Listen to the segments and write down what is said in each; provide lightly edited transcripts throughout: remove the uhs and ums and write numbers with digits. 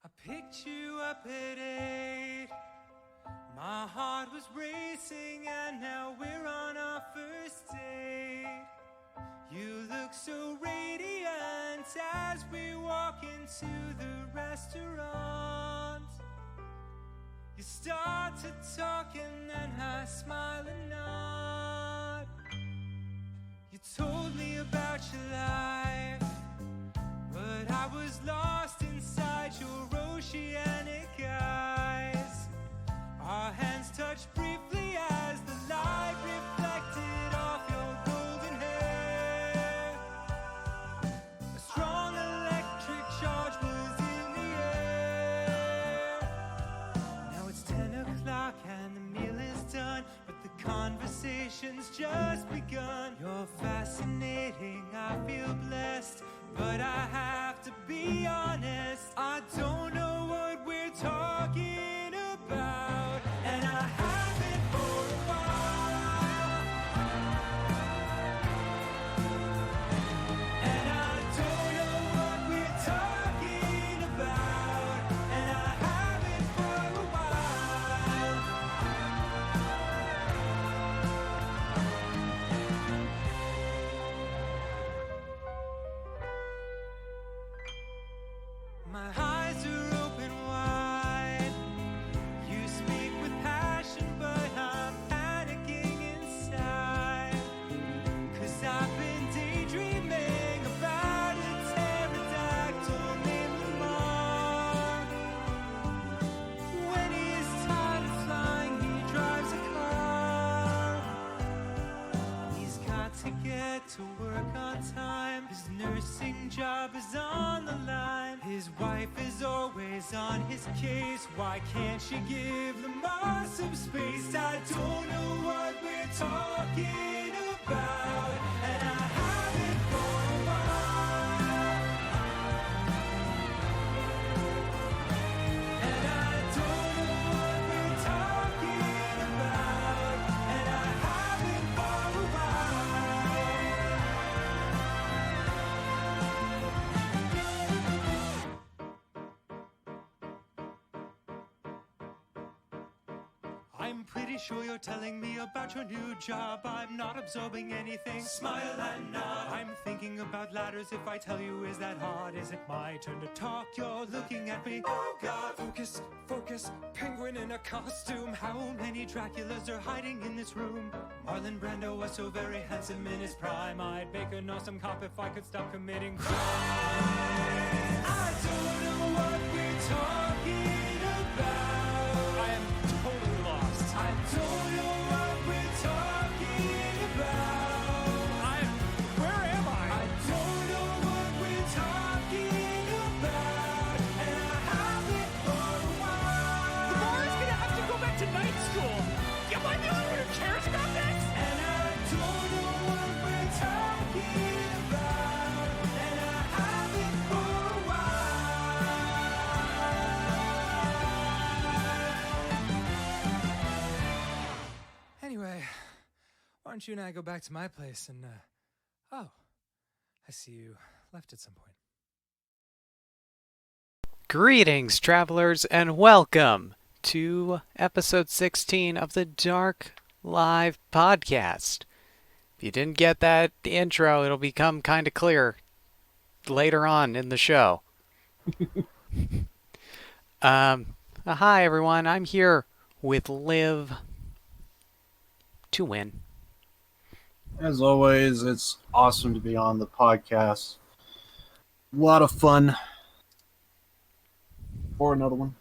I picked you up at 8. My heart was racing and now we're on our first date. You look so radiant as we walk into the restaurant. You start to talk and then I smile and nod. You told me about your life, but I was lost inside your oceanic eyes. Our hands touched briefly as the light reflected off your golden hair. A strong electric charge was in the air. Now it's 10 o'clock and the meal is done, but the conversation's just begun. You're fascinating, I feel blessed, but I have to be honest, I don't know what we're talking about, and I haven't for a while. And I don't know what we're talking about, and I haven't for a while. My eyes are open wide. You speak with passion, but I'm panicking inside. 'Cause I've been daydreaming about a pterodactyl named Lamar. When he is tired of flying, he drives a car. He's got to get to work on time. His nursing job is on the line. His wife is always on his case. Why can't she give Lamar some space? I don't know what we're talking about, and I haven't for a while. And I don't know what we're talking about, and I haven't for a I'm pretty sure you're telling me about your new job. I'm not absorbing anything. Smile and nod. I'm thinking about ladders. If I tell you, is that hard? Is it my turn to talk? You're looking at me. Oh God, focus, focus. Penguin in a costume. How many Draculas are hiding in this room? Marlon Brando was so very handsome in his prime. I'd make an awesome cop if I could stop committing crime. I don't know what we're talking about. I am totally lost. I don't know what we're talking about. Where am I? I don't know what we're talking about, and I haven't for a while. The bar is gonna have to go back to night school. Am I the only one who cares about this? And I don't know what we're talking about, and I haven't for a while. Anyway, why don't you and I go back to my place and, oh, I see you left at some point. Greetings, travelers, and welcome to episode 16 of the Dark Live podcast. If you didn't get that intro, it'll become kind of clear later on in the show. Hi, everyone. I'm here with Liv to win. As always, it's awesome to be on the podcast. A lot of fun. For another one.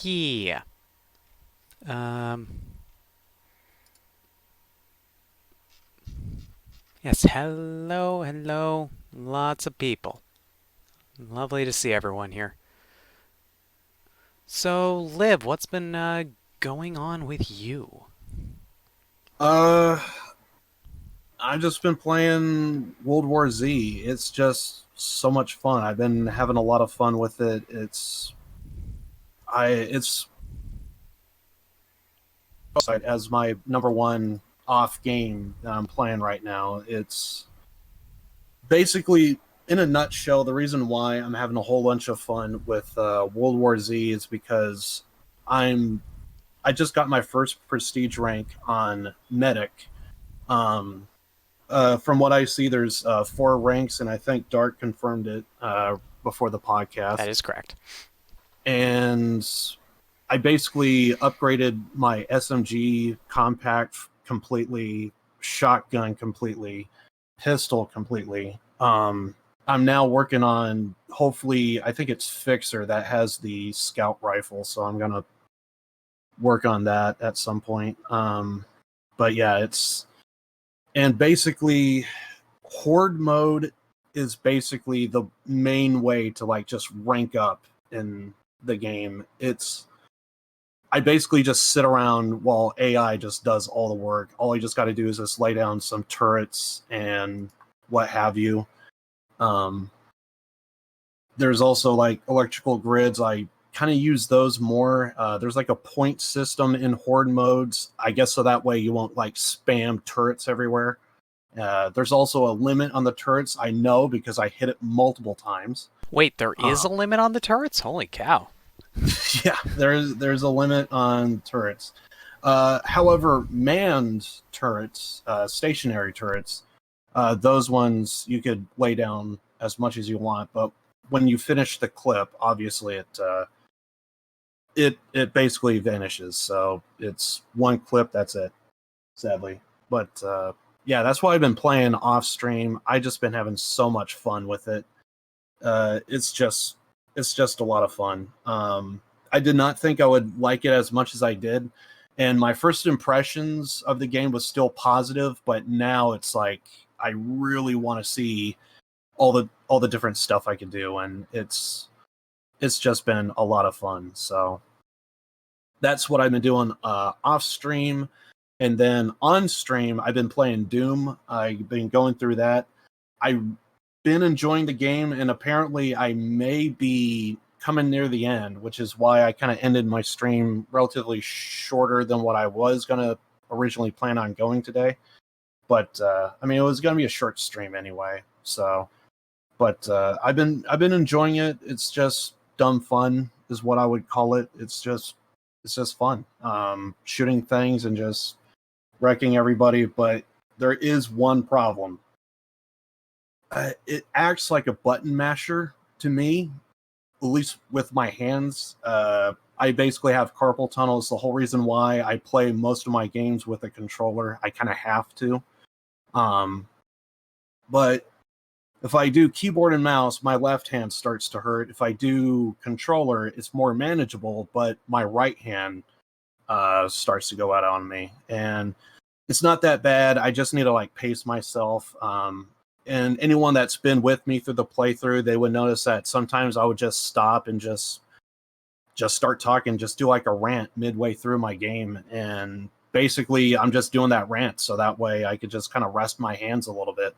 Yeah. Yes, hello. Lots of people. Lovely to see everyone here. So, Liv, what's been going on with you? I've just been playing World War Z. It's just so much fun. I've been having a lot of fun with it. It's as my number one off game that I'm playing right now. It's basically in a nutshell, the reason why I'm having a whole bunch of fun with World War Z is because I'm I just got my first prestige rank on medic. Um, from what I see, there's 4 ranks, and I think Dark confirmed it before the That podcast. is correct. And I basically upgraded my SMG compact completely, shotgun completely, pistol completely. I'm now working on, hopefully, I think it's Fixer that has the scout rifle, so I'm gonna work on that at some point. But yeah, and basically horde mode is basically the main way to like just rank up in the game. I basically just sit around while AI just does all the work. All I just got to do is just lay down some turrets and what have you. Um, there's also like electrical grids. I kind of use those more. There's like a point system in horde modes, I guess, so that way you won't like spam turrets everywhere. There's also a limit on the turrets. I know because I hit it multiple times. Wait, there is a limit on the turrets? Holy cow. Yeah, there's a limit on turrets. However, manned turrets, stationary turrets, those ones you could lay down as much as you want, but when you finish the clip, obviously it basically vanishes. So it's one clip, that's it, sadly. But yeah, that's why I've been playing off stream. I just been having so much fun with it. It's just a lot of fun. I did not think I would like it as much as I did, and my first impressions of the game was still positive, but now it's like I really want to see all the different stuff I could do, and it's just been a lot of fun. So that's what I've been doing off stream. And then on stream, I've been playing Doom. I've been going through that. I've been enjoying the game, and apparently I may be coming near the end, which is why I kind of ended my stream relatively shorter than what I was going to originally plan on going today. But I mean, it was going to be a short stream anyway. So, but I've been enjoying it. It's just dumb fun is what I would call it. It's just fun. Shooting things and just wrecking everybody, but there is one problem. It acts like a button masher to me, at least with my hands. I basically have carpal tunnel. It's the whole reason why I play most of my games with a controller. I kind of have to. But if I do keyboard and mouse, my left hand starts to hurt. If I do controller, it's more manageable, but my right hand starts to go out on me. And it's not that bad. I just need to like pace myself. And anyone that's been with me through the playthrough, they would notice that sometimes I would just stop and just start talking, just do like a rant midway through my game. And basically I'm just doing that rant so that way I could just kind of rest my hands a little bit.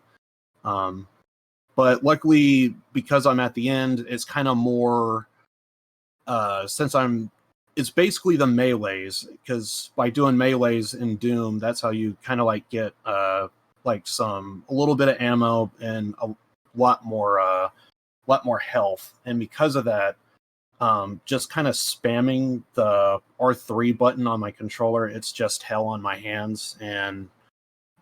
But luckily, because I'm at the end, it's kind of more it's basically the melees, because by doing melees in Doom, that's how you kind of like get like a little bit of ammo and a lot more health. And because of that, just kind of spamming the R3 button on my controller, it's just hell on my hands, and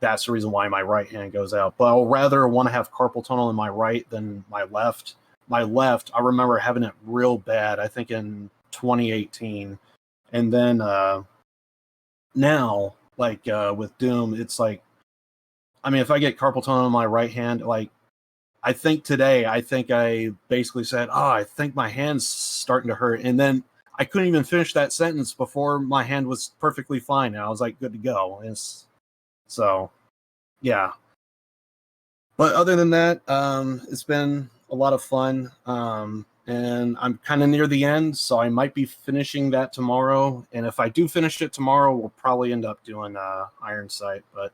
that's the reason why my right hand goes out. But I'll rather want to have carpal tunnel in my right than my left. My left, I remember having it real bad, I think in 2018. And then now, like with Doom, it's like, I mean, if I get carpal tunnel in my right hand, like, I think I basically said, oh, I think my hand's starting to hurt. And then I couldn't even finish that sentence before my hand was perfectly fine. And I was like, good to go. So, yeah. But other than that, it's been a lot of fun. And I'm kind of near the end, so I might be finishing that tomorrow. And if I do finish it tomorrow, we'll probably end up doing Iron Sight, but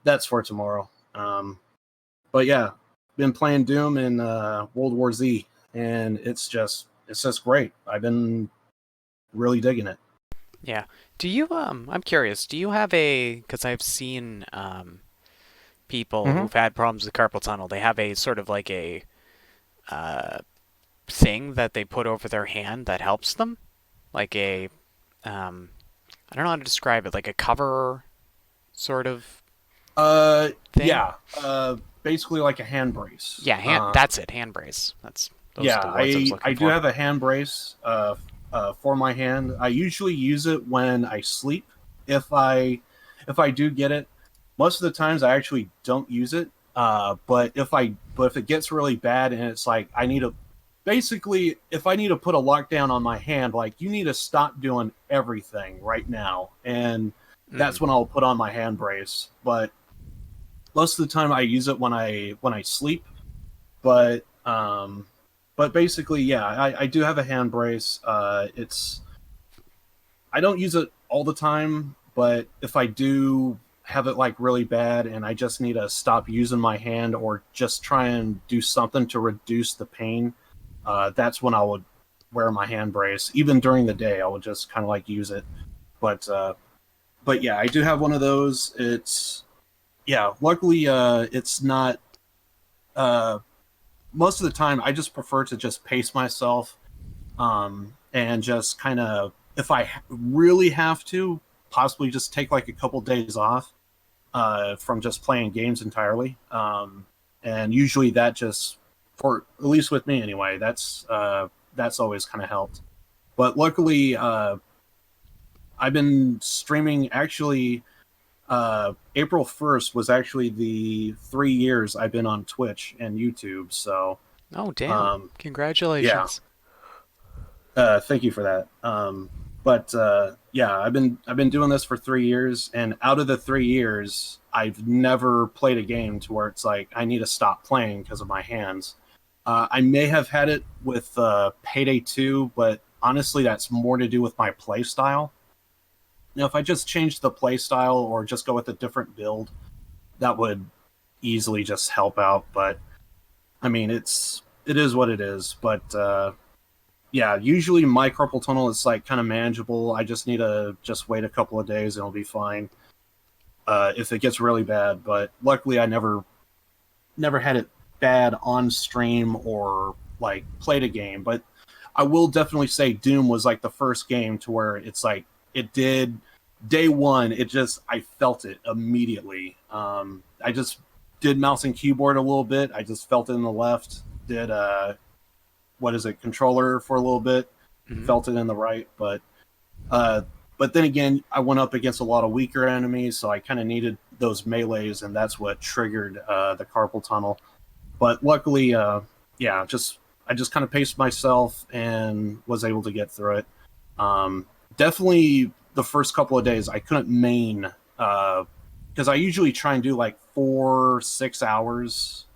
that's for tomorrow. But yeah, been playing Doom and World War Z, and it's just great. I've been really digging it. Yeah. Do you I'm curious, do you have because I've seen people Mhm. who've had problems with carpal tunnel, they have a sort of like a thing that they put over their hand that helps them, like a um, I don't know how to describe it, like a cover sort of thing. Yeah. Basically like a hand brace. Yeah, that's it, hand brace. Those are Yeah, the words I was I looking do for. have a hand brace for my hand. I usually use it when I sleep. If I do get it, most of the times I actually don't use it. But if it gets really bad and it's like I need to basically if I need to put a lockdown on my hand, like you need to stop doing everything right now, and Mm. that's when I'll put on my hand brace. But most of the time I use it when I sleep. But but basically, yeah, I do have a hand brace. It's I don't use it all the time, but if I do have it like really bad and I just need to stop using my hand or just try and do something to reduce the pain, that's when I would wear my hand brace. Even during the day, I would just kind of like use it. But but yeah, I do have one of those. It's yeah, luckily it's not uh most of the time I just prefer to just pace myself and just kind of if I really have to possibly just take like a couple days off from just playing games entirely and usually that just for at least with me anyway that's always kind of helped but luckily I've been streaming actually April 1st was actually the 3 years I've been on Twitch and YouTube so Oh, damn! um, yeah. Congratulations. Thank you for that. But yeah, I've been doing this for 3 years, and out of the 3 years, I've never played a game to where it's like I need to stop playing because of my hands. I may have had it with Payday 2, but honestly, that's more to do with my play style. Now, if I just change the play style or just go with a different build, that would easily just help out. But I mean, it is what it is. But yeah, usually my carpal tunnel is like kind of manageable. I just need to just wait a couple of days and it'll be fine. If it gets really bad, but luckily I never had it bad on stream or like played a game. But I will definitely say Doom was like the first game to where it's like it did day one. It just I felt it immediately. I just did mouse and keyboard a little bit. I just felt it in the left. Did what is it controller for a little bit, Hmm. felt it in the right, uh, but then again, I went up against a lot of weaker enemies, so I kind of needed those melees, and that's what triggered the carpal tunnel. But luckily, yeah, just I just kind of paced myself and was able to get through it. Definitely, the first couple of days I couldn't main because I usually try and do like 4 6 hours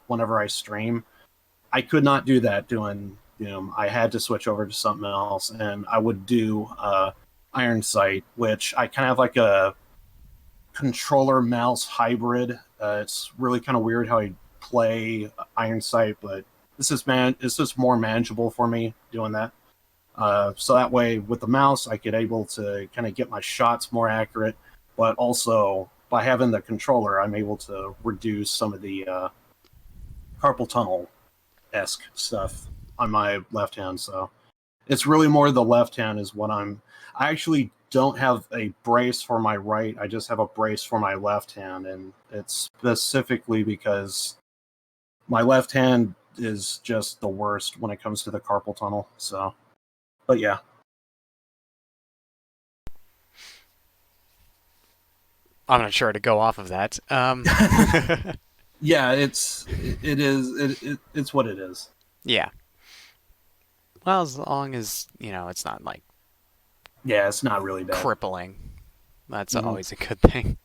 whenever I stream. I could not do that doing Doom. I had to switch over to something else, and I would do Iron Sight, which I kind of have like a controller mouse hybrid. It's really kind of weird how I play Iron Sight, but this is more manageable for me doing that. So that way, with the mouse, I could able to kind of get my shots more accurate, but also by having the controller, I'm able to reduce some of the carpal tunnel esque stuff on my left hand. So it's really more the left hand is what I actually don't have a brace for my right. I just have a brace for my left hand, and it's specifically because my left hand is just the worst when it comes to the carpal tunnel. So, but yeah. I'm not sure to go off of that. Yeah, it's what it is. Yeah. Well, as long as, it's not like Yeah, it's not really bad. crippling, that's Hmm. always a good thing.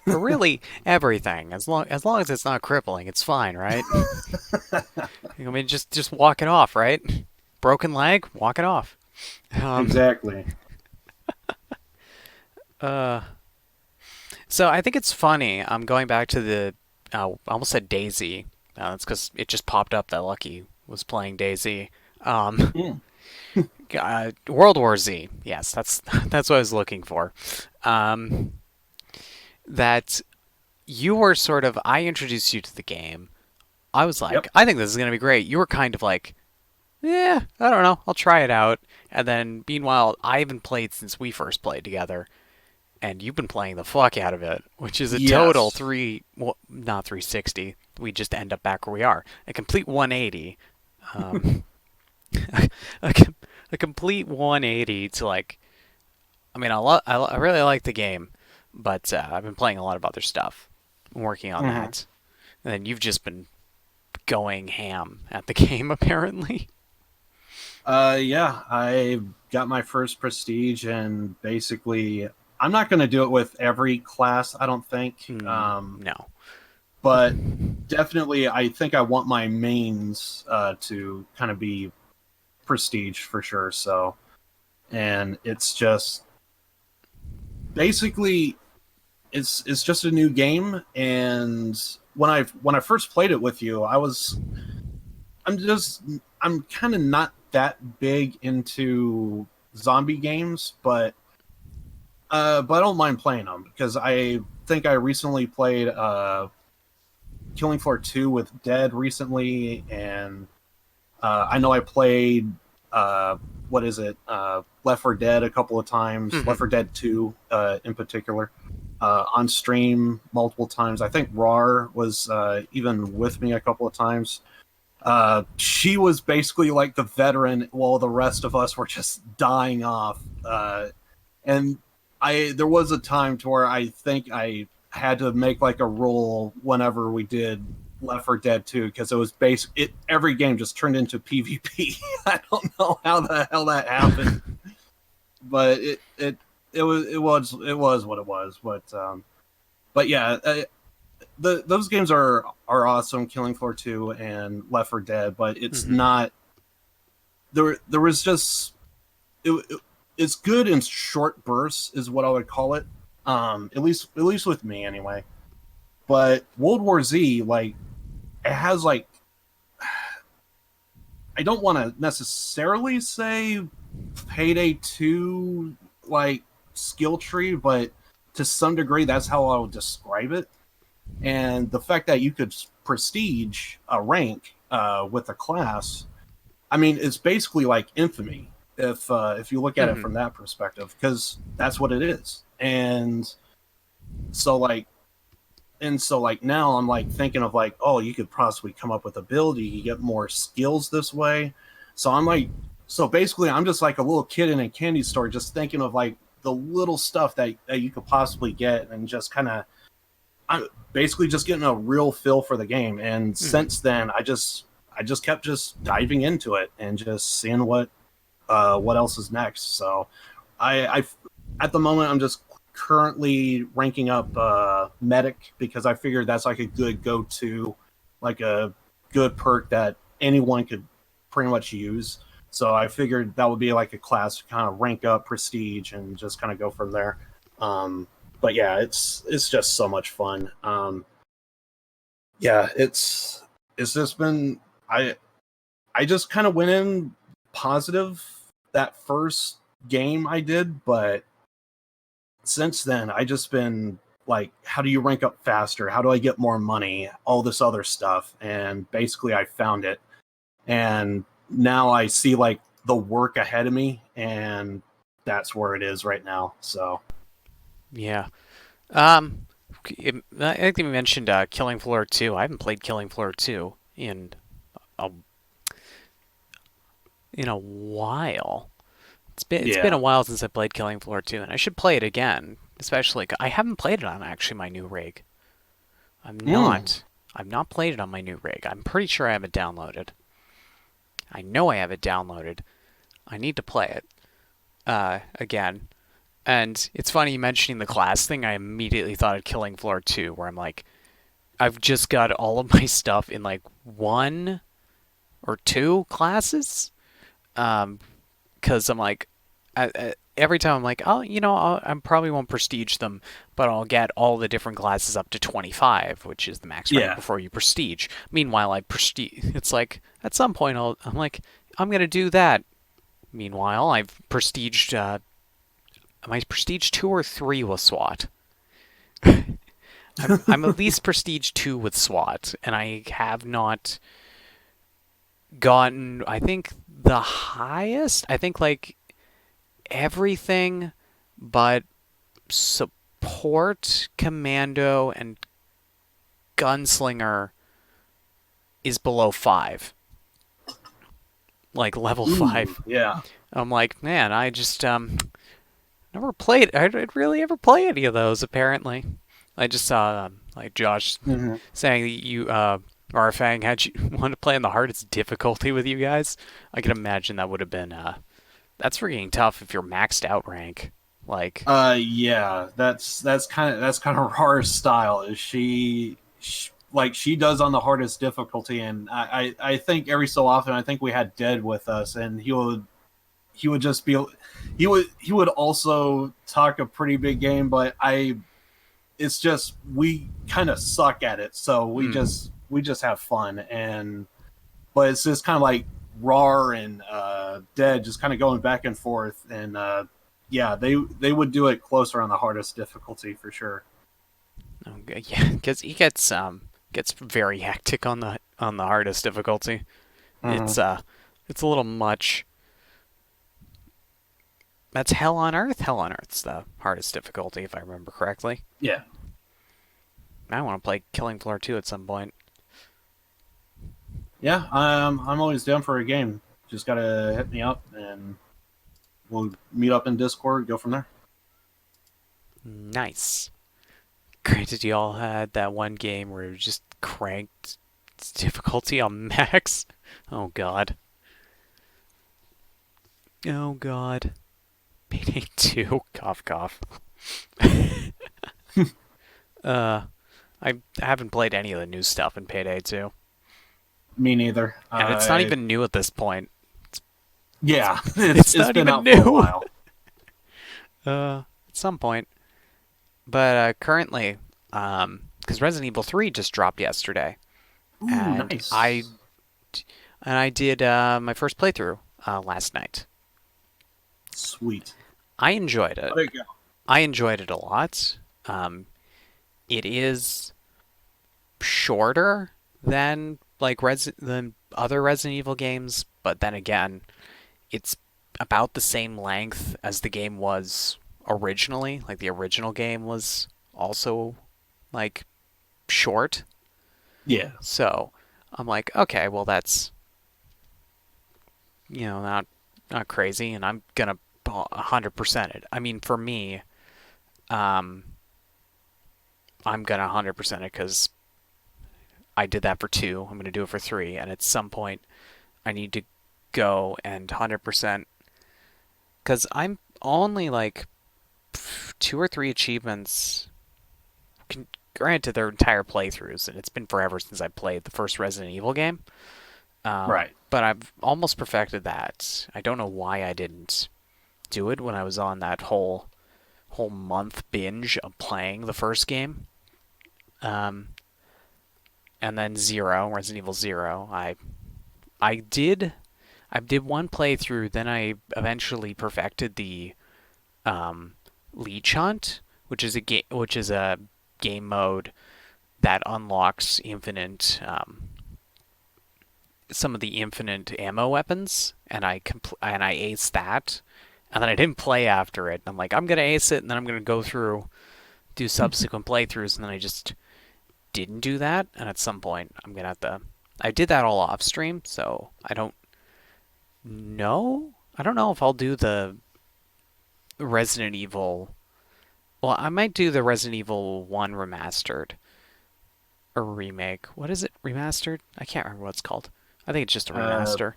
For really everything, as long as it's not crippling, it's fine, right? I mean, just walk it off, right? Broken leg, walk it off. Um, Exactly. uh, so I think it's funny. I'm going back to the, I almost said Daisy. That's because it just popped up that Lucky was playing Daisy. Um, Mm. World War Z. Yes, that's that's what I was looking for. Um, that you were sort of, I introduced you to the game. I was like, Yep. I think this is going to be great. You were kind of like, yeah, I don't know. I'll try it out. And then, meanwhile, I haven't played since we first played together, and you've been playing the fuck out of it, which is a total Yes. well, not 360. We just end up back where we are. A complete 180. Um, a, com- a complete 180 to like. I mean, I really like the game, but I've been playing a lot of other stuff, working on hmm that. And then you've just been going ham at the game, apparently. Yeah, I got my first prestige, and basically, I'm not going to do it with every class, I don't think. No. But definitely, I think I want my mains to kind of be prestige for sure. So, and it's just basically it's just a new game. And when I first played it with you, I'm just I'm kind of not that big into zombie games, but I don't mind playing them because I think I recently played Killing Floor 2 with Dead recently, and I know I played what is it, Left 4 Dead a couple of times, Hmm. Left 4 Dead 2 in particular, on stream multiple times. I think Rar was even with me a couple of times. She was basically like the veteran while the rest of us were just dying off. And there was a time to where I think I had to make like a rule whenever we did Left 4 Dead 2 because it was every game just turned into PvP. I don't know how the hell that happened, but it was what it was. But yeah, those games are awesome. Killing Floor 2 and Left 4 Dead, but it's Hmm. not there was just it's good in short bursts is what I would call it. At least with me anyway. But World War Z, like, it has like I don't want to necessarily say Payday 2 like skill tree, but to some degree that's how I would describe it. And the fact that you could prestige a rank with a class, I mean, it's basically like Infamy if you look at it Hmm. from that perspective, because that's what it is. So like so now I'm like thinking of like, oh, you could possibly come up with ability, you get more skills this way. So I'm like, so basically I'm just like a little kid in a candy store just thinking of like the little stuff that you could possibly get, and just kind of I'm basically just getting a real feel for the game. And Hmm. since then I just kept just diving into it and just seeing what else is next. So I at the moment I'm just currently ranking up medic because I figured that's like a good go-to, like a good perk that anyone could pretty much use. So I figured that would be like a class to kind of rank up prestige and just kind of go from there. Um, but yeah, it's just so much fun. Yeah, it's just been I just kind of went in positive that first game I did, but since then I just been like, how do you rank up faster? How do I get more money? All this other stuff, and basically I found it, and now I see like the work ahead of me, and that's where it is right now. So Yeah. I think you mentioned Killing Floor 2. I haven't played Killing Floor 2 a, in a while. It's been a yeah. while since I played Killing Floor 2, and I should play it again. Especially, I haven't played it on actually my new rig. I'm Mm. not. I've not played it on my new rig. I'm pretty sure I have it downloaded. I know I have it downloaded. I need to play it again. And it's funny you mentioning the class thing. I immediately thought of Killing Floor 2, where I'm like, I've just got all of my stuff in like one or two classes. Because I'm like, every time I'm like, oh, I probably won't prestige them, but I'll get all the different classes up to 25, which is the max rank Yeah. before you prestige. Meanwhile, I prestige. It's like at some point I'm like, I'm gonna do that. Meanwhile, I've prestiged. My prestige 2 or 3 was SWAT. I'm at least Prestige 2 with SWAT, and I have not gotten, I think, the highest. I think, like, everything but support, commando, and gunslinger is below 5. Like, level Ooh, 5. yeah. I'm like, man, I just, never played. I didn't really ever play any of those, apparently. I just saw, like, Josh Hmm. saying that you, Marfang had you want to play on the hardest difficulty with you guys. I can imagine that would have been, that's freaking tough if you're maxed out rank. Like, Yeah, that's kind of her style. Is like she does on the hardest difficulty, and I think every so often I think we had Dead with us, and he would just be he would also talk a pretty big game, but it's just we kind of suck at it, so we just have fun, and but it's just kind of like Raw and Dead just kind of going back and forth, and yeah, they would do it closer on the hardest difficulty for sure. okay, yeah, because he gets very hectic on the hardest difficulty. Hmm. It's a little much. That's Hell on Earth. Hell on Earth's the hardest difficulty, if I remember correctly. Yeah, I want to play Killing Floor 2 at some point. yeah. I'm always down for a game. Just gotta hit me up, and we'll meet up in Discord. Go from there. Nice. Granted, you all had that one game where you just cranked its difficulty on max. Oh god. Oh god. Payday 2. Cough cough. uh, I haven't played any of the new stuff in Payday 2. Me neither. And it's not even new at this point. Yeah, It's it's not been even out for a new. while. At some point. But currently, because Resident Evil 3 just dropped yesterday, Ooh, and I nice. did my first playthrough last night. Sweet. I enjoyed it. How'd it go? I enjoyed it a lot. It is shorter than than other Resident Evil games, but then again, it's about the same length as the game was originally. Like the original game was also like short. Yeah. So I'm like, okay, well that's not crazy, and I'm gonna 100% it. I mean, for me, um, I'm gonna 100% it because I did that for 2. I'm gonna do it for 3, and at some point, I need to go and 100% because I'm only like 2 or 3 achievements. Granted, they're entire playthroughs, and it's been forever since I played the first Resident Evil game. Right. But I've almost perfected that. I don't know why I didn't do it when I was on that whole month binge of playing the first game. Um, and then Resident Evil Zero. I did I did one playthrough, then I eventually perfected the Leech Hunt, which is a game mode that unlocks infinite some of the infinite ammo weapons, and I aced that, and then I didn't play after it. I'm like, I'm gonna ace it, and then I'm gonna go through do subsequent playthroughs, and then I just didn't do that. And at some point, I'm gonna have to. I did that all off stream, so I don't know. I don't know if I'll do the Resident Evil. Well, I might do the Resident Evil 1 remastered or remake. What is it? Remastered? I can't remember what it's called. I think it's just a Uh, remaster.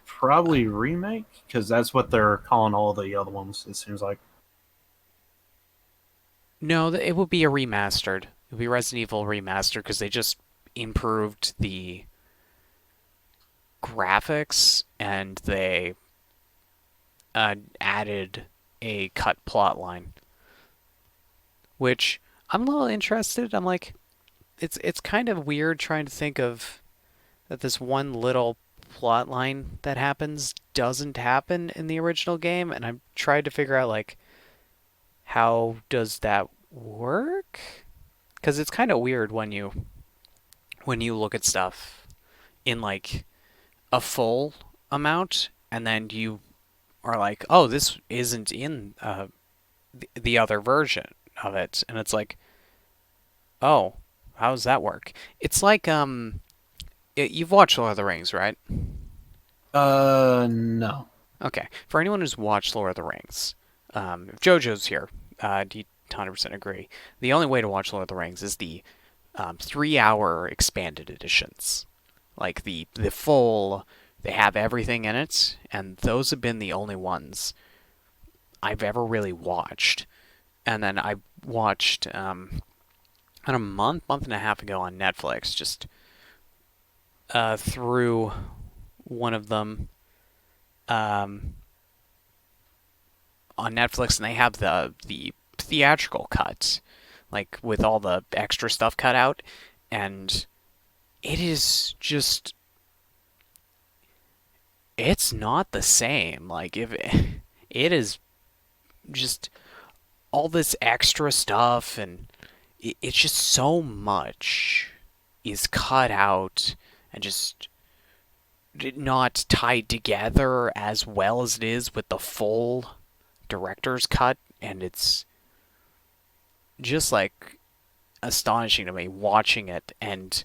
Probably remake because that's what they're calling all the other ones. It seems like. No, it would be a remastered. It would be Resident Evil remastered because they just improved the graphics and they added a cut plot line, which I'm a little interested. I'm like, it's kind of weird trying to think of that this one little plot line that happens doesn't happen in the original game, and I'm trying to figure out like how does that work? because it's kind of weird when you look at stuff in like a full amount, and then you are like, oh, this isn't in the other version of it, and it's like, oh, how does that work? It's like you've watched Lord of the Rings, right? No. Okay. For anyone who's watched Lord of the Rings, if JoJo's here, do you 100% agree? The only way to watch Lord of the Rings is the 3-hour expanded editions. Like the full, they have everything in it, and those have been the only ones I've ever really watched. And then I watched about a month and a half ago on Netflix, just through one of them on Netflix, and they have the theatrical cut, like with all the extra stuff cut out, and it is just, it's not the same. Like if it is just all this extra stuff, and it's just so much is cut out and just not tied together as well as it is with the full director's cut, and it's just like astonishing to me watching it, and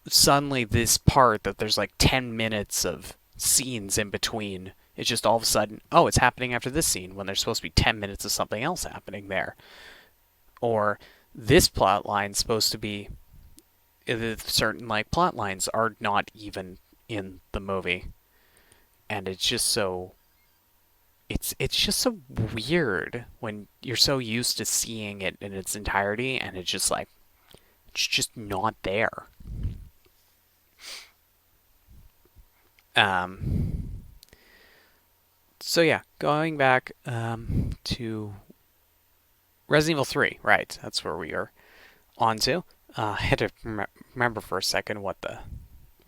suddenly this part that there's like 10 minutes of scenes in between, it's just all of a sudden, oh, it's happening after this scene when there's supposed to be 10 minutes of something else happening there. Or this plot line's supposed to be, certain like plot lines are not even in the movie, and it's just so, it's just so weird when you're so used to seeing it in its entirety, and it's just like, it's just not there. So yeah, going back to Resident Evil 3, right? That's where we are on to. I had to remember for a second where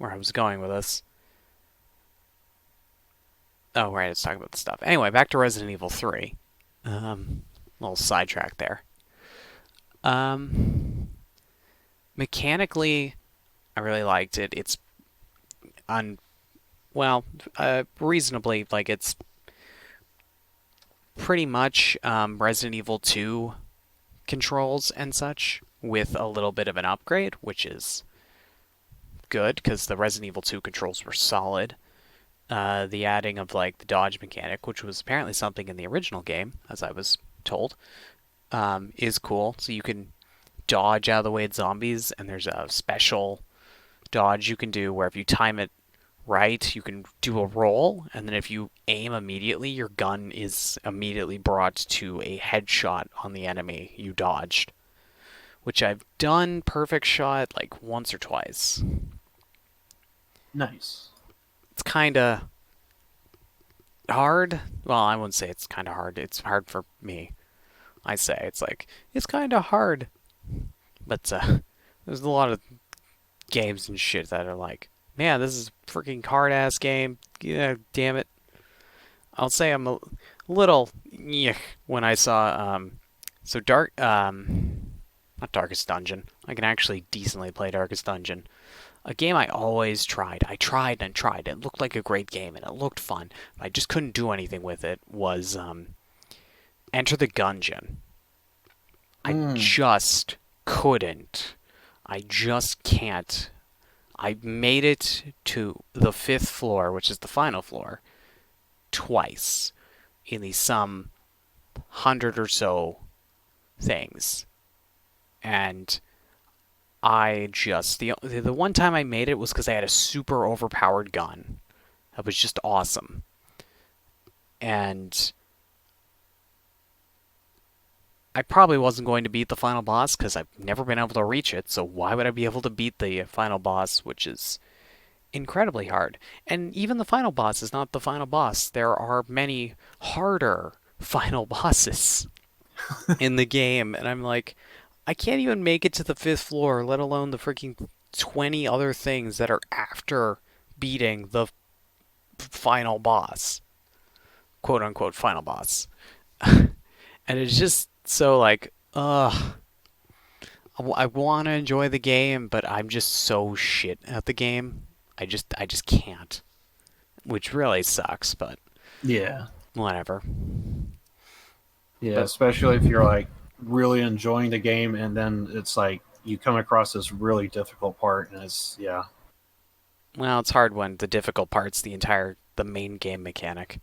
I was going with this. Oh, right, let's talk about the stuff. Anyway, back to Resident Evil 3. Little sidetrack there. Mechanically, I really liked it. It's reasonably, like, it's pretty much Resident Evil 2 controls and such, with a little bit of an upgrade, which is good, because the Resident Evil 2 controls were solid. The adding of like the dodge mechanic, which was apparently something in the original game, as I was told, is cool. So you can dodge out of the way of zombies, and there's a special dodge you can do where if you time it right, you can do a roll, and then if you aim immediately, your gun is immediately brought to a headshot on the enemy you dodged, which I've done perfect shot like once or twice. Nice. It's kind of hard. Well, I wouldn't say it's kind of hard. It's hard for me. I say it's like, it's kind of hard. But there's a lot of games and shit that are like, man, this is a freaking hard-ass game. Yeah, damn it. I'll say I'm a little when I saw not Darkest Dungeon. I can actually decently play Darkest Dungeon. A game I always tried. I tried and tried. It looked like a great game and it looked fun, but I just couldn't do anything with it. Was Enter the Gungeon. I just couldn't. I just can't. I made it to the 5th floor, which is the final floor, twice in the some 100 or so things. And I just, the one time I made it was because I had a super overpowered gun. That was just awesome. And I probably wasn't going to beat the final boss because I've never been able to reach it, so why would I be able to beat the final boss, which is incredibly hard. And even the final boss is not the final boss. There are many harder final bosses in the game, and I'm like, I can't even make it to the 5th floor, let alone the freaking 20 other things that are after beating the final boss. Quote unquote final boss. And it's just so like, I want to enjoy the game, but I'm just so shit at the game. I just can't, which really sucks. But Yeah. whatever. Yeah, But especially if you're like really enjoying the game and then it's like you come across this really difficult part and it's yeah. well, it's hard when the difficult part's the main game mechanic.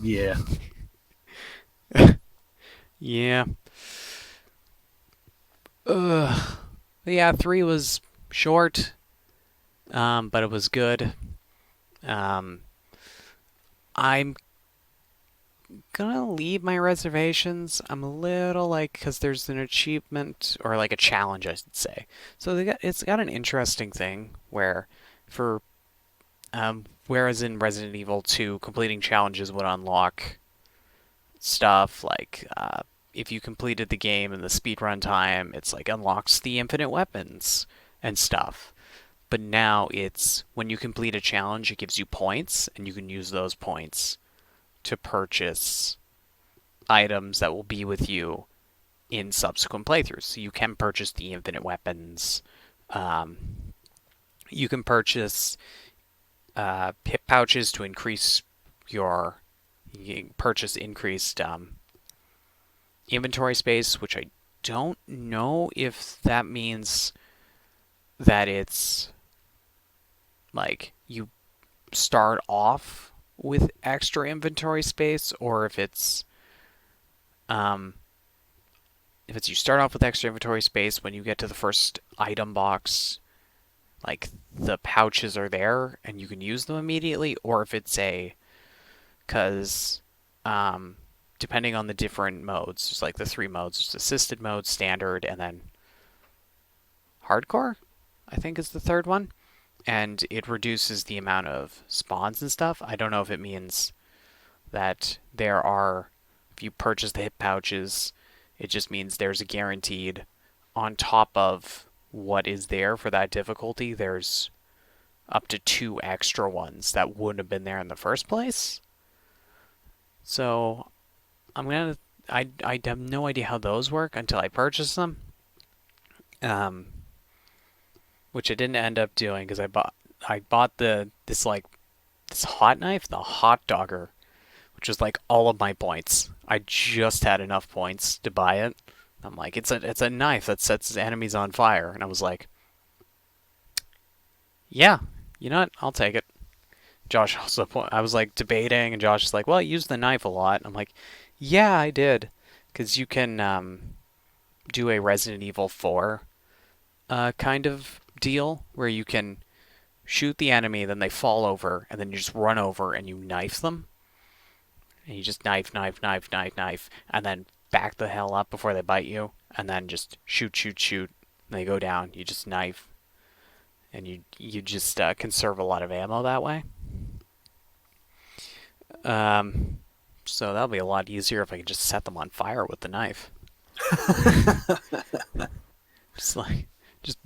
Yeah. Yeah. Ugh. Yeah, 3 was short, but it was good. Um, I'm gonna leave my reservations. I'm a little like, because there's an achievement or like a challenge, I should say. So it's got an interesting thing where, for whereas in Resident Evil 2, completing challenges would unlock stuff like if you completed the game in the speedrun time, it's like unlocks the infinite weapons and stuff. But now it's when you complete a challenge, it gives you points, and you can use those points to purchase items that will be with you in subsequent playthroughs. So you can purchase the infinite weapons. Um, you can purchase hip pouches to increase your. You can purchase increased inventory space, which I don't know if that means that it's like you start off with extra inventory space, or if it's you start off with extra inventory space when you get to the first item box, like the pouches are there and you can use them immediately, or if it's because depending on the different modes, there's like the 3 modes, there's assisted mode, standard, and then hardcore, I think is the third one. And it reduces the amount of spawns and stuff. I don't know if it means that if you purchase the hip pouches, it just means there's a guaranteed, on top of what is there for that difficulty, there's up to 2 extra ones that wouldn't have been there in the first place. So I have no idea how those work until I purchase them. Which I didn't end up doing because I bought this hot knife, the hot dogger, which was like all of my points. I just had enough points to buy it. I'm like, it's a knife that sets enemies on fire, and I was like, yeah, you know what? I'll take it. Josh also, I was like debating, and Josh is like, well, I used the knife a lot. I'm like, yeah, I did, because you can do a Resident Evil 4 kind of deal where you can shoot the enemy, then they fall over, and then you just run over and you knife them. And you just knife, knife, knife, knife, knife, and then back the hell up before they bite you, and then just shoot, shoot, shoot, and they go down. You just knife, and you just conserve a lot of ammo that way. So that'll be a lot easier if I can just set them on fire with the knife. Just like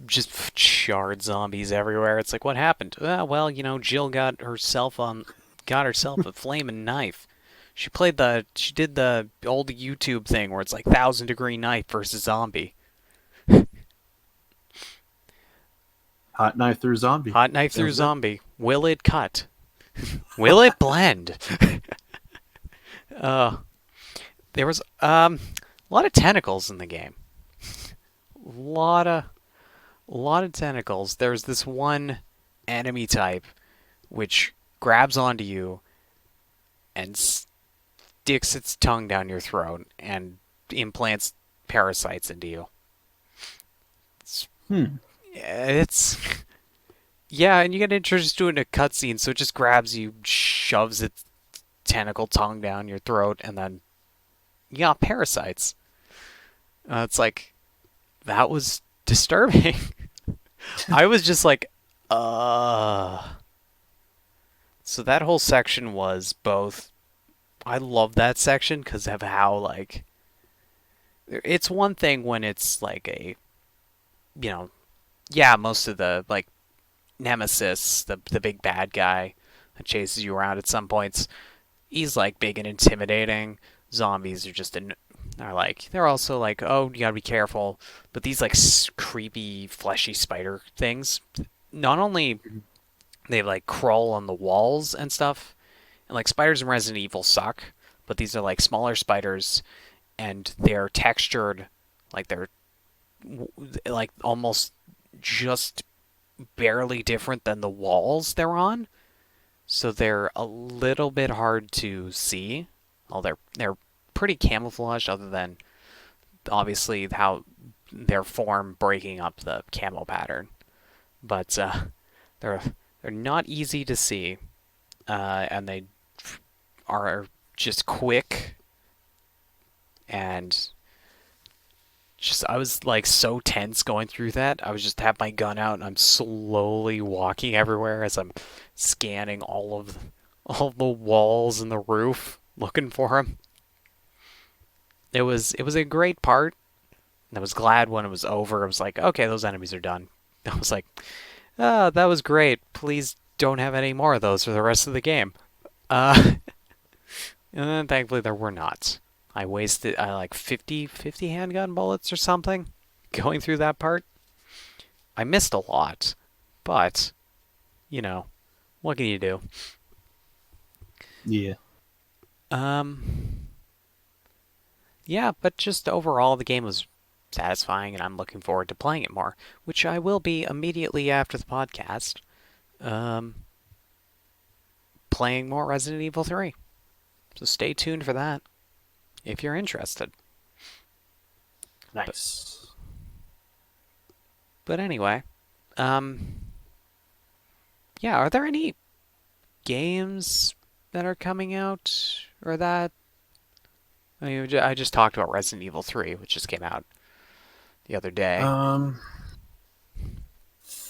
just charred zombies everywhere. It's like, what happened? Well, Jill got herself a flaming knife. She did the old YouTube thing where it's like 1,000-degree knife versus zombie. Hot knife through zombie. Hot knife through zombie. Will it cut? Will it blend? There was a lot of tentacles in the game. A lot of tentacles. There's this one enemy type which grabs onto you and sticks its tongue down your throat and implants parasites into you. Yeah, and you get introduced to it in a cutscene, so it just grabs you, shoves its tentacle tongue down your throat, and then you got parasites. It's like, that was disturbing. I was just like, So that whole section was both. I love that section because of how, like, it's one thing when it's like most of the, like, Nemesis, the big bad guy that chases you around at some points, he's like big and intimidating. Zombies are just They're also like, oh, you gotta be careful. But these like creepy, fleshy spider things, not only they like crawl on the walls and stuff, and like spiders in Resident Evil suck, but these are like smaller spiders, and they're textured, like they're like almost just barely different than the walls they're on. So they're a little bit hard to see. Well, they're pretty camouflaged, other than obviously how their form breaking up the camo pattern. But they're they're not easy to see, and they are just quick, and just I was like so tense going through that. I was just have my gun out and I'm slowly walking everywhere as I'm scanning all the walls and the roof looking for him. It was a great part. And I was glad when it was over. I was like, okay, those enemies are done. I was like, ah, that was great. Please don't have any more of those for the rest of the game. And then thankfully there were not. I wasted like 50 handgun bullets or something going through that part. I missed a lot, but, you know, what can you do? Yeah. Yeah, but just overall the game was satisfying, and I'm looking forward to playing it more, which I will be immediately after the podcast. Playing more Resident Evil 3. So stay tuned for that if you're interested. Nice. But anyway, yeah, are there any games that are coming out or that? I mean, I just talked about Resident Evil 3, which just came out the other day.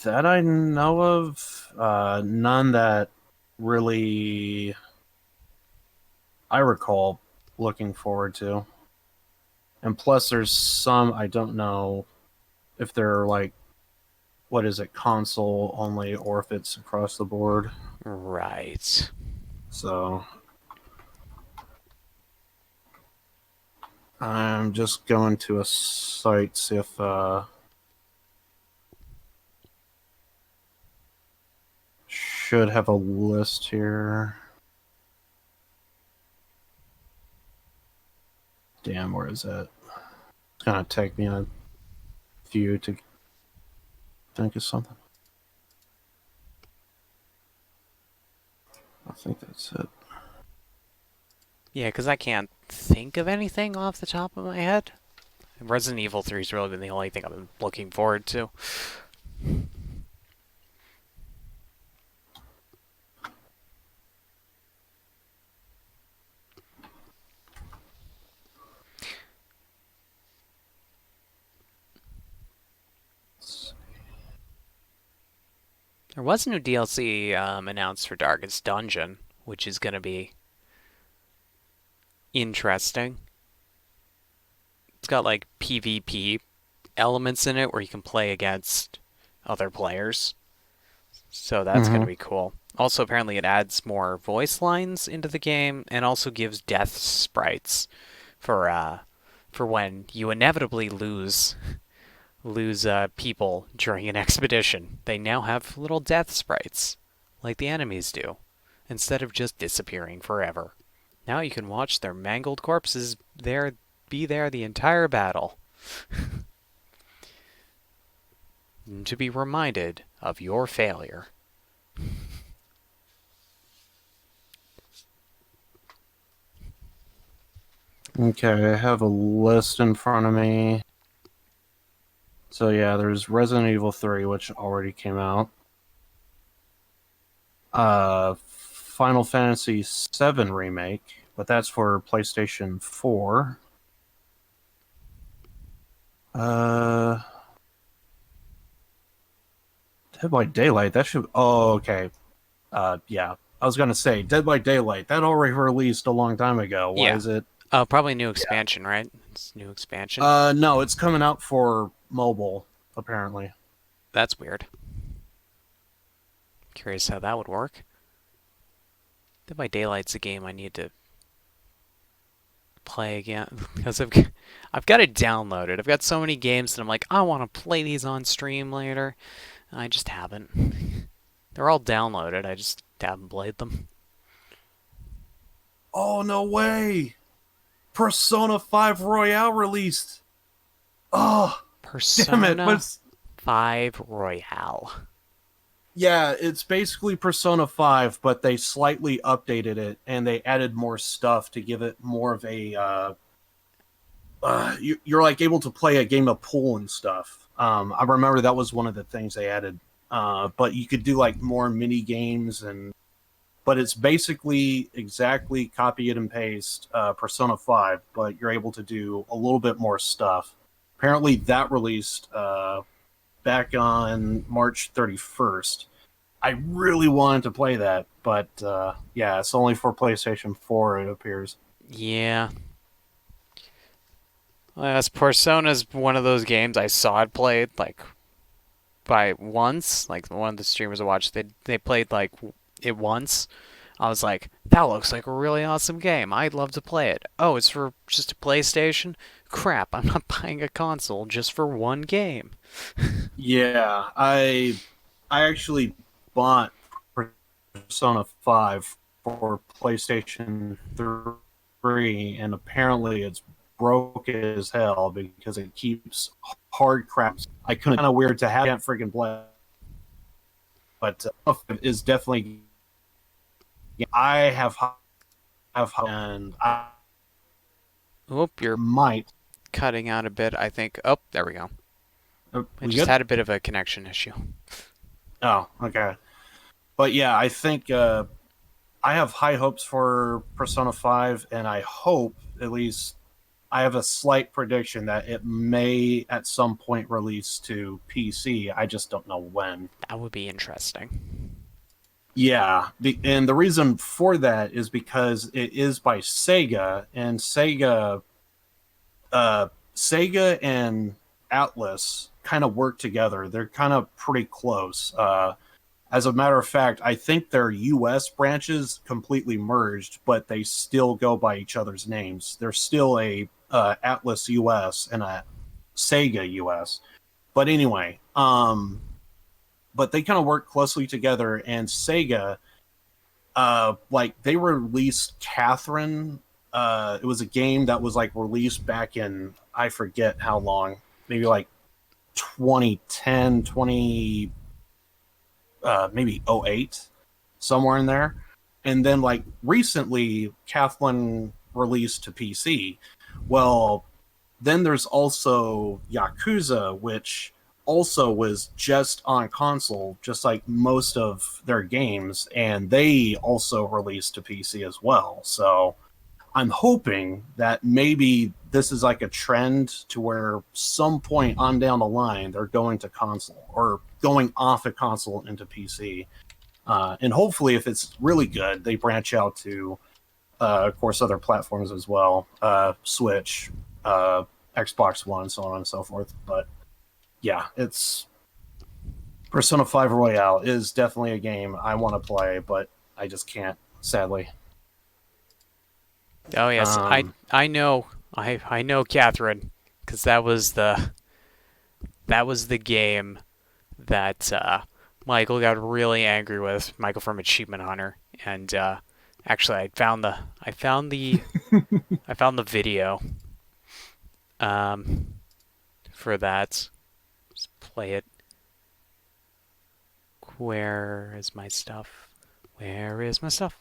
That I know of, none that really I recall looking forward to. And plus, there's some I don't know if they're like, what is it, console only, or if it's across the board. Right. So I'm just going to a site, see if should have a list here. Damn, where is it? It's gonna take me a few to think of something. I think that's it. Yeah, because I can't think of anything off the top of my head. Resident Evil 3 has really been the only thing I've been looking forward to. There was a new DLC announced for Darkest Dungeon, which is going to be interesting. It's got like PvP elements in it where you can play against other players. So that's going to be cool. Also, apparently, it adds more voice lines into the game and also gives death sprites for when you inevitably lose people during an expedition. They now have little death sprites, like the enemies do, instead of just disappearing forever. Now you can watch their mangled corpses be there the entire battle. To be reminded of your failure. Okay, I have a list in front of me. So yeah, there's Resident Evil 3, which already came out. Final Fantasy VII Remake, but that's for PlayStation 4. Dead by Daylight, that should... Oh, okay. Yeah. I was gonna say, Dead by Daylight, that already released a long time ago. Why is it... Oh, probably new expansion, right? It's new expansion. No, it's coming out for mobile, apparently. That's weird. Curious how that would work. Dead by Daylight's a game I need to play again because I've got it downloaded. I've got so many games that I'm like, I want to play these on stream later. I just haven't. They're all downloaded. I just haven't played them. Oh, no way! Persona 5 Royale released! Oh, damn it! Persona 5 Royale. Yeah, it's basically Persona 5, but they slightly updated it and they added more stuff to give it more of a. You're like able to play a game of pool and stuff. I remember that was one of the things they added. But you could do like more mini games but it's basically exactly copy it and paste Persona 5, but you're able to do a little bit more stuff. Apparently that released back on March 31st. I really wanted to play that, but yeah, it's only for PlayStation 4, it appears. Yeah. Well, Persona's one of those games I saw it played like by once. Like one of the streamers I watched, they played like it once. I was like, that looks like a really awesome game. I'd love to play it. Oh, it's for just a PlayStation? Crap, I'm not buying a console just for one game. Yeah, I actually bought Persona 5 for PlayStation 3, and apparently it's broke as hell because it keeps hard craps. I couldn't. Kind of weird to have that freaking play, but is definitely. I have and I Oop, you're might cutting out a bit, I think. Oh, there we go. I we just good? had a bit of a connection issue. Oh, okay. But yeah, I think I have high hopes for Persona 5, and I hope, at least, I have a slight prediction that it may at some point release to PC. I just don't know when. That would be interesting. Yeah, and the reason for that is because it is by Sega, and Sega and Atlas kind of work together. They're kind of pretty close. As a matter of fact, I think their U.S. branches completely merged, but they still go by each other's names. There's still a Atlas U.S. and a Sega U.S. But anyway, but they kind of work closely together, and Sega, like they released Catherine. It was a game that was like released back in, I forget how long, maybe like 2010, maybe '08, somewhere in there. And then like recently, Catherine released to PC. Well, then there's also Yakuza, which also was just on console, just like most of their games, and they also released to PC as well. So I'm hoping that maybe this is like a trend to where some point on down the line they're going to console or going off a console into PC. And hopefully, if it's really good, they branch out to, of course, other platforms as well, Switch, Xbox One, so on and so forth. But yeah, it's Persona 5 Royale is definitely a game I want to play, but I just can't, sadly. Oh yes, I know Catherine, because that was the game that Michael got really angry with. Michael from Achievement Hunter, and actually I found the I found the video for that. Just play it. Where is my stuff? Where is my stuff?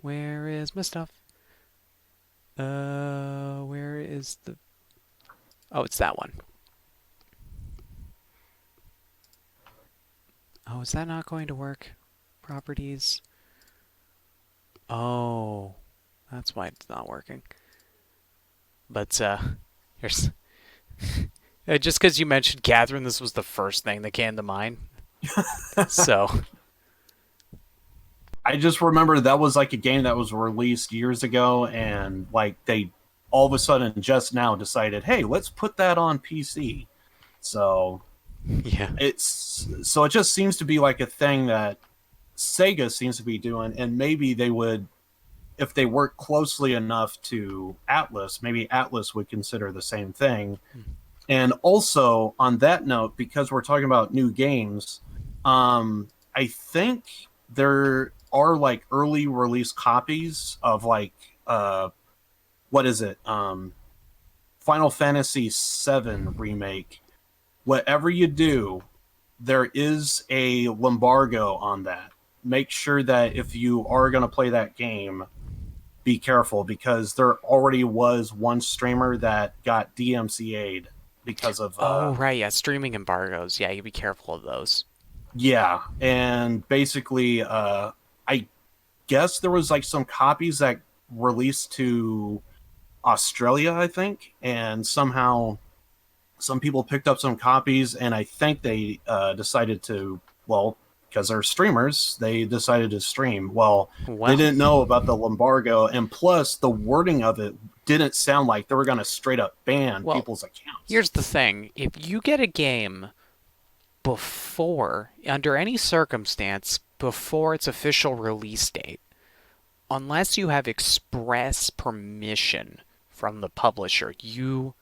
Where is my stuff? Where is the... Oh, it's that one. Oh, is that not going to work? Properties. Oh, that's why it's not working. But, here's... just because you mentioned Catherine, this was the first thing that came to mind. So... I just remember that was like a game that was released years ago, and like they all of a sudden just now decided, hey, let's put that on PC. So yeah, it just seems to be like a thing that Sega seems to be doing, and maybe they would if they work closely enough to Atlas, maybe Atlas would consider the same thing. And also on that note, because we're talking about new games, I think there are like early release copies of like what is it? Final Fantasy VII Remake. Whatever you do, there is a embargo on that. Make sure that if you are going to play that game, be careful, because there already was one streamer that got DMCA'd because of Oh, right, yeah, streaming embargoes. Yeah, you be careful of those. yeah, and basically I guess there was like some copies that released to Australia, I think, and somehow some people picked up some copies, and I think they decided to, well, because they're streamers, they decided to stream. Well, they didn't know about the embargo, and plus the wording of it didn't sound like they were going to straight up ban people's accounts. Here's the thing. If you get a game before, under any circumstance, before its official release date, unless you have express permission from the publisher, you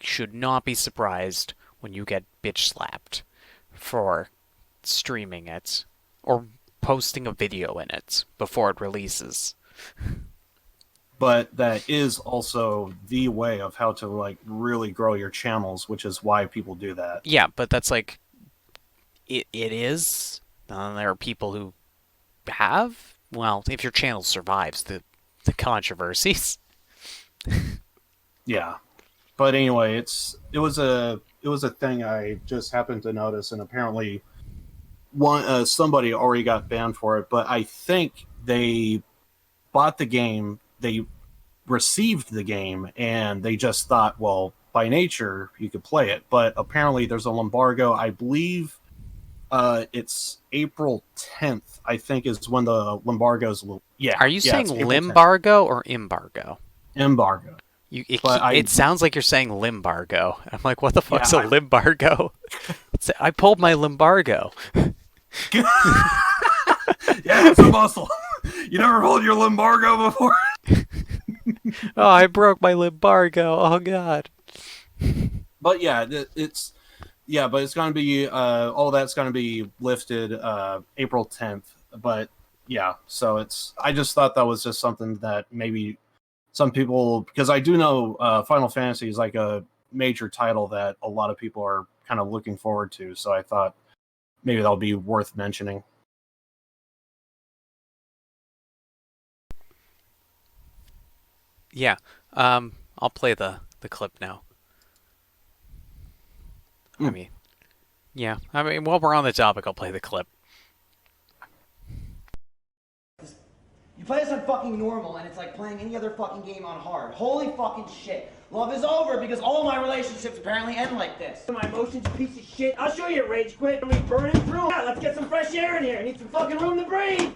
should not be surprised when you get bitch slapped for streaming it or posting a video in it before it releases. But that is also the way of how to like really grow your channels, which is why people do that. Yeah, but that's like it is. There are people who have, well, if your channel survives the controversies. Yeah. But anyway, it was a thing I just happened to notice, and apparently somebody already got banned for it. But I think they bought the game, they received the game, and they just thought, well, by nature you could play it. But apparently there's an embargo. I believe it's April 10th. I think is when the embargoes will. Yeah. Are you saying limbargo or embargo? Embargo. It sounds like you're saying limbargo. I'm like, what the fuck's a limbargo? I pulled my limbargo. Yeah, it's a muscle. You never pulled your limbargo before? Oh, I broke my limbargo. Oh, God. But yeah, it's going to be, all that's going to be lifted April 10th. But yeah, so I just thought that was just something that maybe some people, because I do know Final Fantasy is like a major title that a lot of people are kind of looking forward to. So I thought maybe that'll be worth mentioning. Yeah. I'll play the clip now. I mean, yeah. I mean, while we're on the topic, I'll play the clip. You play this on fucking normal, and it's like playing any other fucking game on hard. Holy fucking shit. Love is over because all my relationships apparently end like this. My emotions, you piece of shit. I'll show you rage quit and we burning through. Yeah, let's get some fresh air in here. I need some fucking room to breathe.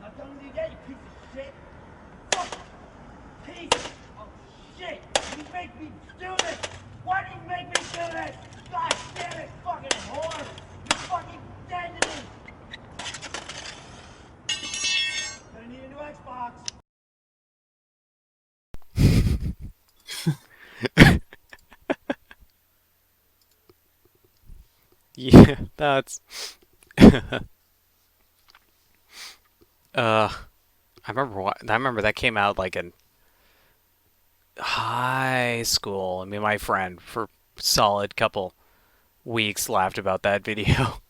Not done with you yet, you piece of shit. Fuck. Piece of shit. You make me do this. Why do you make me do this? God damn it, fucking whore. You fucking dead to me. Gonna need a new Xbox. Yeah, that's... I remember that came out like in high school. I mean, my friend for a solid couple weeks laughed about that video.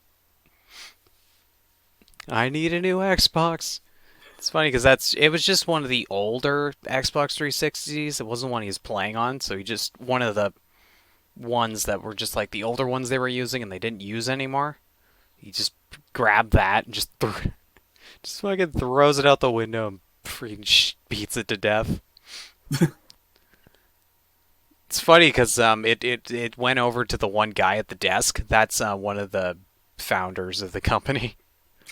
I need a new Xbox. It's funny because it was just one of the older Xbox 360s. It wasn't one he was playing on, so he just one of the ones that were just like the older ones they were using and they didn't use anymore. He just grabbed that and just fucking throws it out the window and freaking beats it to death. It's funny because it went over to the one guy at the desk. That's one of the founders of the company.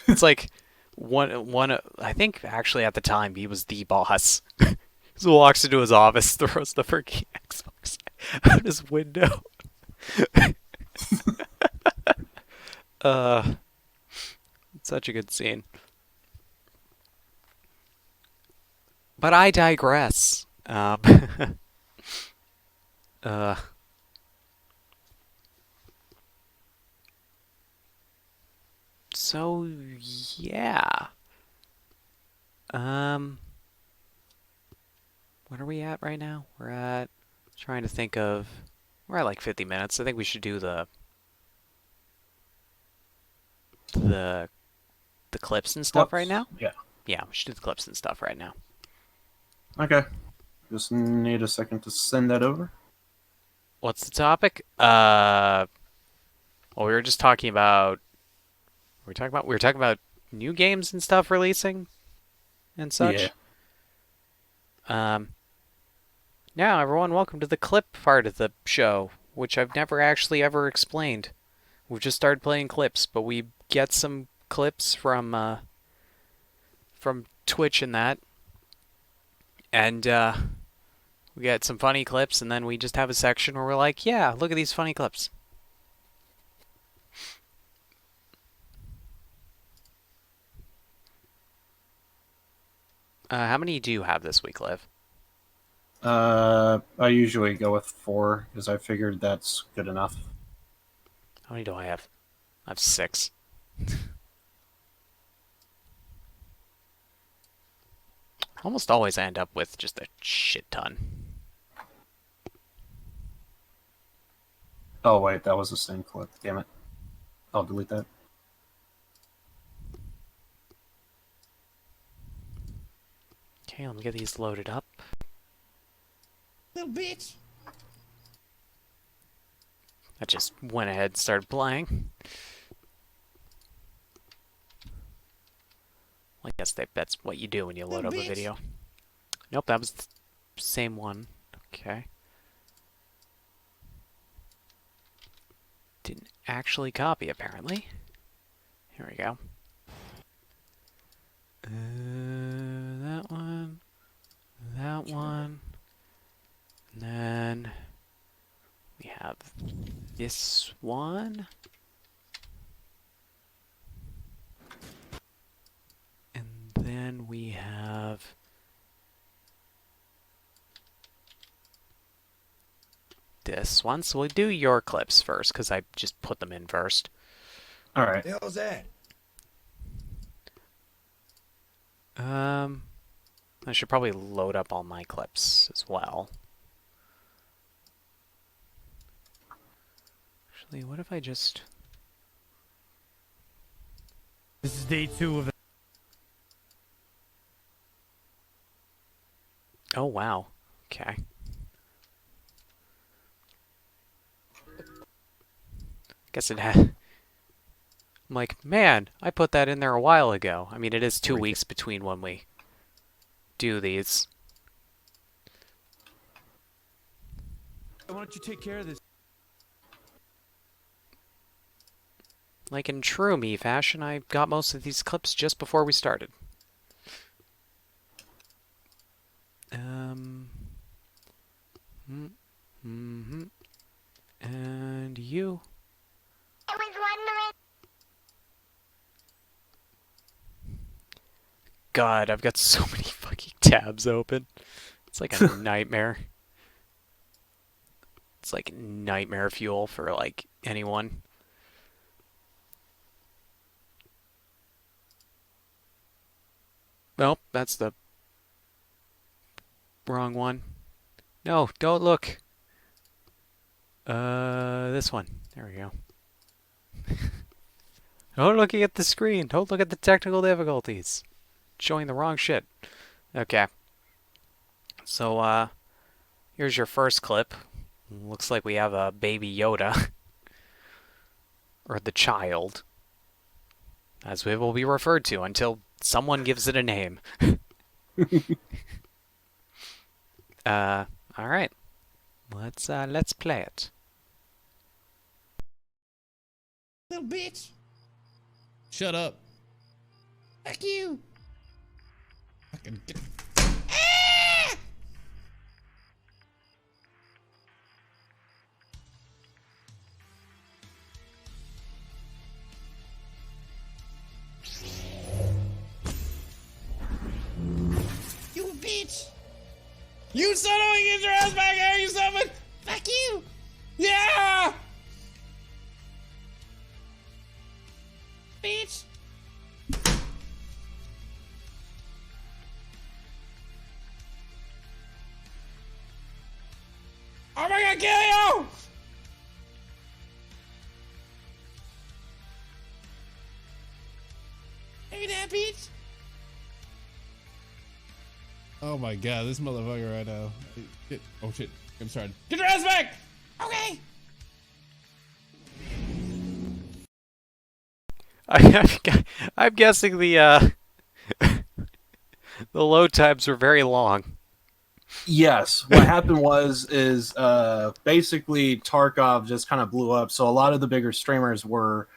It's like one. I think actually at the time he was the boss. He walks into his office, throws the freaking Xbox out his window. It's such a good scene. But I digress. Uh, so yeah. What are we at right now? We're at trying to think of. We're at like 50 minutes. I think we should do the the clips and stuff right now. Yeah. Yeah, we should do the clips and stuff right now. Okay. Just need a second to send that over. What's the topic? Well, we were just talking about. We were talking about new games and stuff releasing and such. Yeah. Now, everyone, welcome to the clip part of the show, which I've never actually ever explained. We've just started playing clips, but we get some clips from Twitch and that, and we get some funny clips, and then we just have a section where we're like, yeah, look at these funny clips. How many do you have this week, Liv? I usually go with 4 because I figured that's good enough. How many do I have? I have 6. Almost always I end up with just a shit ton. Oh wait, that was the same clip. Damn it. I'll delete that. Okay, let me get these loaded up. Little bitch. I just went ahead and started playing. Well, I guess that's what you do when you load up a video. Nope, that was the same one. Okay. Didn't actually copy, apparently. Here we go. That one. That one. And then we have this one. And then we have this one. So we'll do your clips first, because I just put them in first. Alright. The hell's that? I should probably load up all my clips as well. Actually, what if I just... This is day 2 of it. Oh, wow. Okay. Guess it had... I'm like, man, I put that in there a while ago. I mean, it is 2 weeks between when we do these. Why don't you take care of this? Like in true me fashion, I got most of these clips just before we started. And you. God, I've got so many fucking tabs open. It's like a nightmare. It's like nightmare fuel for like anyone. Nope, that's the wrong one. No, don't look. This one. There we go. Don't looking at the screen. Don't look at the technical difficulties. Showing the wrong shit. Okay. So, here's your first clip. Looks like we have a baby Yoda. Or the child. As it will be referred to until someone gives it a name. Alright. Let's play it. Little bitch. Shut up. Fuck you. Fucking get... You son of a, get your ass back here, you son of a... Fuck you! Yeah! Bitch! I'm gonna kill you! Hey, that bitch! Oh my god, this motherfucker right now. Shit. Oh shit, I'm starting. Get your ass back! Okay! I'm guessing the the load times were very long. Yes, what happened is basically Tarkov just kind of blew up. So a lot of the bigger streamers were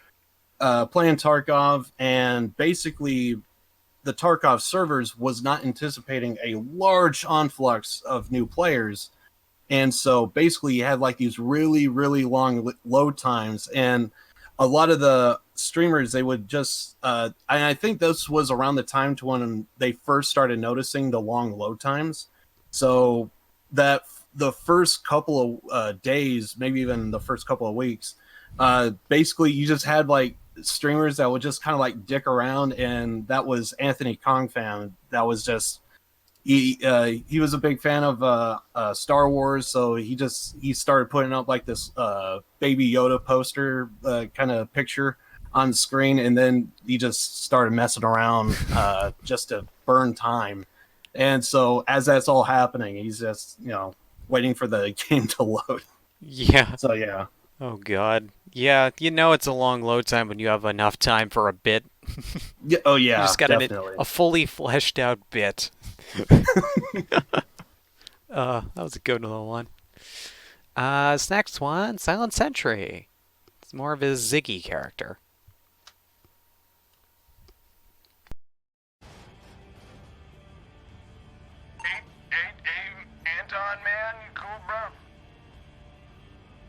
playing Tarkov, and basically the Tarkov servers was not anticipating a large influx of new players. And so basically you had like these really, really long load times, and a lot of the streamers, they would just, and I think this was around the time to when they first started noticing the long load times. So that the first couple of days, maybe even the first couple of weeks, basically you just had like streamers that would just kind of like dick around, and that was Anthony Kongfam. That was just he was a big fan of Star Wars, so he started putting up like this Baby Yoda poster kind of picture on the screen, and then he just started messing around just to burn time. And so as that's all happening, he's just waiting for the game to load. Yeah. So yeah. Oh god. Yeah, you know it's a long load time when you have enough time for a bit. Yeah. Oh yeah. You just got definitely. a fully fleshed out bit. That was a good little one. This next one, Silent Sentry. It's more of his Ziggy character. Hey, Anton, man, you cool, bro?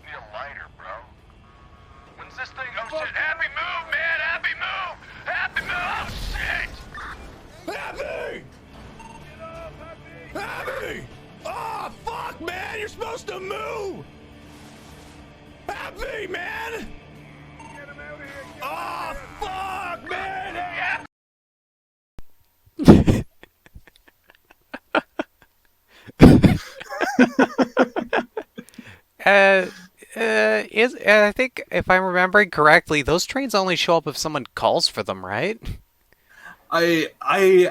Need a lighter, bro. When's this thing? Oh shit! Happy move, man! Happy move! Happy move! Oh shit! Happy! Happy! Oh, fuck, man! You're supposed to move! Happy, man! Get him out of here! Oh, fuck, man! Yeah. I think if I'm remembering correctly, those trains only show up if someone calls for them, right? I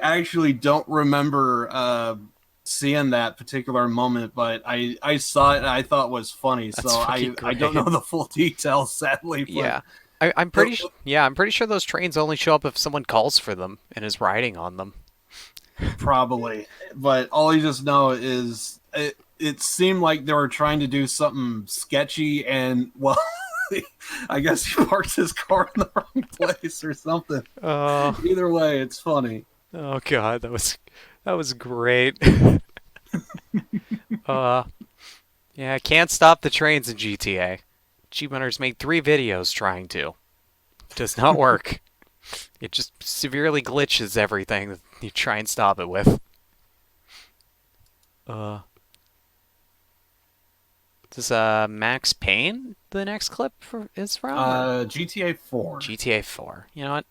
actually don't remember seeing that particular moment, but I saw it and I thought it was funny. That's So fucking I don't know great. the full details, sadly. But Yeah. I'm pretty I'm pretty sure those trains only show up if someone calls for them and is riding on them. probably. But all I just know is it seemed like they were trying to do something sketchy, and well, I guess he parked his car in the wrong place or something. Either way, it's funny. Oh god, that was great. Yeah, can't stop the trains in GTA. Achievement made 3 videos trying to. Does not work. It just severely glitches everything that you try and stop it with. Is this Max Payne the next clip is from? GTA 4. GTA 4. You know what?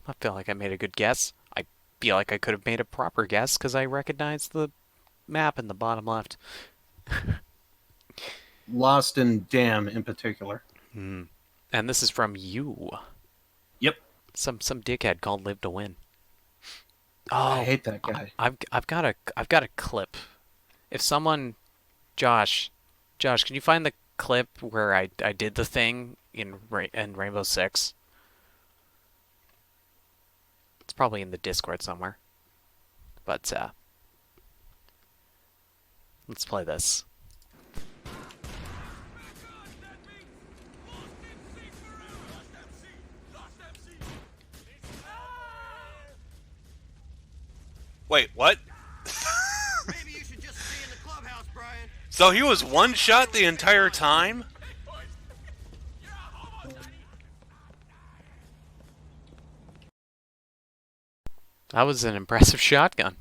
I feel like I made a good guess. I feel like I could have made a proper guess because I recognized the map in the bottom left. Lost and Damn in particular. And this is from you. Yep. Some dickhead called Live to Win. Oh, I hate that guy. I've got a clip. If someone, Josh, can you find the clip where I did the thing in Rainbow Six? It's probably in the Discord somewhere. But let's play this. Wait, what? Maybe you should just stay in the clubhouse, Brian. So he was one shot the entire time? That was an impressive shotgun.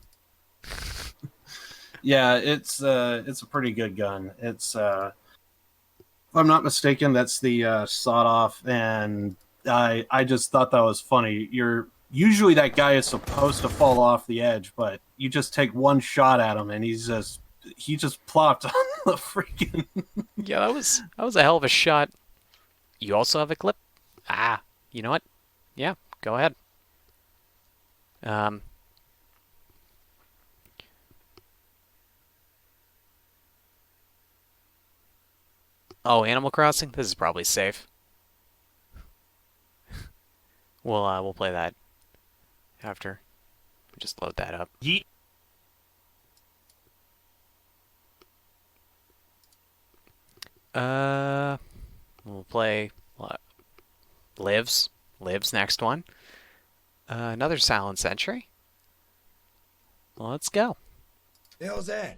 Yeah, it's a pretty good gun. It's if I'm not mistaken, that's the sawed off, and I just thought that was funny. You're usually that guy is supposed to fall off the edge, but you just take one shot at him, and he just plopped on the freaking. Yeah, that was a hell of a shot. You also have a clip? Ah, you know what? Yeah, go ahead. Um, oh, Animal Crossing? This is probably safe. We'll play that after. Just load that up. Yeet. We'll play what? Lives. Lives next one. Another Silent Sentry. Well, let's go. The hell's that?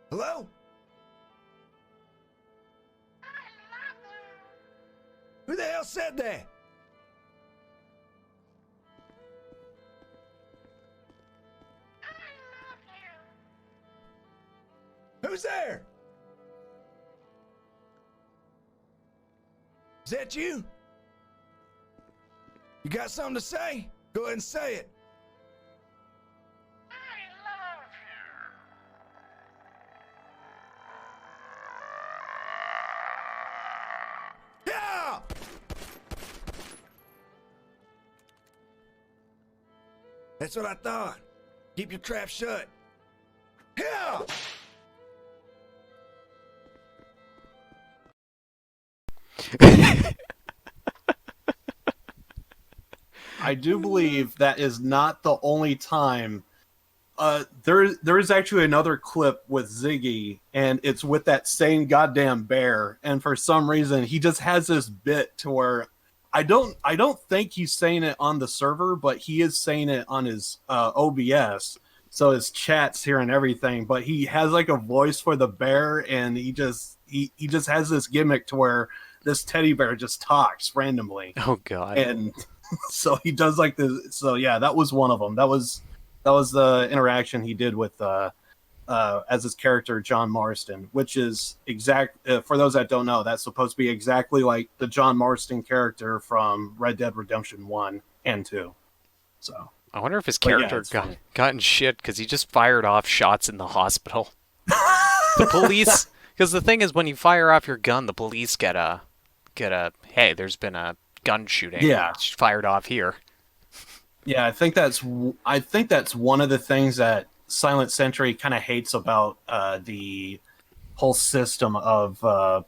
Hello? Who the hell said that? Who's there? Is that you? You got something to say? Go ahead and say it. Yeah! That's what I thought. Keep your trap shut. Yeah! I do believe that is not the only time. There is actually another clip with Ziggy, and it's with that same goddamn bear. And for some reason, he just has this bit to where I don't think he's saying it on the server, but he is saying it on his OBS. So his chat's hearing everything, but he has like a voice for the bear, and he just has this gimmick to where this teddy bear just talks randomly. Oh God. And so he does like this. So yeah, that was one of them. That was the interaction he did with as his character John Marston, which is for those that don't know, that's supposed to be exactly like the John Marston character from Red Dead Redemption 1 and 2. So I wonder if his But yeah, character it's funny. got in shit because he just fired off shots in the hospital. The police, because the thing is, when you fire off your gun, the police get a hey, there's been a gun shooting. Yeah. It's fired off here. Yeah, I think that's one of the things that Silent Sentry kind of hates about the whole system of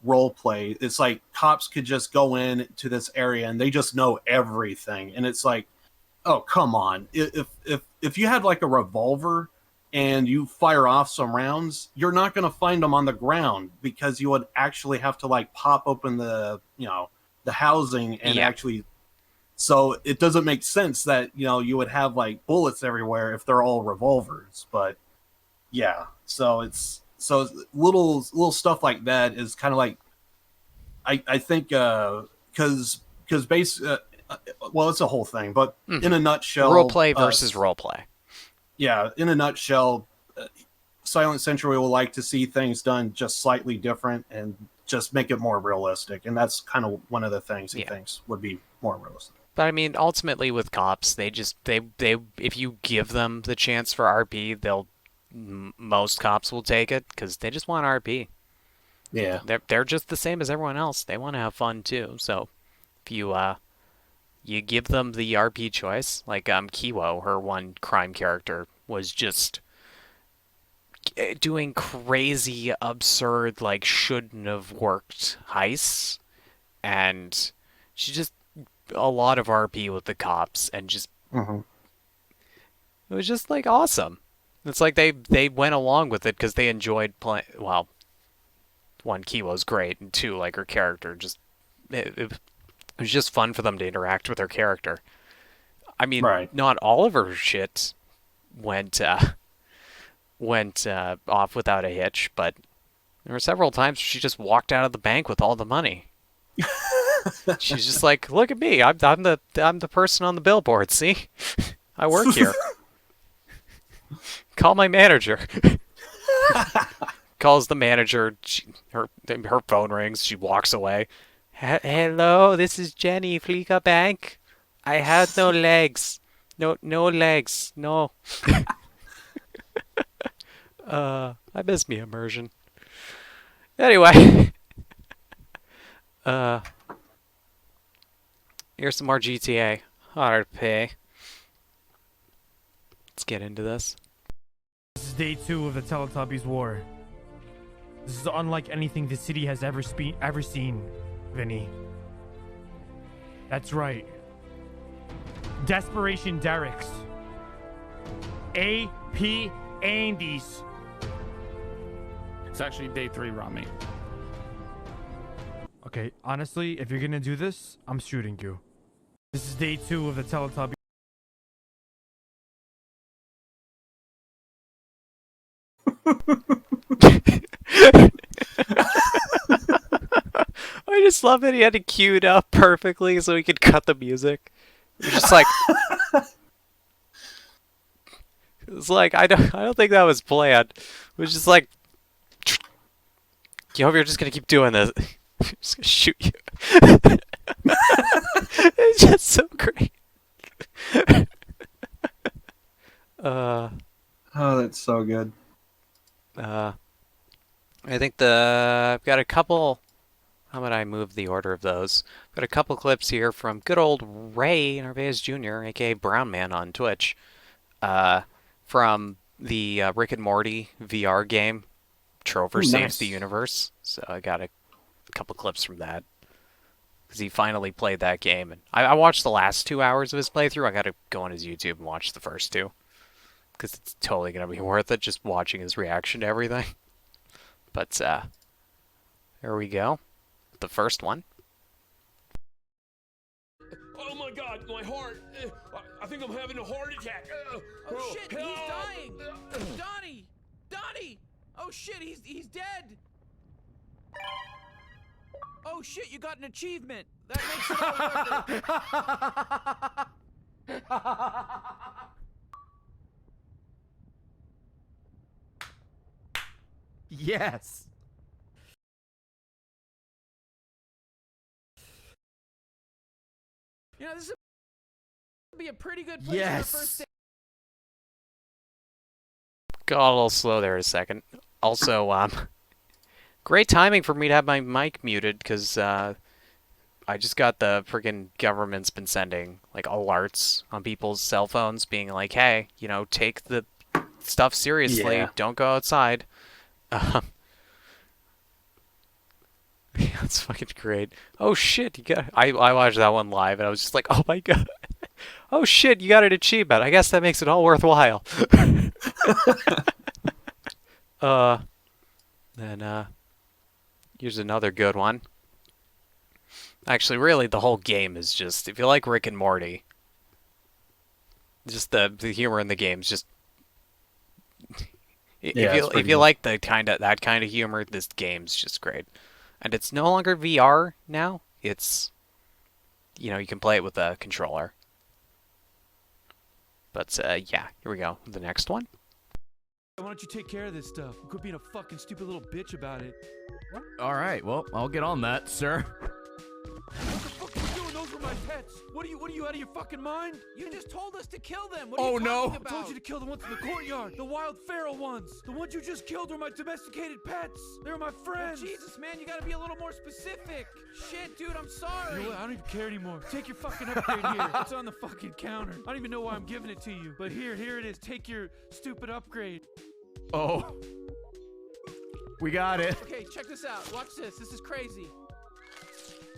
role play. It's like cops could just go in to this area and they just know everything, and it's like, oh come on! If you had like a revolver and you fire off some rounds, you're not going to find them on the ground because you would actually have to like pop open the housing and Yeah. actually. So it doesn't make sense that you would have like bullets everywhere if they're all revolvers. But yeah, so little stuff like that is kind of like I think because well, it's a whole thing, but in a nutshell, Role play versus role play. yeah, in a nutshell, Silent Sentry will like to see things done just slightly different and just make it more realistic, and that's kind of one of the things he thinks would be more realistic. But I mean, ultimately with cops, they if you give them the chance for RP, most cops will take it because they just want RP. Yeah, They're just the same as everyone else. They want to have fun too. So if you give them the RP choice, like Kiwo, her one crime character was just doing crazy, absurd, like shouldn't have worked heists, and she just a lot of RP with the cops, and just it was just like awesome. It's like they went along with it because they enjoyed playing. Well, one, Kiwo's great, and two, like her character just it was just fun for them to interact with her character. I mean, not all of her shit went off without a hitch, but there were several times she just walked out of the bank with all the money. She's just like, look at me. I'm the person on the billboard. See, I work here. Call my manager. Calls the manager. Her phone rings. She walks away. Hello, this is Jenny, Fleeka Bank. I had no legs. No legs. No. I miss me immersion. Anyway. Here's some more GTA. Hard to pay. Let's get into this. This is day 2 of the Teletubbies War. This is unlike anything the city has ever seen, Vinny. That's right. Desperation Derek's. AP Andy's. It's actually day 3, Rami. Okay, honestly, if you're gonna do this, I'm shooting you. This is day 2 of the Teletubbies. I just love that he had it queued up perfectly so he could cut the music. It was just like it's like I don't think that was planned. It was just like you hope you're just gonna keep doing this. I'm just gonna shoot you. It's just so great. Oh, that's so good. I think I've got a couple. How would I move the order of those? Got a couple clips here from good old Ray Narvaez Jr., aka Brown Man on Twitch, from the Rick and Morty VR game, Trover Saves the Universe. So I got a couple clips from that because he finally played that game, and I watched the last 2 hours of his playthrough. I got to go on his YouTube and watch the first 2 because it's totally gonna be worth it just watching his reaction to everything. But here we go. The first one. Oh my god, my heart! I think I'm having a heart attack! Oh shit, he's dying! Donnie! Donnie! Oh shit, he's dead! Oh shit, you got an achievement! That makes it all worth it! Yes. You know, this would be a pretty good place for the first day. Got a little slow there a second. Also, great timing for me to have my mic muted because I just got the friggin' government's been sending like alerts on people's cell phones being like, hey, you know, take the stuff seriously. Yeah. Don't go outside. Yeah, that's fucking great. Oh shit, I watched that one live and I was just like, oh my god. Oh shit, you got an achievement. I guess that makes it all worthwhile. Then here's another good one. Actually, really the whole game is just, if you like Rick and Morty, just the humor in the game is just if you like that kind of humor, this game's just great. And it's no longer VR now. It's, you know, you can play it with a controller. But, yeah, here we go. The next one. Why don't you take care of this stuff? You quit being a fucking stupid little bitch about it. Alright, well, I'll get on that, sir. What the fuck are you doing? Those were my pets. What are you out of your fucking mind? You just told us to kill them! What are you talking about? I told you to kill the ones in the courtyard. The wild feral ones. The ones you just killed were my domesticated pets. They were my friends. Oh, Jesus, man, you gotta be a little more specific. Shit, dude, I'm sorry. You know what? I don't even care anymore. Take your fucking upgrade here. It's on the fucking counter. I don't even know why I'm giving it to you. But here it is. Take your stupid upgrade. Oh. We got it. Okay, check this out. Watch this. This is crazy.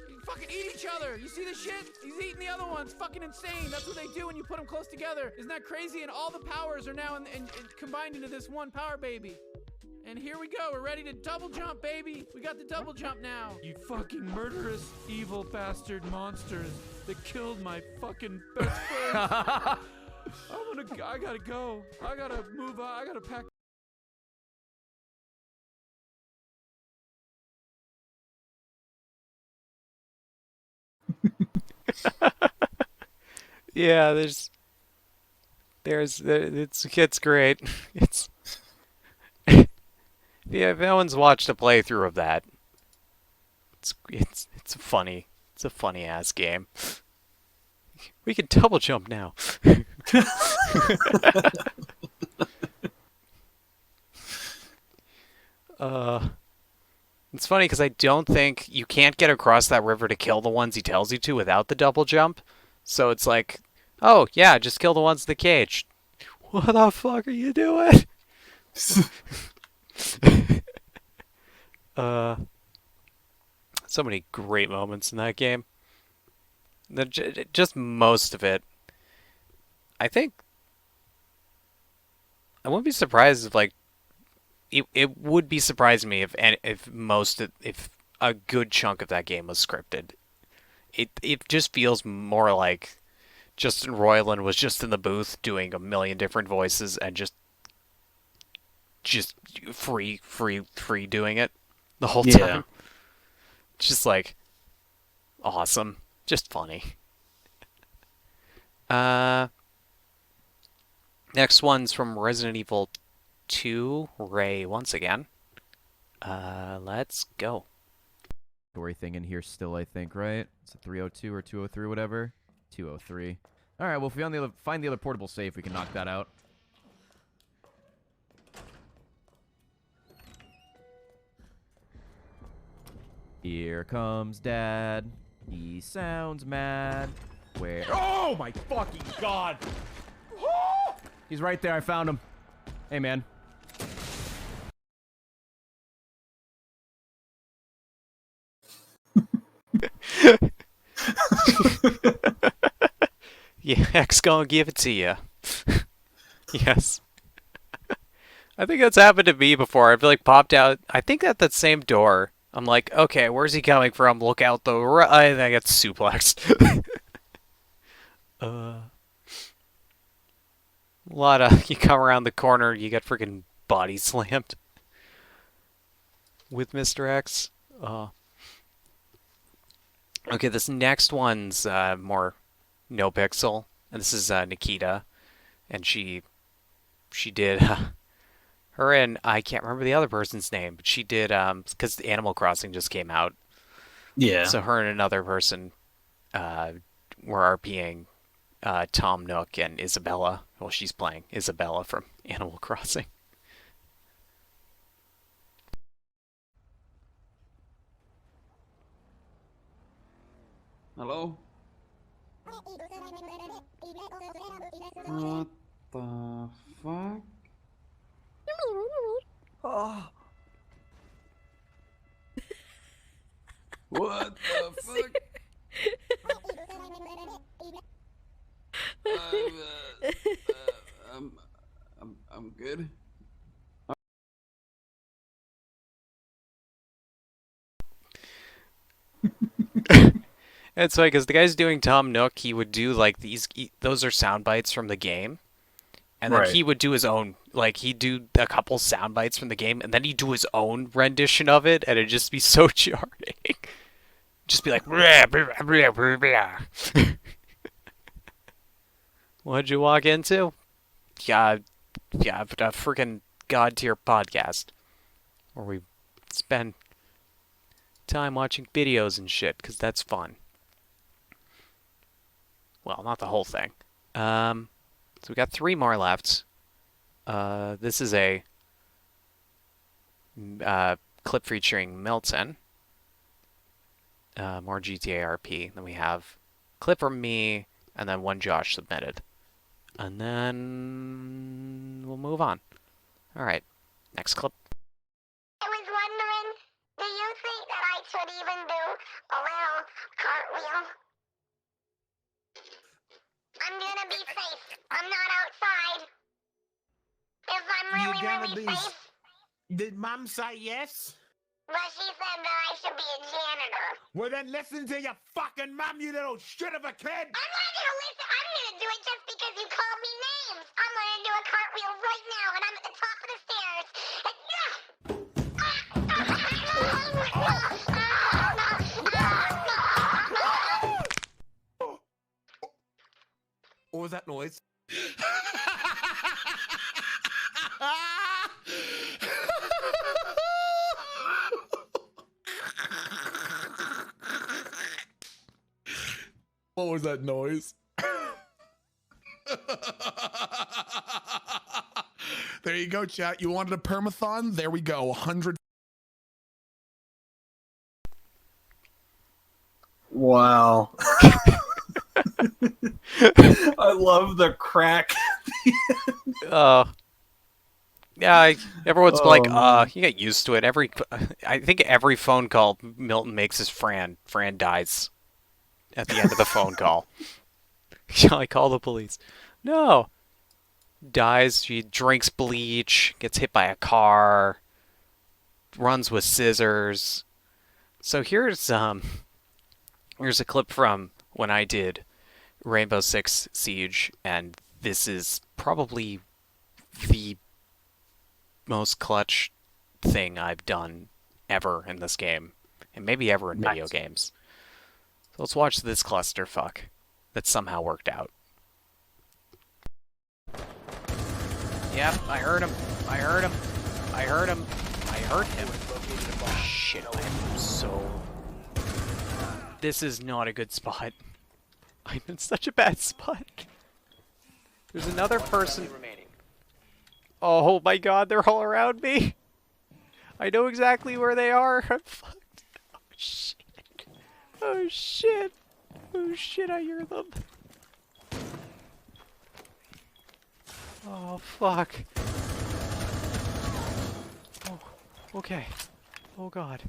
You fucking eat each other. You see this shit? He's eating the other ones. Fucking insane. That's what they do when you put them close together. Isn't that crazy? And all the powers are now combined into this one power baby. And here we go. We're ready to double jump, baby. We got the double jump now. You fucking murderous, evil bastard monsters that killed my fucking best friend. I gotta go. I gotta move on. I gotta pack. Yeah, it's great. It's yeah, if anyone's watched a playthrough of that, it's a funny ass game. We can double jump now. It's funny because I don't think you can't get across that river to kill the ones he tells you to without the double jump. So it's like, oh yeah, just kill the ones in the cage. What the fuck are you doing? So many great moments in that game. Just most of it. I think I wouldn't be surprised if like it would be surprising me if a good chunk of that game was scripted. It just feels more like Justin Roiland was just in the booth doing a million different voices and just free doing it the whole time. Just like awesome, just funny. Next one's from Resident Evil 2, Ray once again. Let's go. Story thing in here still, I think, right? It's a 302 or 203, whatever. 203. All right, well, if we find the other portable safe, we can knock that out. Here comes Dad. He sounds mad. Where? Oh my fucking god! He's right there. I found him. Hey, man. Yeah, X gonna give it to you. Yes. I think that's happened to me before. I've like popped out. I think at that same door. I'm like, okay, where's he coming from? Look out the right. I get suplexed. A lot of you come around the corner, you get freaking body slammed with Mr. X. Okay, this next one's more no pixel, and this is Nikita, and she did her and I can't remember the other person's name, but she did because Animal Crossing just came out. Yeah. So her and another person were RPing Tom Nook and Isabella. Well, she's playing Isabella from Animal Crossing. Hello? What the fuck? Oh. What the fuck? I'm good. It's like, because the guy's doing Tom Nook, he would do like those are sound bites from the game. And then he would do his own, like he'd do a couple sound bites from the game, and then he'd do his own rendition of it, and it'd just be so jarring. Just be like, blah, blah, blah, blah, blah. What'd you walk into? Yeah, a freaking god tier podcast where we spend time watching videos and shit, because that's fun. Well, not the whole thing. So we got 3 more left. This is a clip featuring Milton. More GTA RP. Then we have clip from me, and then one Josh submitted. And then we'll move on. All right, next clip. I was wondering, do you think that I should even do a little cartwheel? I'm gonna be safe. I'm not outside. If I'm really safe. Did Mom say yes? Well, she said that I should be a janitor. Well, then listen to your fucking mom, you little shit of a kid! I'm not gonna listen. I'm gonna do it just because you called me names. I'm gonna do a cartwheel right now, and I'm at the top of the stairs. was that noise? What was that noise? There you go, chat. You wanted a permathon? There we go. 100. Wow. I love the crack. Yeah, everyone's Oh, like, man. you get used to it. I think every phone call Milton makes is Fran. Fran dies at the end of the phone call. I call the police. No. Dies. She drinks bleach, gets hit by a car, runs with scissors. So here's a clip from when I did Rainbow Six Siege, and this is probably the most clutch thing I've done ever in this game, and maybe ever in video games. So let's watch this clusterfuck that somehow worked out. Yep, I heard him. I heard him. I heard him. I heard him. Shit, I am so... This is not a good spot. I'm in such a bad spot. There's another person... Oh my god, they're all around me. I know exactly where they are. I'm fucked. Oh shit. Oh shit. Oh shit, I hear them. Oh fuck. Oh, okay. Oh god.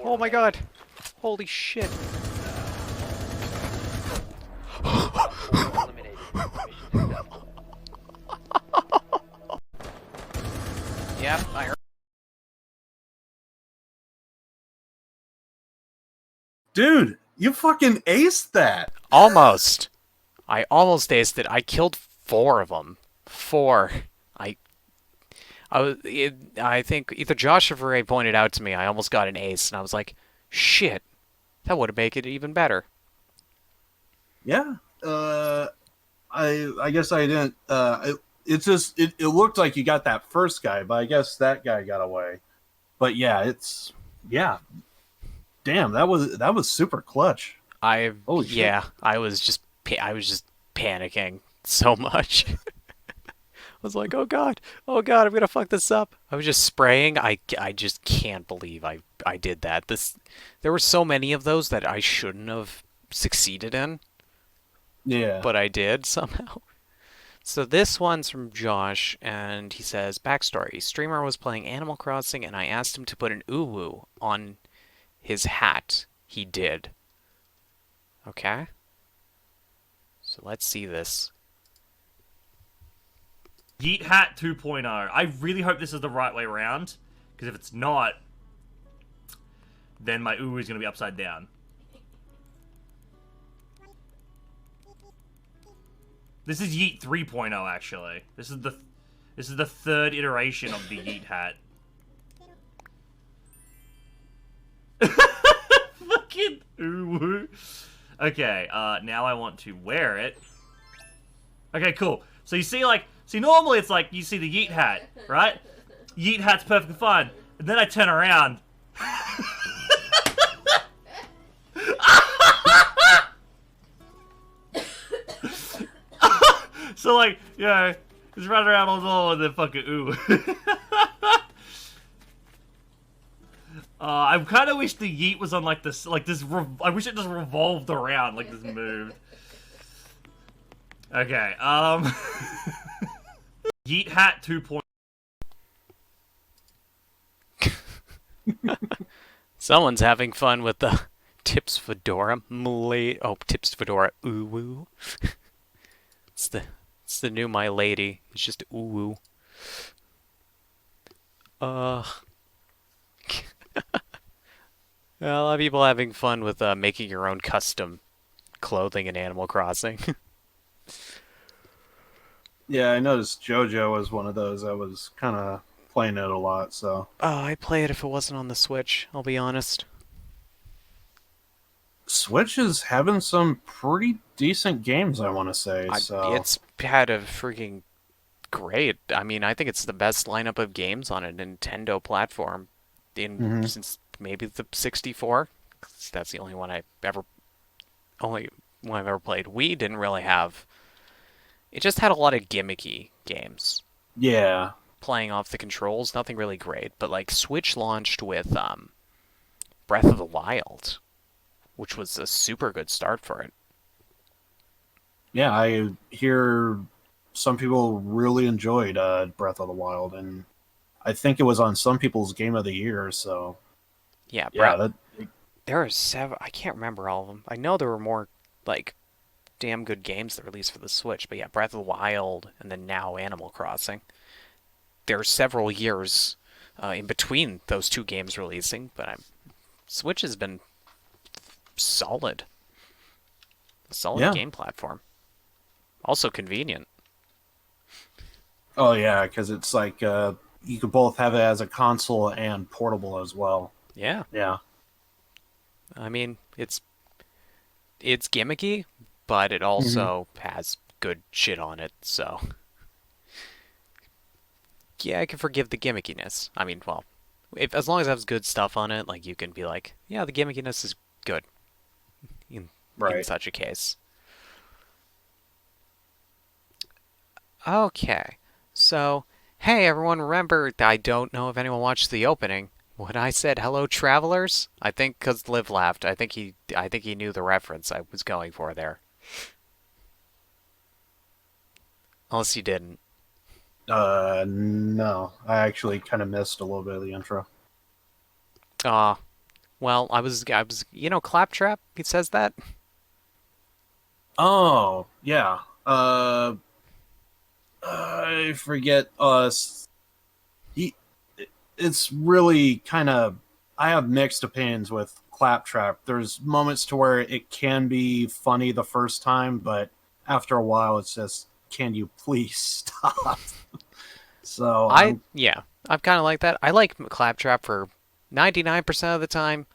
Oh my god. Holy shit. Yep, I heard. Dude, you fucking aced that. Almost. I almost aced it. I killed 4 of them. 4. I think either Josh or Ray pointed out to me I almost got an ace, and I was like, shit, that would have made it even better. Yeah. I guess I didn't. It looked like you got that first guy, but I guess that guy got away. But yeah, damn, that was super clutch. I was just panicking so much. I was like, oh god, I'm gonna fuck this up. I was just spraying. I just can't believe I did that. There were so many of those that I shouldn't have succeeded in. Yeah. But I did somehow. So this one's from Josh, and he says, backstory. Streamer was playing Animal Crossing, and I asked him to put an uwu on his hat. He did. Okay? So let's see this. Yeet Hat 2.0. I really hope this is the right way around, because if it's not, then my uwu is going to be upside down. This is Yeet 3.0 actually. This is the third iteration of the Yeet Hat. Fucking uwu. Okay, now I want to wear it. Okay, cool. So you see, normally it's like, you see the Yeet Hat, right? Yeet Hat's perfectly fine. And then I turn around. So, like, you know, just run around all with the fucking ooh. I kind of wish the yeet was on, like, this, I wish it just revolved around, like, this moved. Okay, Yeet Hat 2.0. Someone's having fun with the Tips Fedora Tips Fedora uwu. It's the new My Lady. It's just uwu. A lot of people having fun with making your own custom clothing in Animal Crossing. Yeah, I noticed JoJo was one of those. I was kind of playing it a lot, so. Oh, I'd play it if it wasn't on the Switch, I'll be honest. Switch is having some pretty decent games, I want to say. So It's had a freaking great. I mean, I think it's the best lineup of games on a Nintendo platform since maybe the 64. 'Cause that's the only one I've ever played. Wii didn't really have. It just had a lot of gimmicky games. Yeah. Playing off the controls, nothing really great. But like Switch launched with Breath of the Wild, which was a super good start for it. Yeah, I hear some people really enjoyed Breath of the Wild, and I think it was on some people's Game of the Year. So yeah, yeah, there are several. I can't remember all of them. I know there were more like damn good games that released for the Switch, but yeah, Breath of the Wild, and then now Animal Crossing. There are several years in between those two games releasing, but Switch has been solid. A solid game platform. Also convenient. Oh yeah, because it's like you could both have it as a console and portable as well. Yeah. Yeah. I mean, it's gimmicky, but it also has good shit on it, so yeah, I can forgive the gimmickiness. I mean, well, as long as it has good stuff on it, like you can be like, yeah, the gimmickiness is good in such a case. Okay, so hey everyone, remember, I don't know if anyone watched the opening when I said hello travelers. I think because Liv laughed. I think he knew the reference I was going for there. Unless you didn't. No, I actually kind of missed a little bit of the intro. Well, I was, Claptrap. He says that. Oh yeah. I forget. It's really kind of. I have mixed opinions with Claptrap. There's moments to where it can be funny the first time, but after a while, it's just, can you please stop? So I'm kind of like that. I like Claptrap for 99% of the time,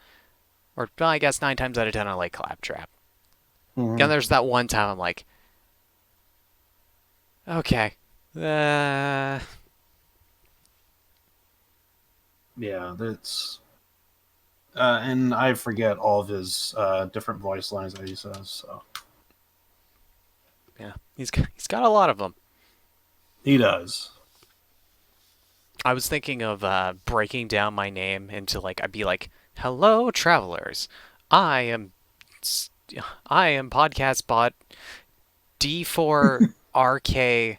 or well, I guess 9 times out of 10 I like Claptrap. And there's that one time I'm like, okay, yeah, that's and I forget all of his different voice lines that he says. So yeah, he's got a lot of them. He does. I was thinking of breaking down my name into I'd be like, hello travelers, I am podcast bot D4RK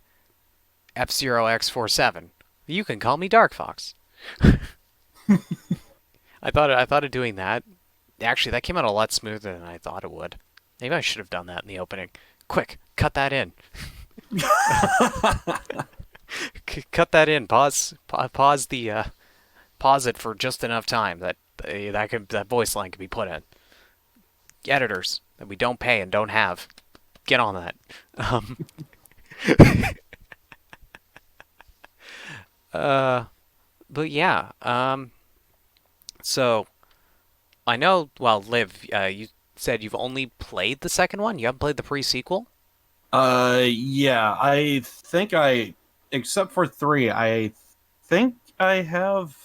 F0X47. You can call me Dark Fox. I thought of doing that. Actually, that came out a lot smoother than I thought it would. Maybe I should have done that in the opening. Quick, cut that in. Cut that in. Pause it for just enough time that that voice line can be put in. Editors that we don't pay and don't have, get on that. But yeah. So I know. Well, Liv, you said you've only played the second one. You haven't played the pre-sequel. Yeah. I think except for 3, I think I have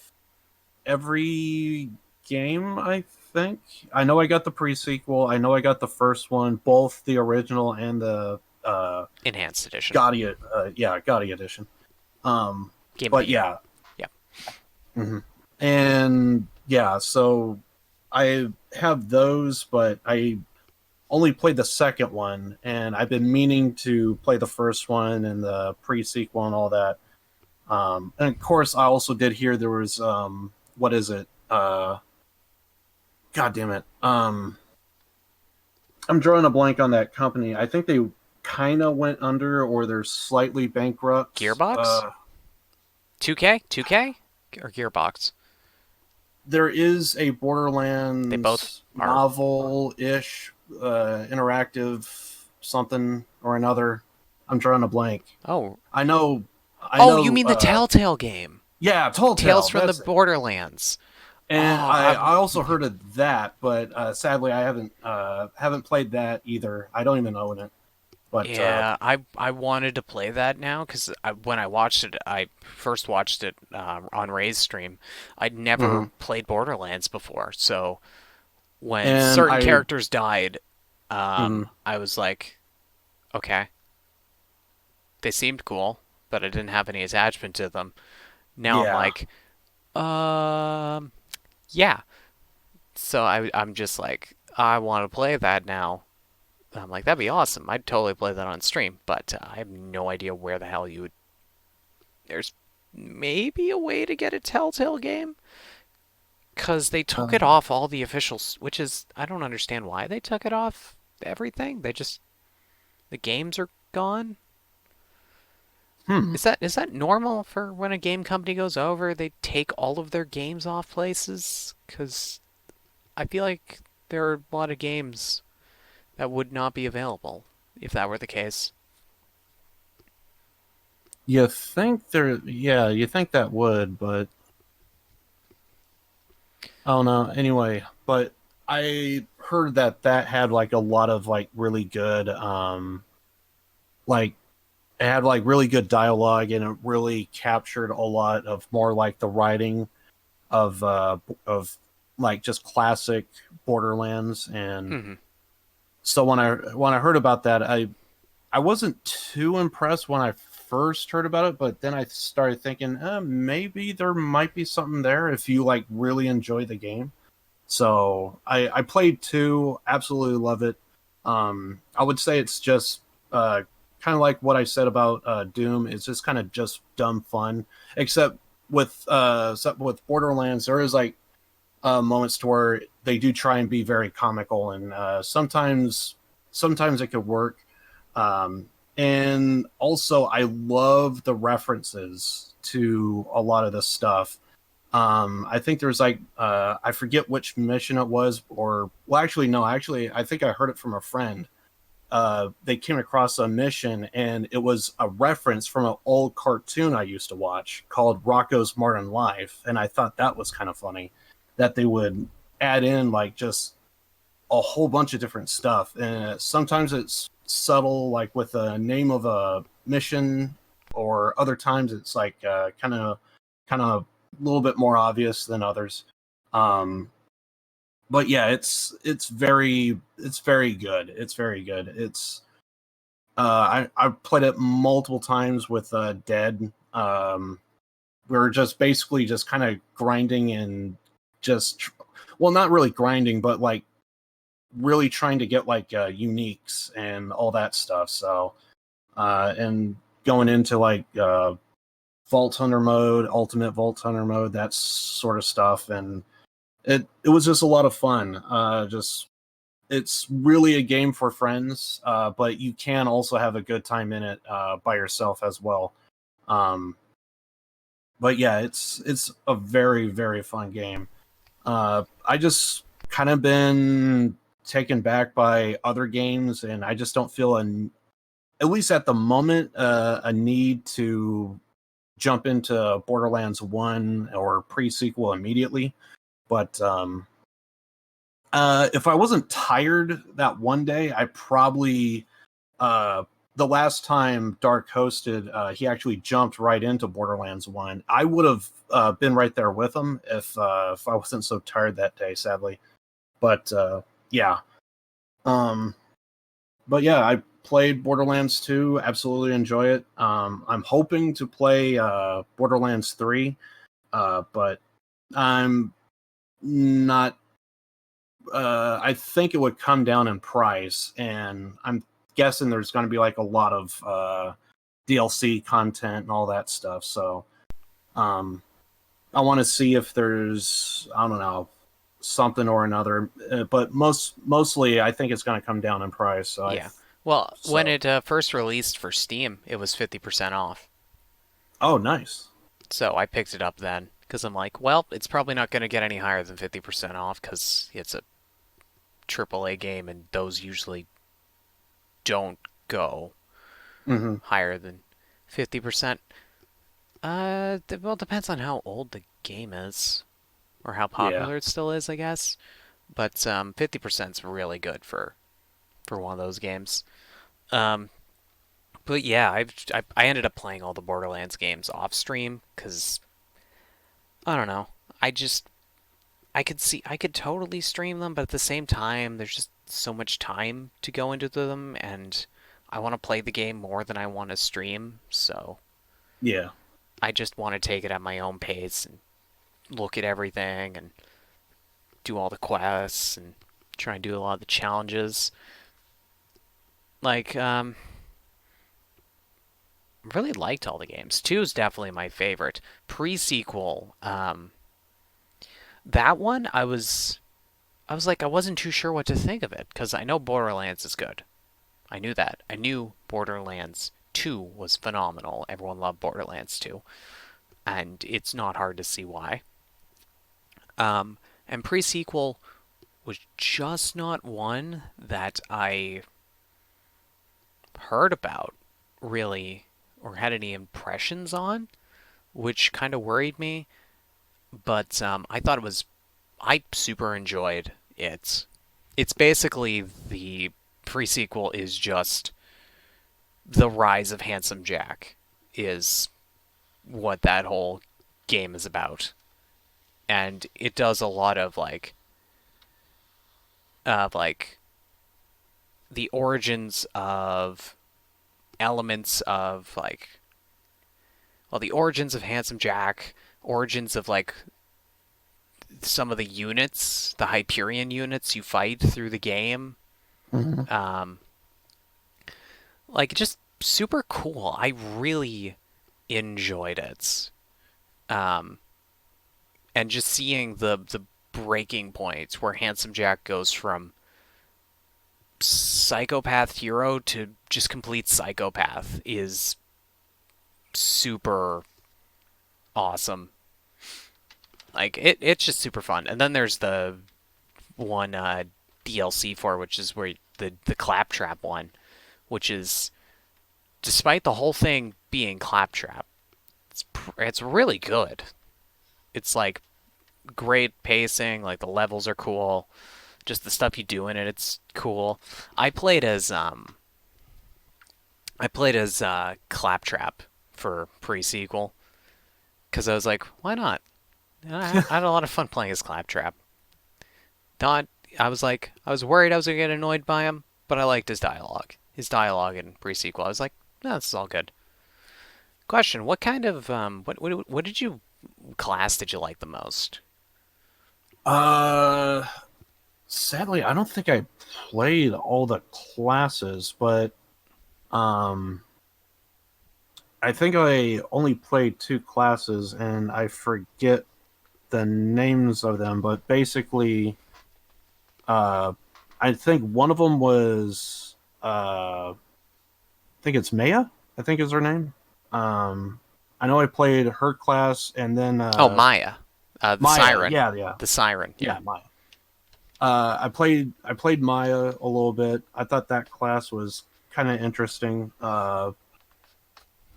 every game. I think I know I got the pre-sequel. I know I got the first one, both the original and the enhanced edition. Gotti, Gotti edition. But yeah. And yeah, so I have those, but I only played the second one, and I've been meaning to play the first one and the pre-sequel and all that. And of course, I also did hear there was what is it? God damn it! I'm drawing a blank on that company. I think they kind of went under, or they're slightly bankrupt. Gearbox. 2K or Gearbox. There is a Borderlands they both novel-ish interactive something or another. I'm drawing a blank. Oh, I know. You mean the Telltale game? Yeah, Telltale. Tales from the Borderlands. And Oh, I also heard of that, but sadly I haven't played that either. I don't even own it. But Yeah, I wanted to play that now because when I watched it, I first watched it on Ray's stream. I'd never Mhm. played Borderlands before, so when and certain I characters died, Mhm. I was like, okay, they seemed cool, but I didn't have any attachment to them. Now I'm Yeah. like, yeah. So I'm just like, I want to play that now. I'm like, that'd be awesome. I'd totally play that on stream, but I have no idea where the hell you would. There's maybe a way to get a Telltale game because they took it off all the officials, which is I don't understand why they took it off everything. They just the games are gone. Hmm. Is that normal for when a game company goes over? They take all of their games off places because I feel like there are a lot of games that would not be available if that were the case. You think there? Yeah, you think that would, but I don't know. Anyway, but I heard that that had like a lot of like really good, like it had like really good dialogue, and it really captured a lot of more like the writing of like just classic Borderlands. And Mm-hmm. so when I heard about that, I wasn't too impressed when I first heard about it, but then I started thinking, maybe there might be something there if you like really enjoy the game. So I played two, absolutely love it. I would say it's just kind of like what I said about Doom. It's just kind of just dumb fun, except with Borderlands, there is like moments to where they do try and be very comical, and sometimes it could work. Um, and also, I love the references to a lot of this stuff. I think there's like I forget which mission it was, or well, actually, no, actually, I think I heard it from a friend. They came across a mission, and it was a reference from an old cartoon I used to watch called Rocco's Modern Life, and I thought that was kind of funny that they would add in like just a whole bunch of different stuff, and sometimes it's subtle, like with the name of a mission, or other times it's like kind of a little bit more obvious than others. Um, but yeah, it's very good. It's very good. It's I've played it multiple times with Dead. We are just basically just kind of grinding and just well, not really grinding, but like really trying to get like uniques and all that stuff. So and going into like Vault Hunter mode, Ultimate Vault Hunter mode, that sort of stuff, and it was just a lot of fun. Just it's really a game for friends, but you can also have a good time in it by yourself as well. Um, but yeah, it's a very very fun game. I just kind of been taken back by other games, and I just don't feel at least at the moment a need to jump into Borderlands 1 or pre-sequel immediately. But if I wasn't tired that one day, I probably the last time Dark hosted, he actually jumped right into Borderlands 1. I would have been right there with him if I wasn't so tired that day, sadly. But yeah. Um, but yeah, I played Borderlands 2, absolutely enjoy it. I'm hoping to play Borderlands 3, but I'm not I think it would come down in price, and I'm guessing there's going to be like a lot of DLC content and all that stuff. So um, I want to see if there's I don't know something or another, but mostly I think it's going to come down in price. So Yeah. Well, when it first released for Steam, it was 50% off. Oh, nice. So I picked it up then because I'm like, well, it's probably not going to get any higher than 50% off because it's a AAA game, and those usually don't go higher than 50%. Well, it depends on how old the game is. or how popular it still is, I guess. But 50% is really good for one of those games. But yeah, I ended up playing all the Borderlands games off stream because I don't know. I could totally stream them, but at the same time, there's just so much time to go into them, and I want to play the game more than I want to stream. So Yeah. I just want to take it at my own pace and look at everything and do all the quests and try and do a lot of the challenges. Like, really liked all the games. 2 is definitely my favorite. Pre-sequel, that one I was like I wasn't too sure what to think of it because I know Borderlands is good. I knew that. I knew Borderlands 2 was phenomenal. Everyone loved Borderlands 2, and it's not hard to see why. And pre-sequel was just not one that I heard about really or had any impressions on, which kind of worried me. But I thought I super enjoyed it. It's basically the pre-sequel is just the rise of Handsome Jack is what that whole game is about. And it does a lot of like the origins of elements of the origins of Handsome Jack, origins of like some of the units, the Hyperion units you fight through the game. Mm-hmm. Like just super cool. I really enjoyed it. And just seeing the breaking points where Handsome Jack goes from psychopath hero to just complete psychopath is super awesome. Like it's just super fun. And then there's the one DLC for which is where the claptrap one, which is despite the whole thing being claptrap, it's really good. It's like great pacing, like the levels are cool. Just the stuff you do in it's cool. I played as Claptrap for pre-sequel because I was like, why not? And I had a lot of fun playing as Claptrap. I was worried I was gonna get annoyed by him, but I liked his dialogue. His dialogue in pre-sequel. I was like, no, this is all good. Question: what kind of what did you class did you like the most? Sadly, I don't think I played all the classes, but I think I only played 2 classes, and I forget the names of them. But basically, I think one of them was I think it's Maya. I think is her name. I know I played her class, and then Maya, the Maya, siren. yeah, The siren. yeah, Maya. I played Maya a little bit. I thought that class was kind of interesting, but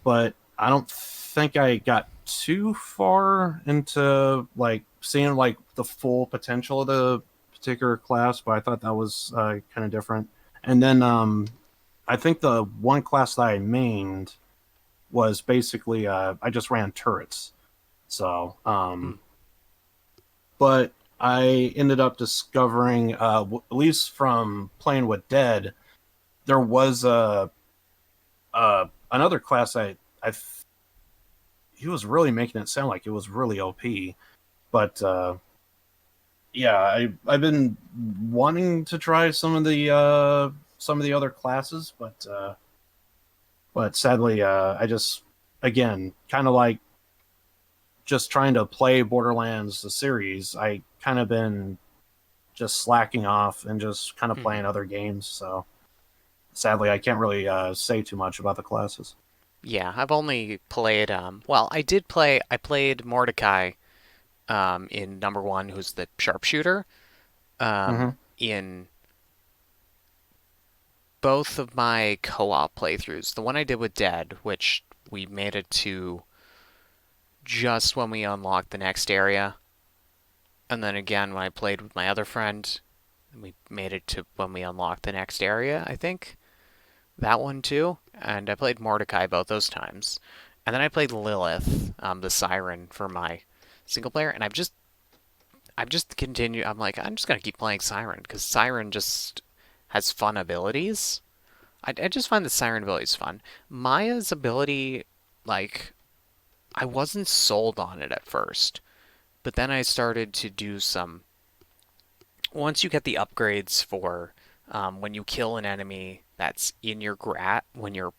I don't think I got too far into like seeing like the full potential of the particular class. But I thought that was kind of different. And then I think the one class that I mained was basically I just ran turrets. So, but I ended up discovering, at least from playing with Dead, there was another class he was really making it sound like it was really OP, but yeah, I've been wanting to try some of the other classes, but sadly, I just again kind of like just trying to play Borderlands the series. I kind of been just slacking off and just kind of playing other games. So sadly, I can't really say too much about the classes. Yeah, I've only played. I played Mordecai in number 1, who's the sharpshooter. In both of my co-op playthroughs, the one I did with Dead, which we made it to just when we unlocked the next area, And then again, when I played with my other friend, we made it to when we unlocked the next area, I think. That one too. And I played Mordecai both those times. And then I played Lilith, the Siren, for my single player. And I've just continued. I'm like, I'm just going to keep playing Siren because Siren just has fun abilities. I just find the Siren abilities fun. Maya's ability, like, I wasn't sold on it at first. But then I started to do some... Once you get the upgrades for when you kill an enemy that's in your when you're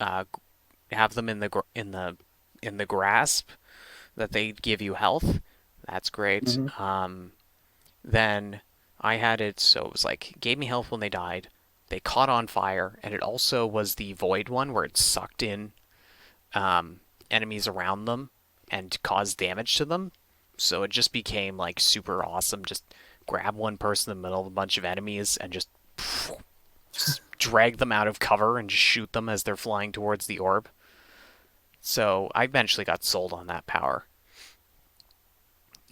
have them in the grasp, that they give you health. That's great. Mhm. Then I had it so it was like gave me health when they died. They caught on fire, and it also was the void one where it sucked in enemies around them and caused damage to them. So it just became like super awesome. Just grab one person in the middle of a bunch of enemies and just drag them out of cover and just shoot them as they're flying towards the orb. So I eventually got sold on that power.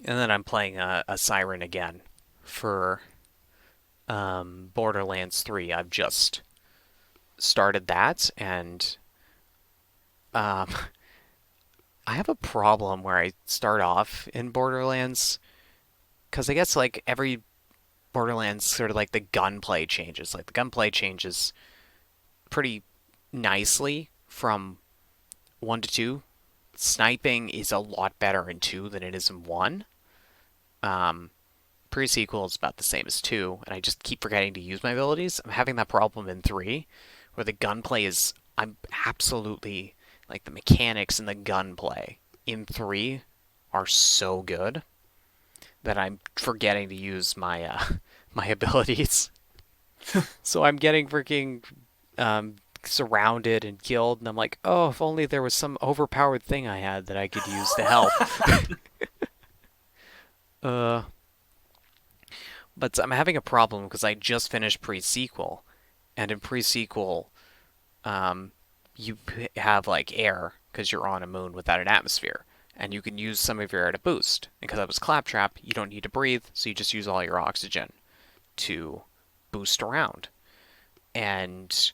And then I'm playing a Siren again for Borderlands 3. I've just started that, and I have a problem where I start off in Borderlands, because I guess like every Borderlands sort of like the gunplay changes. Like the gunplay changes pretty nicely from 1 to 2. Sniping is a lot better in 2 than it is in 1. Pre-sequel is about the same as 2, and I just keep forgetting to use my abilities. I'm having that problem in 3, where the gunplay is... I'm absolutely... Like, the mechanics in the gunplay in 3 are so good that I'm forgetting to use my my abilities. So I'm getting freaking surrounded and killed, and I'm like, oh, if only there was some overpowered thing I had that I could use to help. But I'm having a problem because I just finished pre-sequel, and in pre-sequel, you have like air because you're on a moon without an atmosphere, and you can use some of your air to boost. And because I was Claptrap, you don't need to breathe, so you just use all your oxygen to boost around. And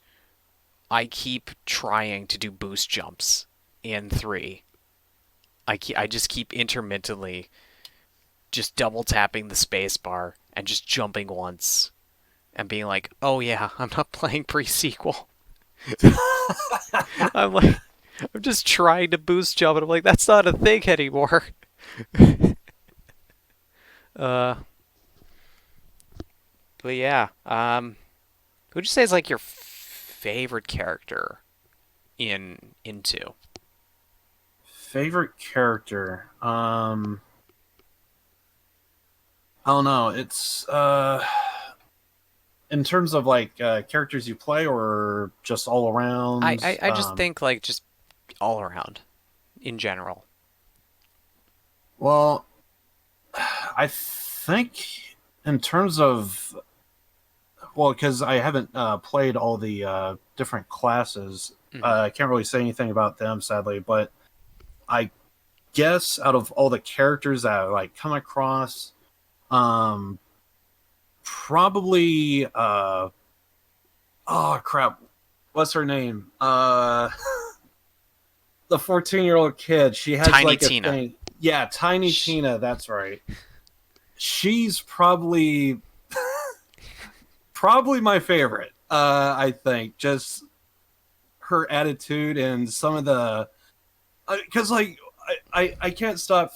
I keep trying to do boost jumps in 3. I just keep intermittently just double tapping the space bar and just jumping once and being like, oh yeah, I'm not playing pre-sequel. I'm just trying to boost jump, and I'm like, that's not a thing anymore. But yeah, who'd you say is like your favorite character in 2? Favorite character? I don't know. It's in terms of like characters you play, or just all around. I just think like just all around, in general. Well, I think in terms of, well, because I haven't played all the different classes, I can't really say anything about them, sadly. But I guess out of all the characters that I like come across, probably oh crap, what's her name? The 14-year-old kid. She has Tiny like a Tina. thing. Yeah, Tiny Tina. That's right. She's probably my favorite. I think just her attitude and some of the, because like I can't stop,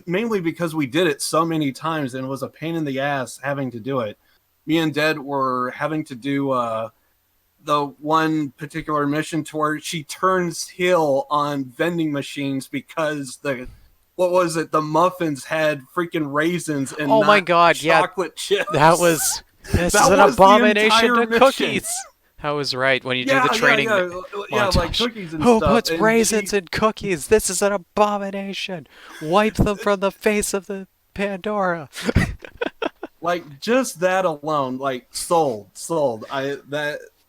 mainly because we did it so many times and it was a pain in the ass having to do it. Me and Dad were having to do the one particular mission to where she turns heel on vending machines because the muffins had freaking raisins and oh my not god, chocolate chips. That was this That is an was abomination the to entire cookies. mission. That was right when you do the training. Yeah, like cookies and Who stuff. puts and raisins in cookies? This is an abomination. Wipe them from the face of the Pandora. Like just that alone, like sold.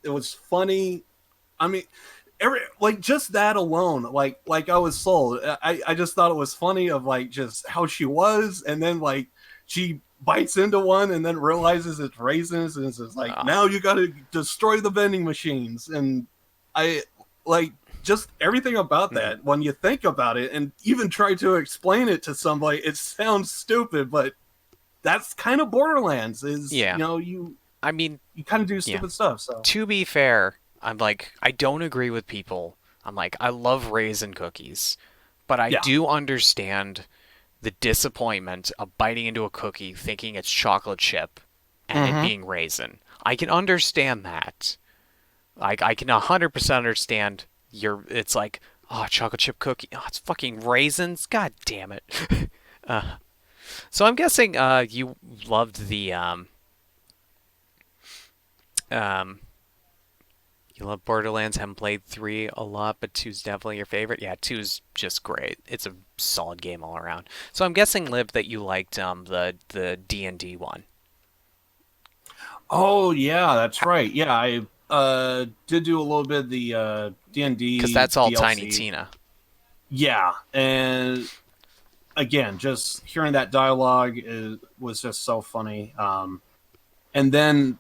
It was funny. I mean, just that alone, like I was sold. I just thought it was funny of like just how she was, and then like she bites into one and then realizes it's raisins, and it's just like, now you got to destroy the vending machines. And I like just everything about that. When you think about it and even try to explain it to somebody, it sounds stupid, but that's kind of Borderlands. Is Yeah. you know you. I mean, you kind of do stupid stuff. So to be fair, I'm like, I don't agree with people. I'm like, I love raisin cookies, but I do understand the disappointment of biting into a cookie thinking it's chocolate chip and it being raisin. I can understand that. Like, I can 100% understand it's like, oh, chocolate chip cookie. Oh, it's fucking raisins. God damn it. So I'm guessing you loved the you love Borderlands, haven't played 3 a lot, but 2's definitely your favorite. Yeah, 2's just great. It's a solid game all around. So I'm guessing, Liv, that you liked the D&D one. Oh yeah, that's right. Yeah, I did do a little bit of the D&D because that's all DLC. Tiny Tina. Yeah, and again, just hearing that dialogue was just so funny. And then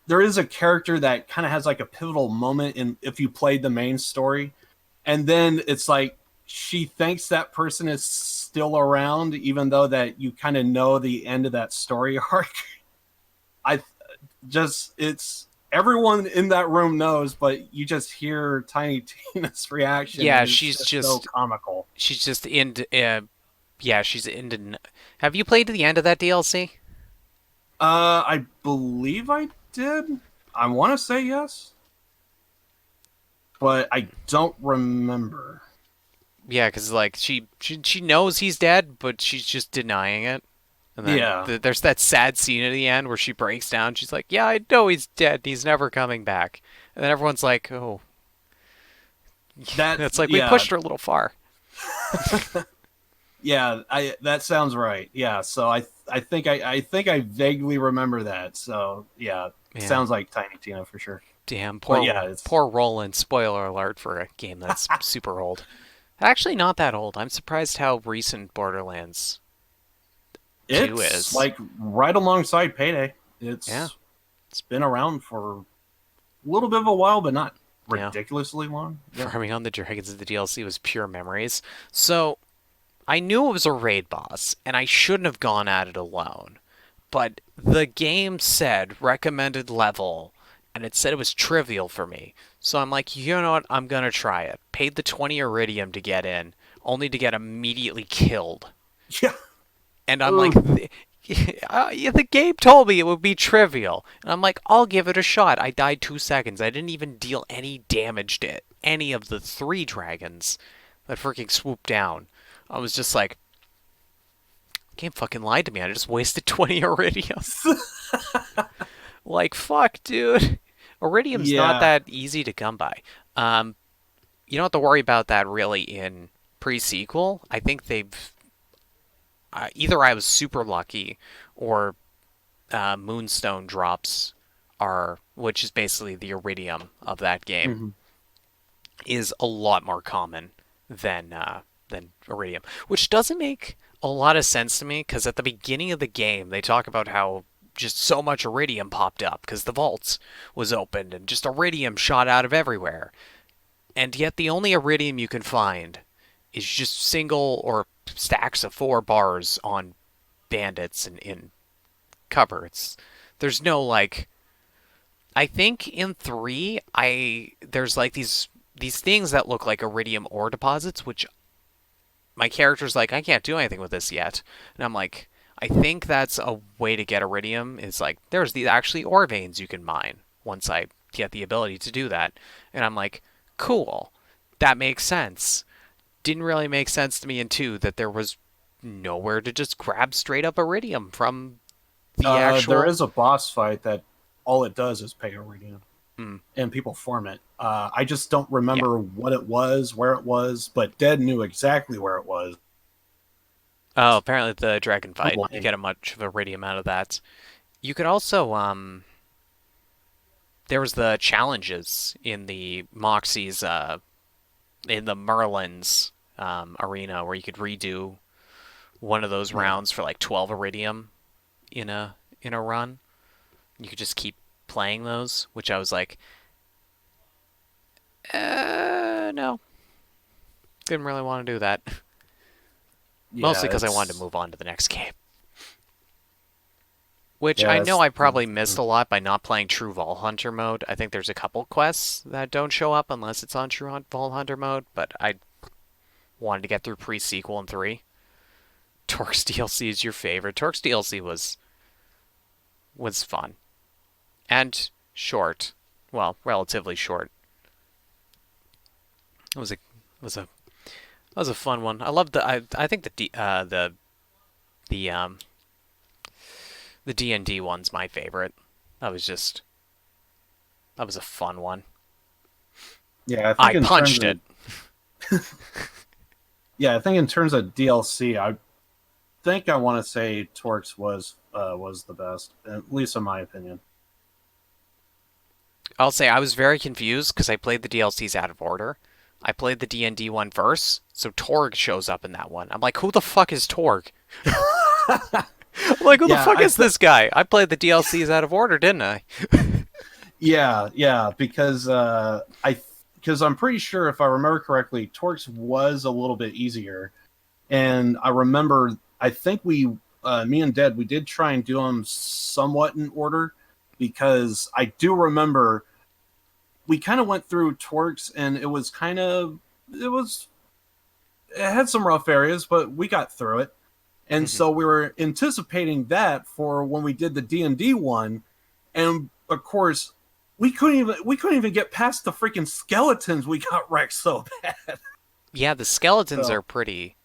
there is a character that kind of has like a pivotal moment in if you played the main story, and then it's like she thinks that person is still around, even though that you kind of know the end of that story arc. It's everyone in that room knows, but you just hear Tiny Tina's reaction. Yeah, and it's she's just so comical. She's just into. Yeah, she's into. Have you played to the end of that DLC? I believe I did. I want to say yes, but I don't remember. Yeah, because like she knows he's dead, but she's just denying it. And then there's that sad scene at the end where she breaks down. She's like, "Yeah, I know he's dead. He's never coming back." And then everyone's like, "Oh, that's like we pushed her a little far." Yeah, that sounds right. Yeah, so I think I vaguely remember that. So yeah, sounds like Tiny Tina for sure. Damn, poor Roland. Spoiler alert for a game that's super old. Actually, not that old. I'm surprised how recent Borderlands 2 is. It's like right alongside Payday. It's been around for a little bit of a while, but not ridiculously long. Yeah. Farming on the Dragons of the DLC was pure memories. So I knew it was a raid boss, and I shouldn't have gone at it alone. But the game said recommended level, and it said it was trivial for me. So I'm like, you know what? I'm going to try it. Paid the 20 Iridium to get in, only to get immediately killed. Yeah. And I'm like, the game told me it would be trivial. And I'm like, I'll give it a shot. I died 2 seconds. I didn't even deal any damage to any of the 3 dragons that freaking swooped down. I was just like, game fucking lied to me. I just wasted 20 Iridium. Like, fuck, dude. Iridium's not that easy to come by. You don't have to worry about that really in pre-sequel. I think they've... either I was super lucky, or Moonstone drops are, which is basically the Iridium of that game, is a lot more common than Iridium, which doesn't make a lot of sense to me, because at the beginning of the game they talk about how just so much Iridium popped up because the vaults was opened and just Iridium shot out of everywhere, and yet the only Iridium you can find is just single or stacks of 4 bars on bandits and in cover. There's no like, I think in 3 there's like these things that look like Iridium ore deposits, which my character's like, I can't do anything with this yet. And I'm like, I think that's a way to get Iridium, is like, there's these actually ore veins you can mine once I get the ability to do that. And I'm like, cool, that makes sense. Didn't really make sense to me in 2 that there was nowhere to just grab straight up Iridium from the actual... There is a boss fight that all it does is pay Iridium. And people form it. I just don't remember what it was, where it was, but Dead knew exactly where it was. Oh, apparently the dragon fight. You get a much of Iridium out of that. You could also... there was the challenges in the Moxie's... in the Merlin's arena, where you could redo one of those rounds for like 12 iridium in a run. You could just keep playing those, which I was like, no. Didn't really want to do that. Mostly because I wanted to move on to the next game. Which I know I probably missed a lot by not playing True Vault Hunter mode. I think there's a couple quests that don't show up unless it's on True Vault Hunter mode, but I wanted to get through pre-sequel and 3. Torx DLC is your favorite. Torx DLC was fun. And short. Well, relatively short. It was a fun one. I loved I think the D&D one's my favorite. That was a fun one. Yeah, I punched it. Yeah, I think in terms of DLC, I think I want to say Torx was the best, at least in my opinion. I'll say I was very confused because I played the DLCs out of order. I played the D&D one first, so Torg shows up in that one. I'm like, who the fuck is Torg? I'm like, who the fuck is this guy? I played the DLCs out of order, didn't I? Yeah, because I'm pretty sure, if I remember correctly, Torx was a little bit easier, and I remember, I think me and Dad, we did try and do them somewhat in order, because I do remember we kind of went through Torx, and it had some rough areas, but we got through it. And so we were anticipating that for when we did the D&D one, and of course we couldn't even get past the freaking skeletons. We got wrecked so bad. Yeah, the skeletons are pretty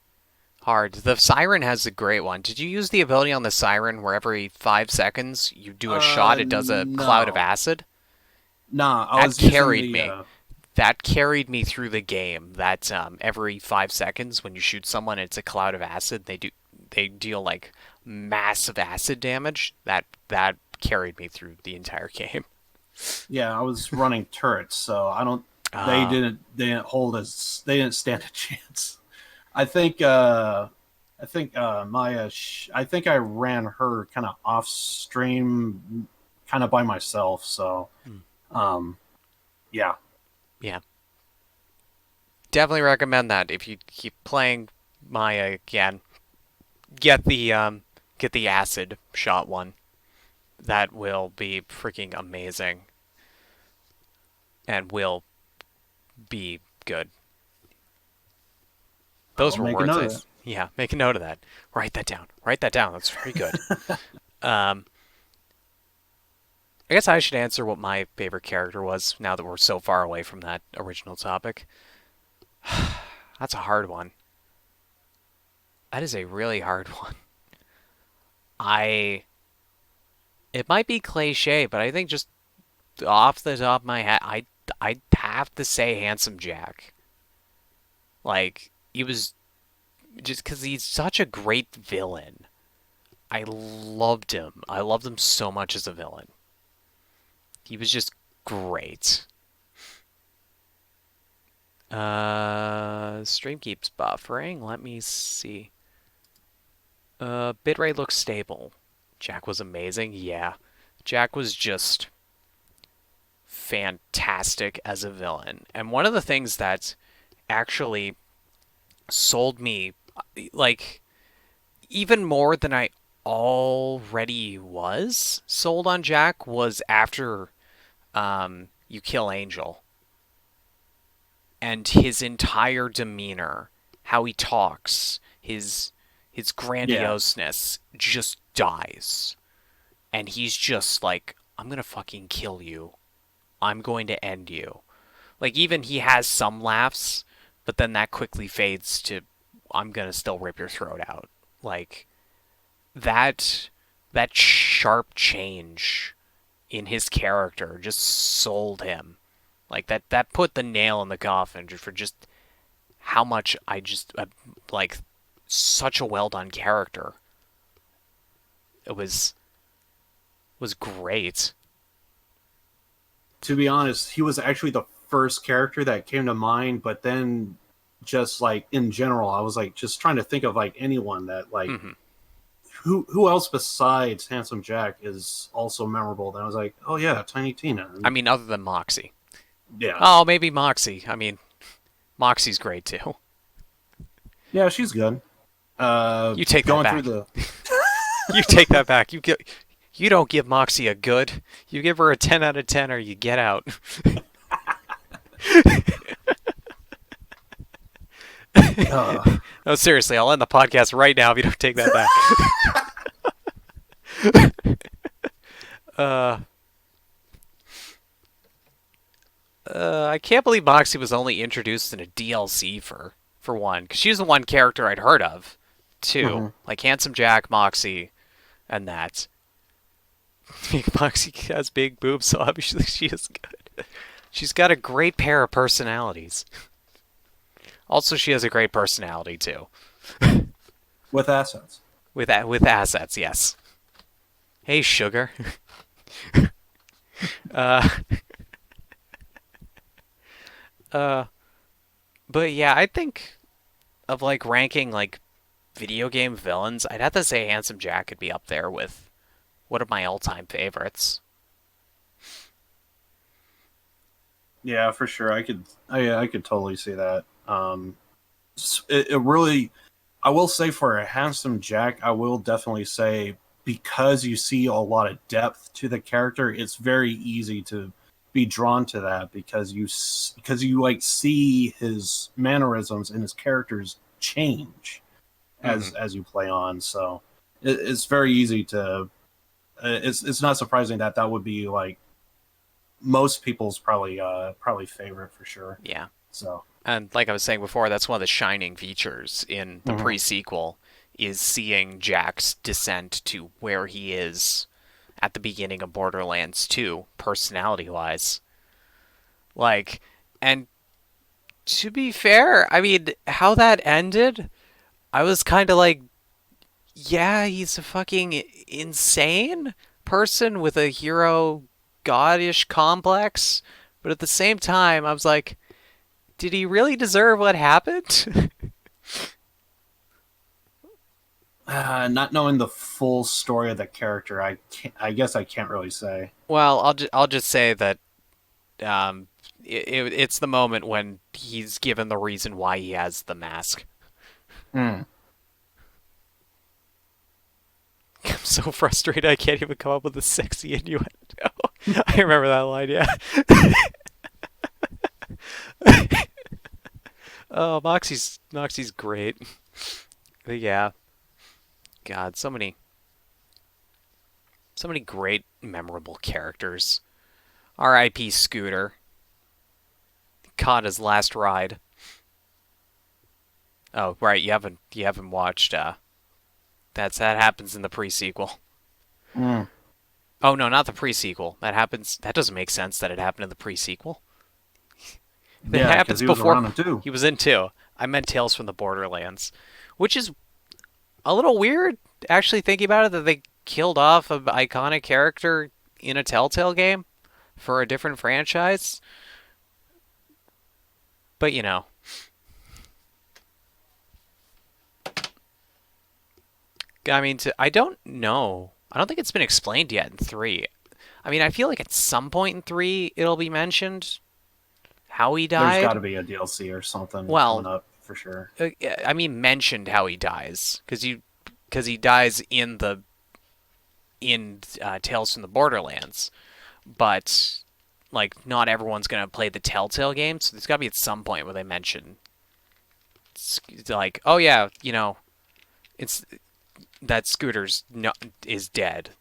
hard. The Siren has a great one. Did you use the ability on the Siren where every 5 seconds you do a shot, it does a cloud of acid? Nah, that carried me. That carried me through the game. That every 5 seconds when you shoot someone, it's a cloud of acid. They deal like massive acid damage. That carried me through the entire game. Yeah, I was running turrets, so I don't. They didn't stand a chance. I think Maya. I think I ran her kind of off stream, kind of by myself. So, yeah. Definitely recommend that if you keep playing Maya again. Get the acid shot one. That will be freaking amazing. And will be good. Those were words. Yeah, make a note of that. Write that down. That's very good. I guess I should answer what my favorite character was now that we're so far away from that original topic. That's a hard one. That is a really hard one. It might be cliche, but I think just off the top of my head, I'd have to say Handsome Jack. Like, he was just because he's such a great villain. I loved him. I loved him so much as a villain. He was just great. Stream keeps buffering. Let me see. Bitrate looks stable. Jack was amazing. Yeah. Jack was just fantastic as a villain. And one of the things that actually sold me, like, even more than I already was sold on Jack, was after you kill Angel. And his entire demeanor, how he talks, his grandioseness just dies. And he's just like, I'm gonna fucking kill you. I'm going to end you. Like, even he has some laughs, but then that quickly fades to, I'm gonna still rip your throat out. Like, that sharp change in his character just sold him. Like, that put the nail in the coffin for just how much I just, like, such a well-done character. It was great. To be honest, he was actually the first character that came to mind, but then just like in general, I was like just trying to think of like anyone that like who else besides Handsome Jack is also memorable. Then I was like, oh yeah, Tiny Tina. I mean, other than Moxie. Yeah. Oh, maybe Moxie. I mean, Moxie's great too. Yeah, she's good. You take that going back. through the You take that back. You don't give Moxie a good. You give her a 10 out of 10 or you get out. No, seriously, I'll end the podcast right now if you don't take that back. I can't believe Moxie was only introduced in a DLC for one, because she's the one character I'd heard of, too. Like Handsome Jack, Moxie, and that. Moxie has big boobs, so obviously she is good. She's got a great pair of personalities. Also, she has a great personality, too. with assets. With assets, yes. Hey, sugar. But yeah, I think of like ranking like video game villains, I'd have to say Handsome Jack could be up there with one of my all-time favorites. Yeah, for sure. I could totally see that. It really, I will say for a Handsome Jack, I will definitely say because you see a lot of depth to the character, it's very easy to be drawn to that because you like see his mannerisms and his characters change as you play on. So it's very easy to. It's not surprising that would be like most people's probably favorite for sure. Yeah. So. And like I was saying before, that's one of the shining features in the pre-sequel is seeing Jack's descent to where he is at the beginning of Borderlands 2, personality-wise. Like, and to be fair, I mean, how that ended, I was kind of like, yeah, he's a fucking insane person with a hero goddish complex, but at the same time, I was like, did he really deserve what happened? Not knowing the full story of the character, I guess I can't really say. Well, I'll just say that it's the moment when he's given the reason why he has the mask. I'm so frustrated I can't even come up with a sexy innuendo. I remember that line, yeah. Oh, Moxie's great. But yeah. God, so many great, memorable characters. R.I.P. Scooter. Caught his last ride. Oh, right, you haven't watched that happens in the pre-sequel. Oh no, not the pre-sequel. That doesn't make sense that it happened in the pre-sequel. It happens before he was in 2. I meant Tales from the Borderlands, which is a little weird, actually, thinking about it, that they killed off an iconic character in a Telltale game for a different franchise. But, you know. I mean, I don't know. I don't think it's been explained yet in 3. I mean, I feel like at some point in 3 it'll be mentioned how he died. There's got to be a DLC or something coming up for sure. I mean, mentioned how he dies because he dies in Tales from the Borderlands, but like not everyone's gonna play the Telltale game, so there's got to be at some point where they mention, it's like, oh yeah, you know, it's that Scooter's is dead.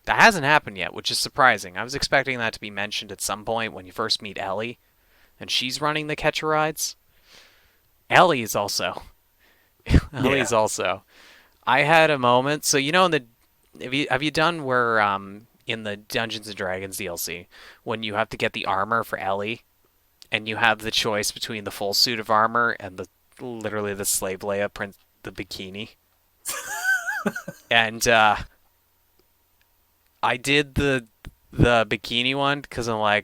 That hasn't happened yet, which is surprising. I was expecting that to be mentioned at some point when you first meet Ellie, and she's running the catch a rides. Ellie's also. I had a moment. So you know, have you done where in the Dungeons and Dragons DLC when you have to get the armor for Ellie, and you have the choice between the full suit of armor and literally the slave Leia print, the bikini, and I did the bikini one because I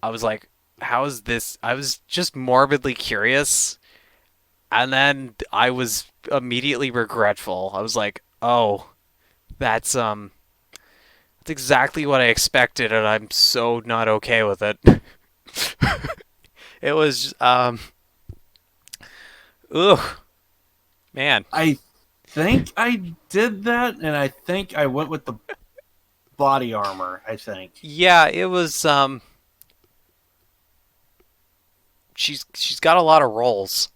was like, how is this? I was just morbidly curious, and then I was immediately regretful. I was like, oh, that's exactly what I expected, and I'm so not okay with it. It was ugh, man. I think I did that, and I think I went with the body armor. I think. Yeah, it was she's got a lot of rolls.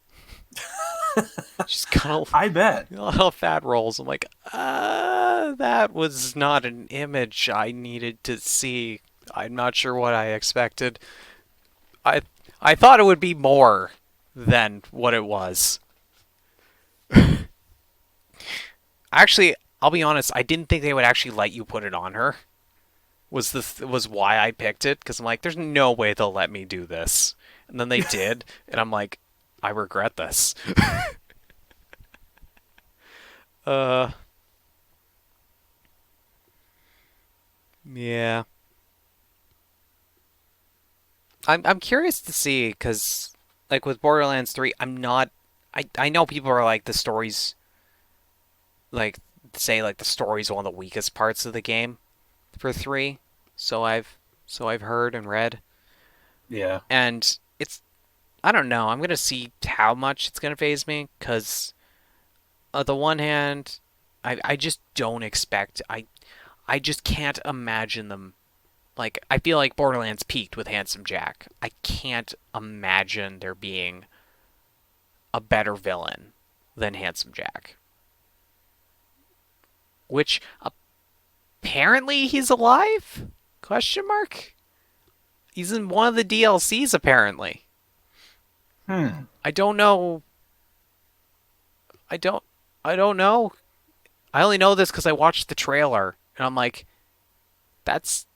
She's got I bet a lot of fat rolls. I'm like, that was not an image I needed to see. I'm not sure what I expected. I I thought it would be more than what it was. Actually, I'll be honest. I didn't think they would actually let you put it on her. Was why I picked it, because I'm like, there's no way they'll let me do this. And then they did, and I'm like, I regret this. Yeah. I'm curious to see, because like with Borderlands 3, I know people are like the stories, like say like the story's one of the weakest parts of the game for 3. So I've heard and read. Yeah. And it's, I don't know. I'm going to see how much it's going to phase me, because on the one hand, I just don't expect, I just can't imagine them. Like, I feel like Borderlands peaked with Handsome Jack. I can't imagine there being a better villain than Handsome Jack. Which, apparently he's alive? Question mark? He's in one of the DLCs, apparently. I don't know. I don't know. I only know this because I watched the trailer, and I'm like, that's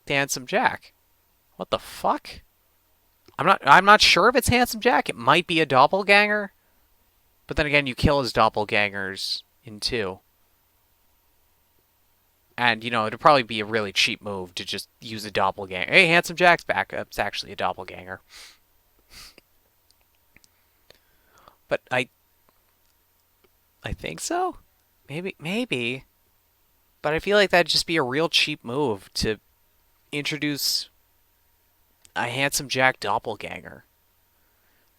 Handsome Jack. What the fuck? I'm not sure if it's Handsome Jack. It might be a doppelganger. But then again, you kill his doppelgangers in 2. And, you know, it'd probably be a really cheap move to just use a doppelganger. Hey, Handsome Jack's back. It's actually a doppelganger. But I think so. Maybe. But I feel like that'd just be a real cheap move to introduce a Handsome Jack doppelganger.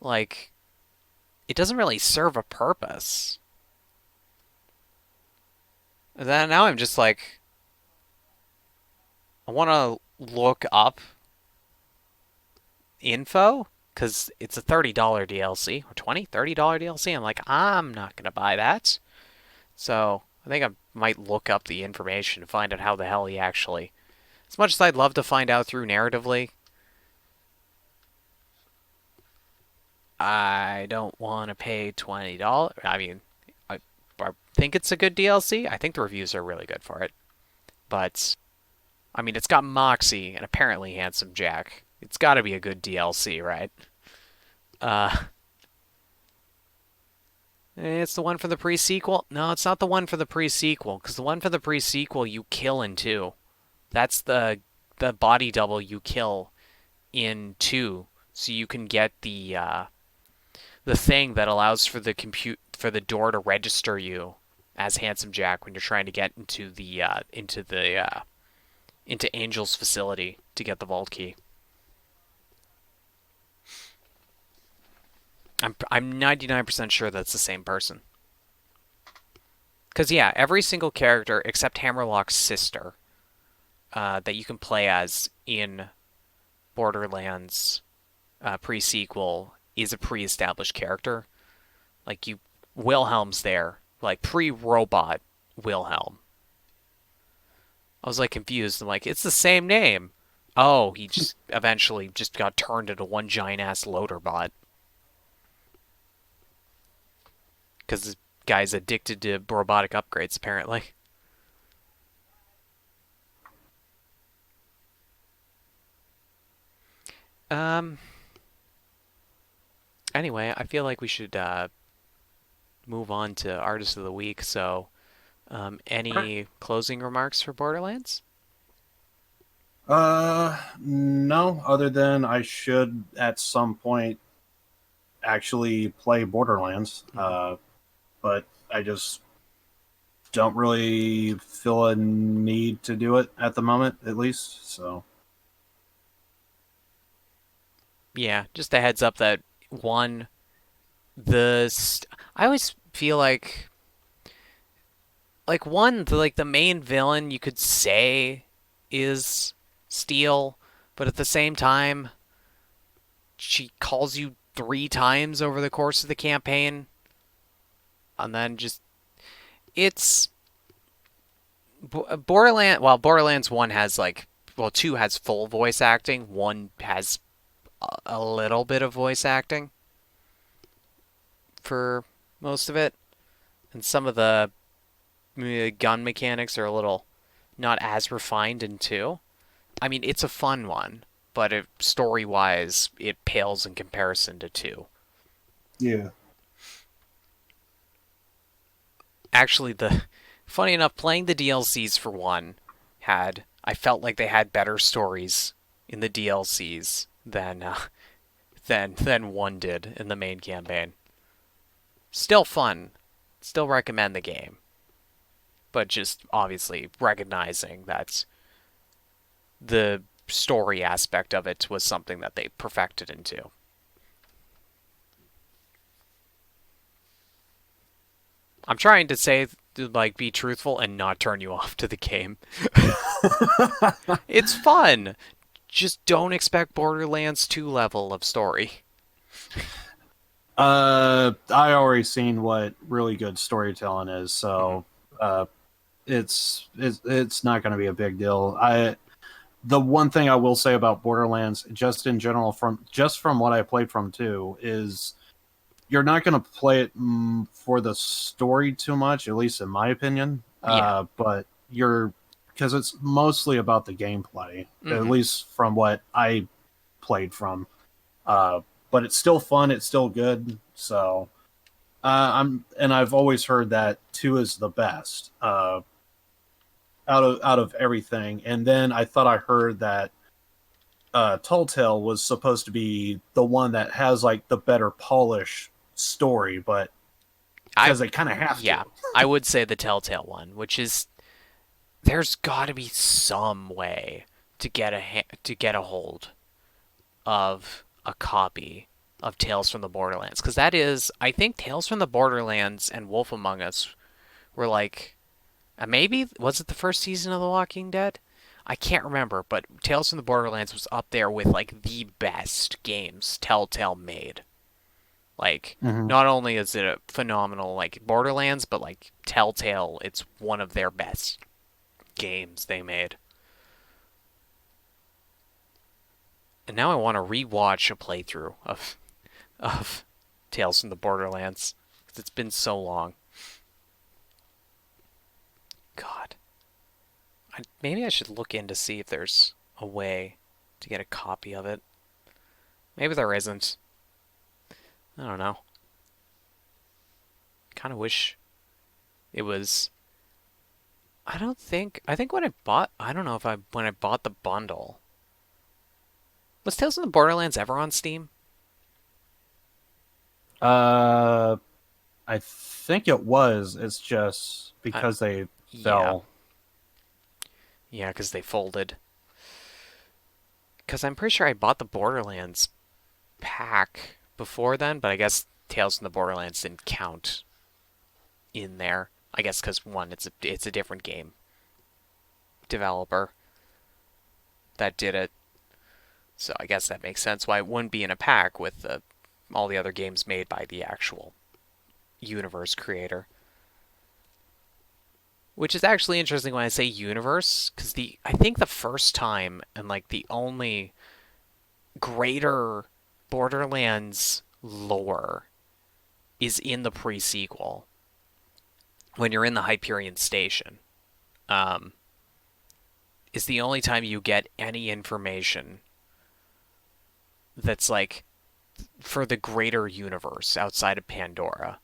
Like, it doesn't really serve a purpose. And then now I'm just like, I want to look up info, because it's a $30 DLC, or $20, $30 DLC. I'm like, I'm not going to buy that. So I think I might look up the information to find out how the hell he actually... As much as I'd love to find out through narratively, I don't want to pay $20. I mean, I think it's a good DLC. I think the reviews are really good for it. But, I mean, it's got Moxie and apparently Handsome Jack. It's got to be a good DLC, right? It's the one for the pre-sequel? No, it's not the one for the pre-sequel, because the one for the pre-sequel you kill in 2. That's the body double you kill in 2, so you can get the thing that allows for the door to register you as Handsome Jack when you're trying to get into Angel's facility to get the vault key. I'm 99% sure that's the same person. Because, yeah, every single character except Hammerlock's sister that you can play as in Borderlands pre-sequel is a pre-established character. Like, Wilhelm's there. Like, pre-robot Wilhelm. I was, like, confused. I'm like, it's the same name. Oh, he just eventually just got turned into one giant-ass loader bot. Because this guy's addicted to robotic upgrades, apparently. Anyway, I feel like we should move on to Artist of the Week. So, any closing remarks for Borderlands? No, other than I should at some point actually play Borderlands. But I just don't really feel a need to do it at the moment, at least. So, Yeah, just a heads up that one, I always feel like one, the main villain you could say is Steel, but at the same time, she calls you 3 times over the course of the campaign, and then just it's Borderlands. Well, Borderlands 1 has 2 has full voice acting. 1 has a little bit of voice acting for most of it, and some of the gun mechanics are a little not as refined in 2. I mean, it's a fun one, but story-wise, it pales in comparison to 2. yeah. Actually, funny enough, playing the DLCs for 1 I felt like they had better stories in the DLCs than 1 did in the main campaign. Still fun. Still recommend the game. But just obviously recognizing that the story aspect of it was something that they perfected into. I'm trying to say, be truthful and not turn you off to the game. It's fun. Just don't expect Borderlands 2 level of story. I already seen what really good storytelling is, so it's not going to be a big deal. The one thing I will say about Borderlands, just in general, from what I played from 2, is you're not going to play it for the story too much, at least in my opinion. Yeah. But because it's mostly about the gameplay, at least from what I played from. But it's still fun. It's still good. So I've always heard that 2 is the best out of everything. And then I thought I heard that Telltale was supposed to be the one that has the better polish story, but because they kind of have to. Yeah, I would say the Telltale one, which is there's got to be some way to get a hold of a copy of Tales from the Borderlands, because I think Tales from the Borderlands and Wolf Among Us were maybe was it the first season of The Walking Dead? I can't remember, but Tales from the Borderlands was up there with the best games Telltale made. Not only is it a phenomenal Borderlands, but Telltale, it's one of their best games they made. And now I want to rewatch a playthrough of Tales from the Borderlands, because it's been so long. God. Maybe I should look in to see if there's a way to get a copy of it. Maybe there isn't. I don't know. Kind of wish it was. I think when I bought, I don't know if when I bought the bundle. Was Tales from the Borderlands ever on Steam? I think it was. It's just because they fell. Yeah, because they folded. Because I'm pretty sure I bought the Borderlands pack before then, but I guess Tales from the Borderlands didn't count in there. I guess because one, it's a different game developer that did it, so I guess that makes sense why it wouldn't be in a pack with all the other games made by the actual universe creator. Which is actually interesting when I say universe, because I think the first time and the only greater Borderlands lore is in the pre-sequel when you're in the Hyperion Station. Is the only time you get any information that's for the greater universe outside of Pandora,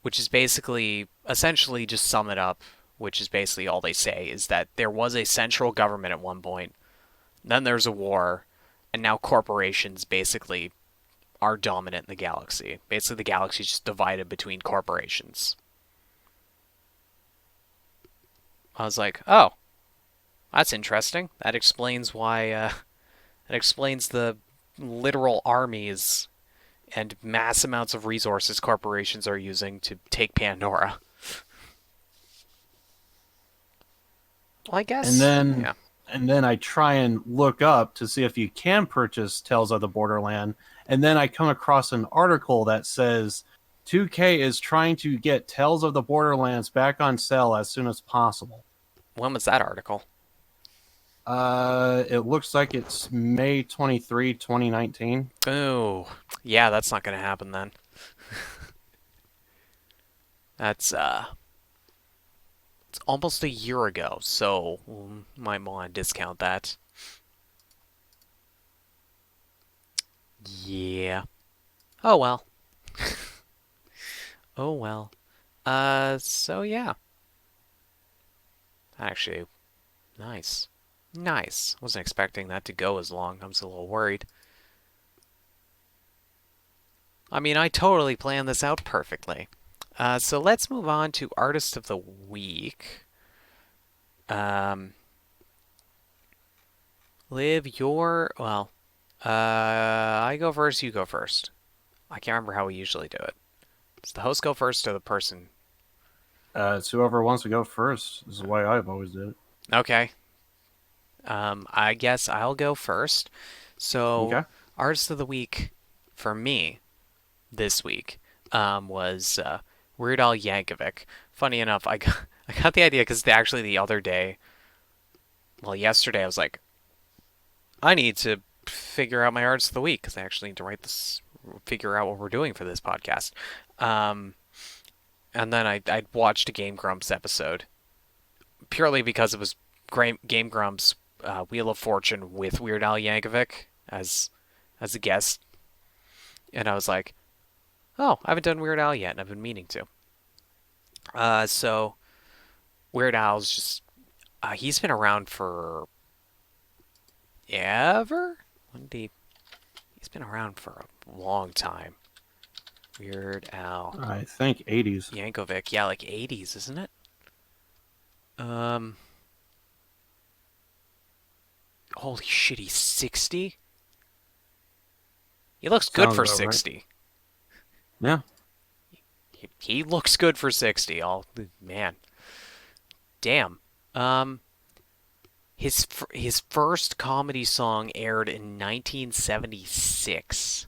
which is basically, essentially just sum it up, which is basically all they say, is that there was a central government at one point then there's a war, and now corporations basically are dominant in the galaxy. Basically, the galaxy is just divided between corporations. I was like, oh, that's interesting. That explains why. That explains the literal armies and mass amounts of resources corporations are using to take Pandora. Well, I guess. And then I try and look up to see if you can purchase Tales of the Borderland, and then I come across an article that says 2K is trying to get Tales of the Borderlands back on sale as soon as possible. When was that article? It looks like it's May 23, 2019. Oh, yeah, that's not going to happen then. That's it's almost a year ago, so might want to discount that. Yeah. Oh well. Oh well. So yeah. Actually, nice. Nice. Wasn't expecting that to go as long. I was a little worried. I mean, I totally planned this out perfectly. So let's move on to Artist of the Week. Liv, I go first, you go first. I can't remember how we usually do it. Does the host go first or the person? It's whoever wants to go first. This is the way I've always did it. Okay. I guess I'll go first. So, Okay. Artist of the Week for me this week was Weird Al Yankovic. Funny enough, I got the idea because actually the other day, well, yesterday, I was like, I need to figure out my Artist of the Week because I actually need to figure out what we're doing for this podcast. And then I watched a Game Grumps episode purely because it was Game Grumps Wheel of Fortune with Weird Al Yankovic as a guest, and I was like, oh, I haven't done Weird Al yet, and I've been meaning to. So Weird Al's just he's been around for ever. He's been around for a long time. Weird Al. I think 80s. Yankovic, yeah, like 80s, isn't it? Holy shit, he's 60? He looks good Sounds for about right. 60. Yeah. He looks good for 60. Man. Damn. His first comedy song aired in 1976.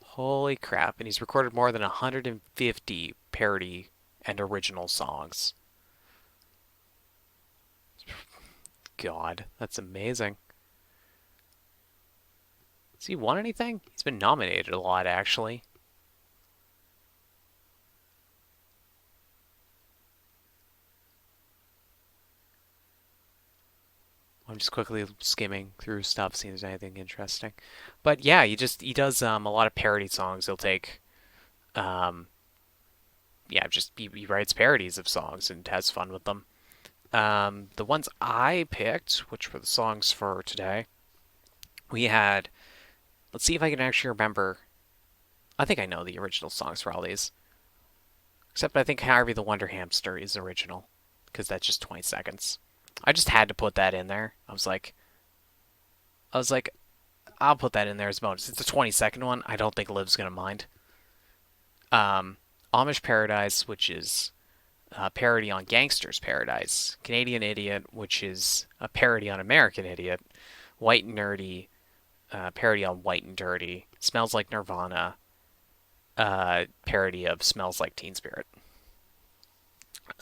Holy crap. And he's recorded more than 150 parody and original songs. God, that's amazing. Has he won anything? He's been nominated a lot, actually. I'm just quickly skimming through stuff, seeing if there's anything interesting. But yeah, he does a lot of parody songs. He'll take, he writes parodies of songs and has fun with them. The ones I picked, which were the songs for today, we had. Let's see if I can actually remember. I think I know the original songs for all these. Except I think Harvey the Wonder Hamster is original, because that's just 20 seconds. I just had to put that in there. I was like, I'll put that in there as a bonus. It's a 20-second one. I don't think Liv's gonna mind. Amish Paradise, which is a parody on Gangster's Paradise. Canadian Idiot, which is a parody on American Idiot. White and Nerdy, parody on White and Dirty. Smells Like Nirvana, parody of Smells Like Teen Spirit.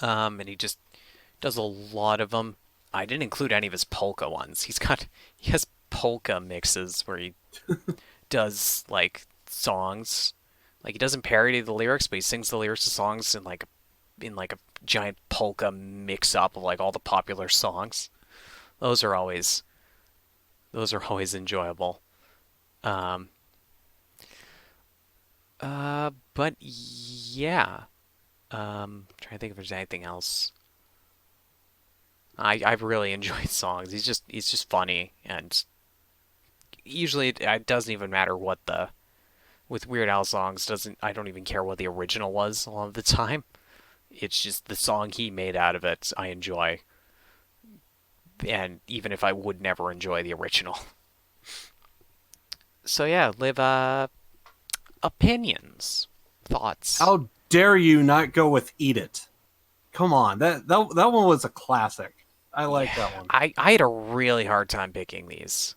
And he just does a lot of them. I didn't include any of his polka ones. He has polka mixes where he does like songs. Like he doesn't parody the lyrics, but he sings the lyrics to songs in like a giant polka mix up of like all the popular songs. Those are always enjoyable. But yeah. Trying to think if there's anything else. I've really enjoyed songs. He's just funny, and usually it doesn't even matter what the with Weird Al songs doesn't I don't even care what the original was a lot of the time. It's just the song he made out of it I enjoy, and even if I would never enjoy the original. So yeah, Liv, opinions, thoughts. How dare you not go with Eat It? Come on, that one was a classic. I like that one. I had a really hard time picking these.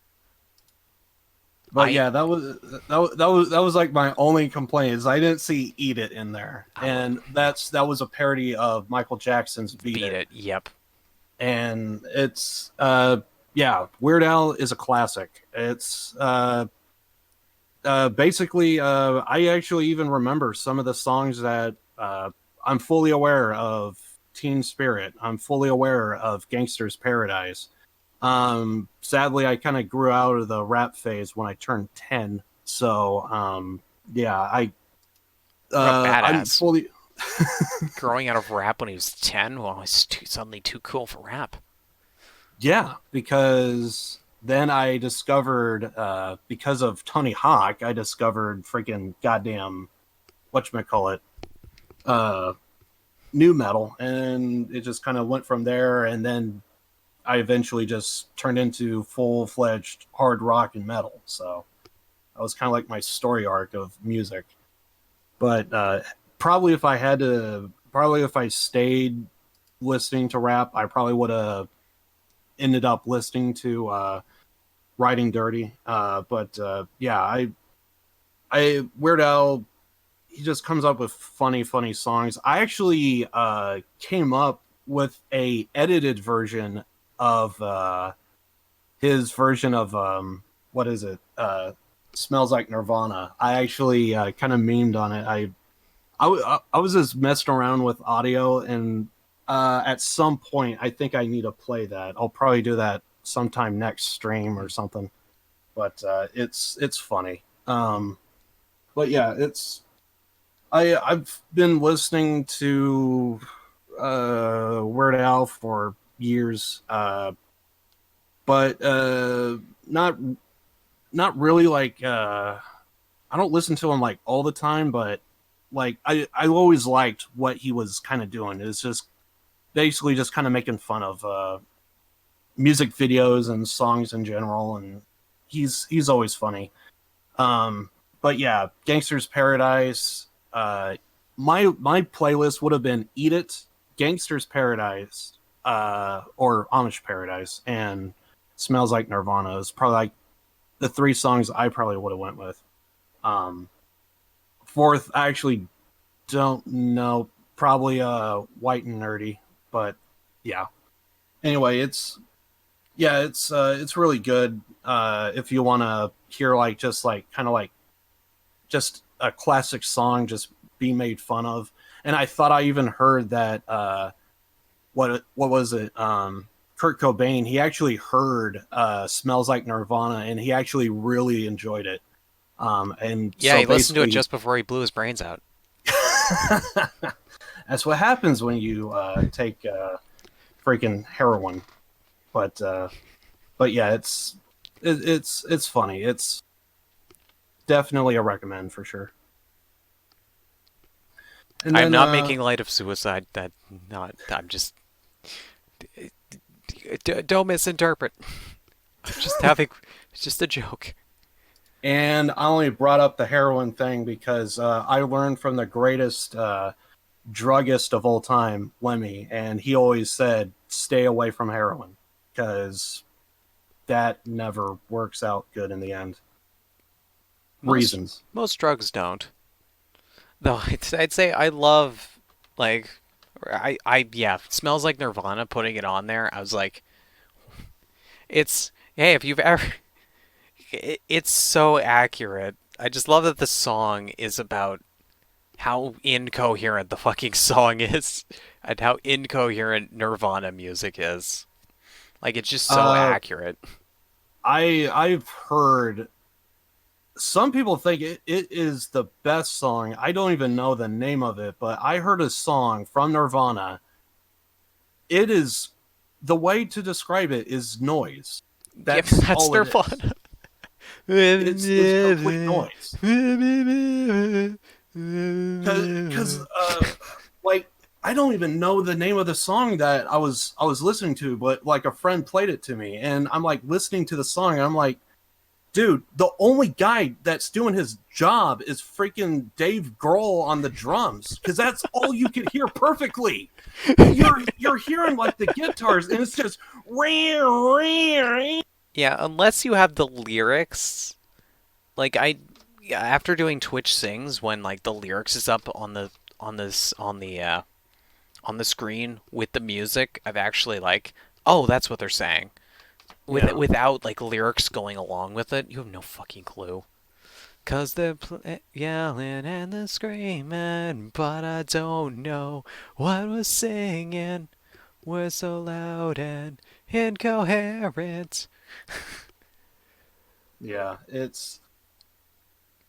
But yeah, that was like my only complaint is I didn't see "Eat It" in there, and that was a parody of Michael Jackson's "Beat It." Yep. And it's Weird Al is a classic. It's basically I actually even remember some of the songs that I'm fully aware of. Teen Spirit. I'm fully aware of Gangster's Paradise. Sadly, I kind of grew out of the rap phase when I turned 10. So, I'm fully growing out of rap when he was 10. Well, he's suddenly too cool for rap. Yeah, because then I discovered, because of Tony Hawk, I discovered freaking goddamn whatchamacallit, new metal, and it just kind of went from there, and then I eventually just turned into full-fledged hard rock and metal. So that was kind of like my story arc of music. But probably if I stayed listening to rap, I probably would have ended up listening to Riding Dirty. But I Weird Al, he just comes up with funny songs. I actually came up with a edited version of his version of what is it? Smells Like Nirvana. I actually kind of memed on it. I was just messing around with audio, and at some point I think I need to play that. I'll probably do that sometime next stream or something. But it's funny. But yeah, I've been listening to Weird Al for years, but not really like I don't listen to him like all the time, but like I always liked what he was kind of doing. It's just basically just kind of making fun of music videos and songs in general, and he's always funny. But yeah, Gangster's Paradise. My playlist would have been Eat It, Gangster's Paradise, or Amish Paradise, and Smells Like Nirvana is probably like the three songs I probably would have went with. Fourth, I actually don't know. Probably White and Nerdy, but yeah. Anyway, it's really good. If you want to hear like just like kind of like just a classic song just be made fun of. And I thought I even heard that what was it? Kurt Cobain, he actually heard Smells Like Nirvana, and he actually really enjoyed it. And yeah, so he listened to it just before he blew his brains out. That's what happens when you take freaking heroin. But yeah, it's funny. It's definitely a recommend for sure. And I'm then, not making light of suicide. I'm just don't misinterpret. It's just a joke. And I only brought up the heroin thing because I learned from the greatest druggist of all time, Lemmy, and he always said, stay away from heroin because that never works out good in the end. Reasons. Most drugs don't. Though I'd say I love, like, Smells Like Nirvana, putting it on there, I was like, hey, if you've ever, it's so accurate. I just love that the song is about how incoherent the fucking song is and how incoherent Nirvana music is. Like, it's just so accurate. I've heard some people think it is the best song. I don't even know the name of it, but I heard a song from Nirvana. It is the way to describe it is noise. Yeah, That's that's all it is. Nirvana. It's complete noise. Because like I don't even know the name of the song that I was listening to, but like a friend played it to me, and I'm like listening to the song, and I'm like, dude, the only guy that's doing his job is freaking Dave Grohl on the drums, because that's all you can hear perfectly. You're hearing like the guitars, and it's just Yeah, unless you have the lyrics. Like after doing Twitch Sings, when like the lyrics is up on the screen with the music, I've actually like, oh, that's what they're saying. Without like lyrics going along with it, you have no fucking clue. 'Cause they're yelling and they're screaming, but I don't know what we're singing. We're so loud and incoherent. Yeah,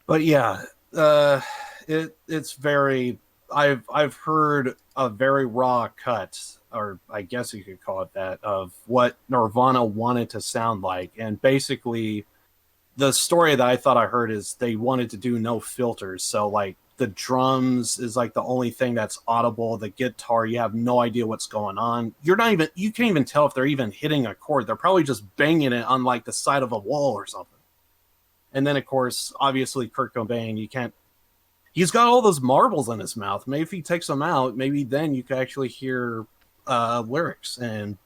but yeah, it's very. I've heard a very raw cut, or I guess you could call it that, of what Nirvana wanted to sound like, and basically, the story that I thought I heard is they wanted to do no filters, so like the drums is like the only thing that's audible. The guitar, you have no idea what's going on. You can't even tell if they're even hitting a chord. They're probably just banging it on like the side of a wall or something. And then, of course, obviously, Kurt Cobain, he's got all those marbles in his mouth. Maybe if he takes them out, maybe then you could actually hear lyrics and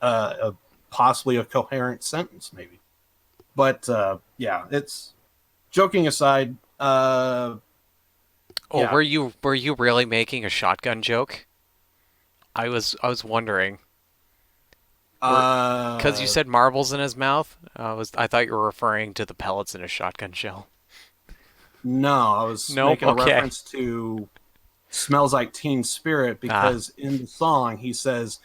possibly a coherent sentence, maybe. But, yeah, it's... Joking aside, Oh, yeah. were you really making a shotgun joke? I was wondering. Because you said marbles in his mouth. I thought you were referring to the pellets in his shotgun shell. No, I was making a reference to "Smells Like Teen Spirit" because in the song he says,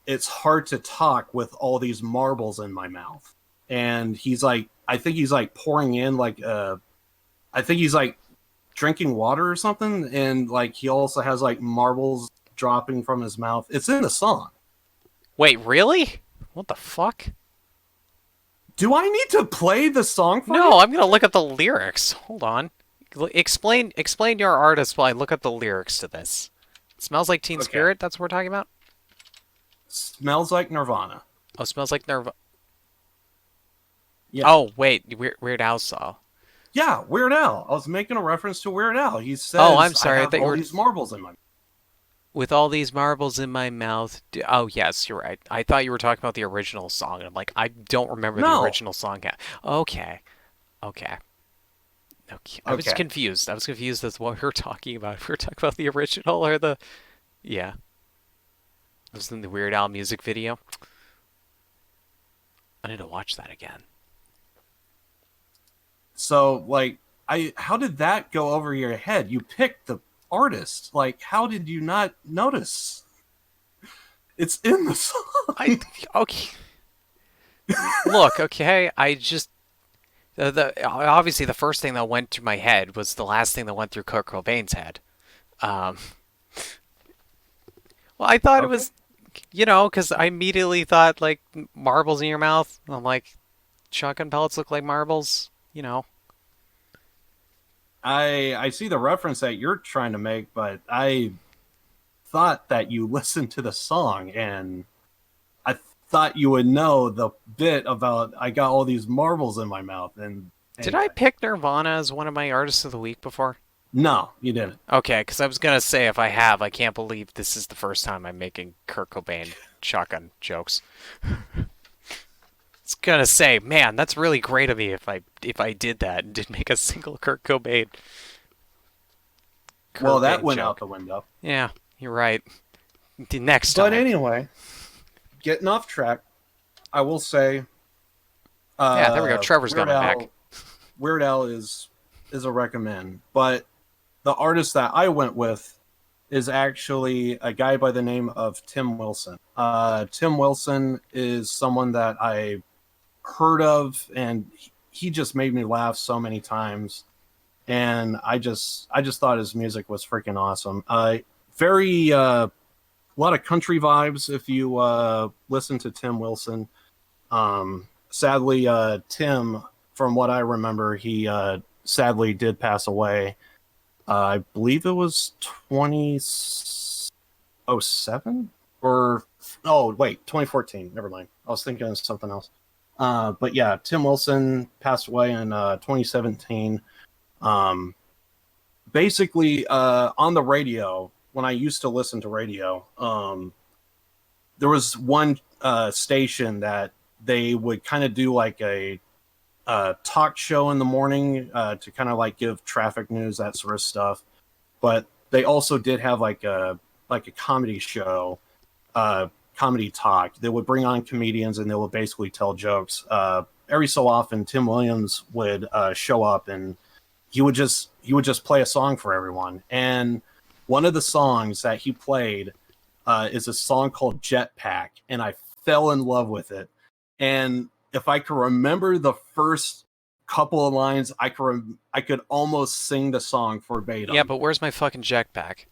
"It's hard to talk with all these marbles in my mouth," and he's like, I think he's like pouring in like I think he's like drinking water or something, and like he also has like marbles dropping from his mouth. It's in the song. Wait, really? What the fuck? Do I need to play the song for you? No, I'm gonna look at the lyrics. Hold on. Explain your artist while I look at the lyrics to this. Smells Like Teen Spirit, that's what we're talking about? Smells Like Nirvana. Oh, Smells Like Nirvana. Yeah. Oh, wait, Weird Al saw. Yeah, Weird Al. I was making a reference to Weird Al. He says, "Oh, I'm sorry. I have all these marbles in my mouth." With all these marbles in my mouth. Oh, yes, you're right. I thought you were talking about the original song. I'm like, I don't remember the original song. Okay. I was confused. I was confused as to what we were talking about. If we were talking about the original or the... Yeah. It was in the Weird Al music video. I need to watch that again. So, like, how did that go over your head? You picked the artist. Like, how did you not notice? It's in the song. Okay. Look, okay, I just... obviously, the first thing that went through my head was the last thing that went through Kurt Cobain's head. Well, I thought it was, because I immediately thought, like, marbles in your mouth. I'm like, shotgun pellets look like marbles, I see the reference that you're trying to make, but I thought that you listened to the song, and I thought you would know the bit about I got all these marbles in my mouth. And Did I pick Nirvana as one of my artists of the week before? No, you didn't. Okay, because I was going to say, if I have, I can't believe this is the first time I'm making Kurt Cobain shotgun jokes. I was going to say, man, that's really great of me if I did that and did make a single Kurt Cobain. Well, that went out the window. Yeah, you're right. The next time. But anyway, getting off track, I will say... yeah, there we go. Trevor's got my back. Weird Al is a recommend, but the artist that I went with is actually a guy by the name of Tim Wilson. Tim Wilson is someone that I heard of, and he just made me laugh so many times, and I just thought his music was freaking awesome. Very country vibes if you listen to Tim Wilson. Sadly, Tim, from what I remember, he sadly did pass away. I believe it was 2007 or 2014. Never mind. I was thinking of something else. But yeah, Tim Wilson passed away in 2017. Basically, on the radio, when I used to listen to radio, there was one station that they would kind of do like a talk show in the morning to kind of like give traffic news, that sort of stuff. But they also did have like a comedy show, comedy talk. They would bring on comedians and they would basically tell jokes. Every so often, Tim Williams would show up and he would just play a song for everyone. And one of the songs that he played is a song called Jetpack, and I fell in love with it. And if I could remember the first couple of lines, I could almost sing the song verbatim. Yeah, but where's my fucking jetpack?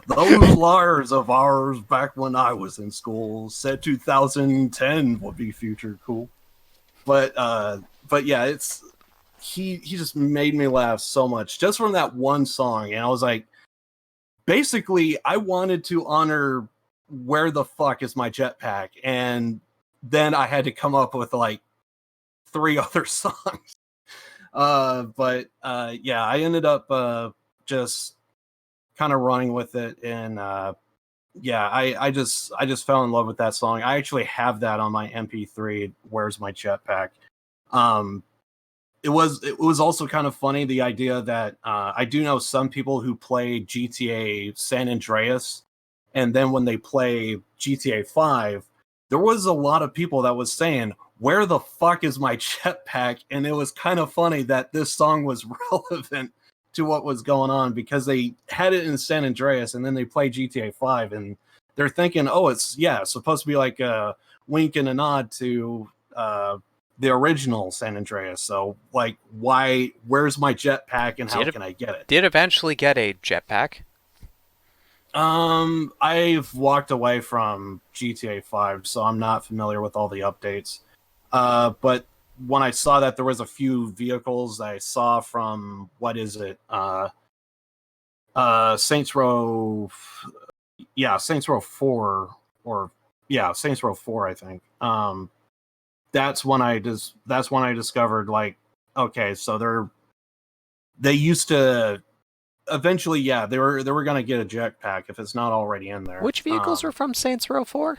Those liars of ours back when I was in school said 2010 would be future cool. But yeah, it's he just made me laugh so much just from that one song, and I was like, basically, I wanted to honor Where the Fuck Is My Jetpack, and then I had to come up with like 3 other songs. But yeah, I ended up just kind of running with it, and yeah, I just fell in love with that song. I actually have that on my MP3. Where's My Jetpack? It was also kind of funny, the idea that I do know some people who play GTA San Andreas, and then when they play GTA 5, there was a lot of people that was saying, where the fuck is my jetpack? And it was kind of funny that this song was relevant to what was going on, because they had it in San Andreas and then they play GTA 5 and they're thinking, oh, it's supposed to be like a wink and a nod to the original San Andreas. So like, where's my jetpack and how can I get it? Did eventually get a jetpack? I've walked away from GTA 5, so I'm not familiar with all the updates. But when I saw that there was a few vehicles I saw from, what is it? Saints Row, Saints Row 4, or Saints Row 4, I think. That's when I discovered, like, okay, so they used to eventually, they were going to get a jetpack if it's not already in there. Which vehicles were from Saints Row 4?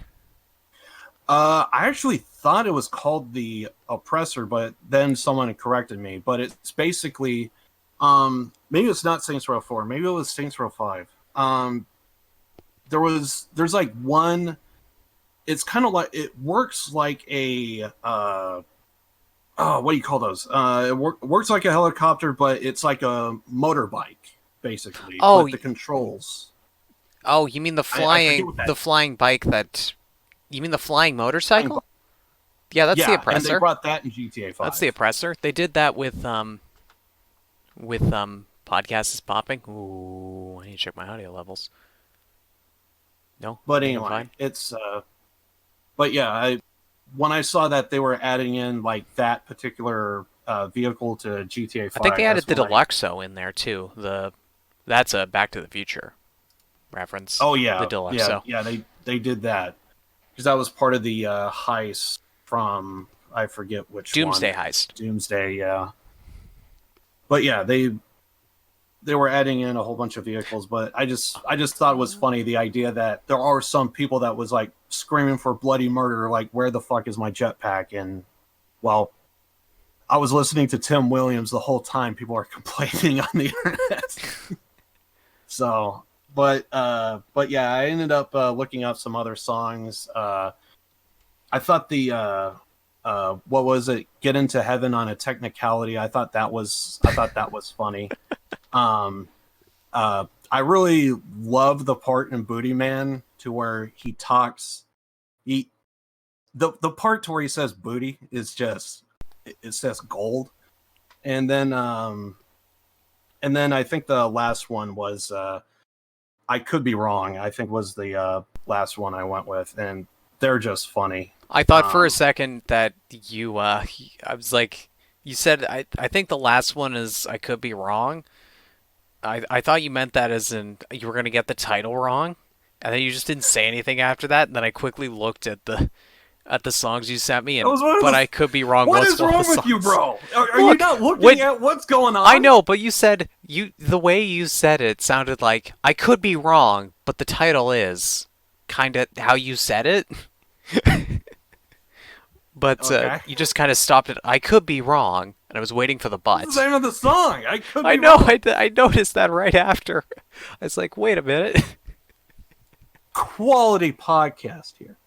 I actually thought it was called the Oppressor, but then someone corrected me. But it's basically, maybe it's not Saints Row 4. Maybe it was Saints Row 5. There's like one. It's kind of like, it works like a what do you call those? It works like a helicopter, but it's like a motorbike, basically. Oh, with the controls. Oh, you mean the flying bike that? You mean the flying motorcycle? Yeah, that's the Oppressor. And they brought that in GTA 5. That's the Oppressor. They did that with Podcast is Popping. Ooh, I need to check my audio levels. No, but anyway, it's but yeah, when I saw that they were adding in like that particular vehicle to GTA 5, I think they added the Deluxo in there too. That's a Back to the Future reference. Oh yeah, the Deluxo. Yeah, they did that because that was part of the heist from, I forget which Doomsday one. heist. Doomsday, yeah. But yeah, they were adding in a whole bunch of vehicles, but I just thought it was funny, the idea that there are some people that was like screaming for bloody murder, like, where the fuck is my jetpack? And well, I was listening to Tim Williams the whole time people are complaining on the internet. So, but yeah, I ended up looking up some other songs. I thought the what was it? Get Into Heaven on a Technicality. I thought that was funny. I really love the part in Booty Man to where he talks. The part to where he says booty is just, it says gold. And then I think the last one was I Could Be Wrong, I think was the last one I went with, and they're just funny. I thought for a second that you, I was like, you said, I think the last one is I Could Be Wrong. I thought you meant that as in you were going to get the title wrong, and then you just didn't say anything after that, and then I quickly looked at the songs you sent me, and but I could be wrong. What was is one of wrong the with you, songs. bro? Are you not looking at what's going on? I know, but you said the way you said it sounded like I could be wrong, but the title is kind of how you said it. But Okay. you just kind of stopped it. I could be wrong, and I was waiting for the but. It's the name of the song. I could be I know. wrong. I noticed that right after. I was like, wait a minute. Quality podcast here.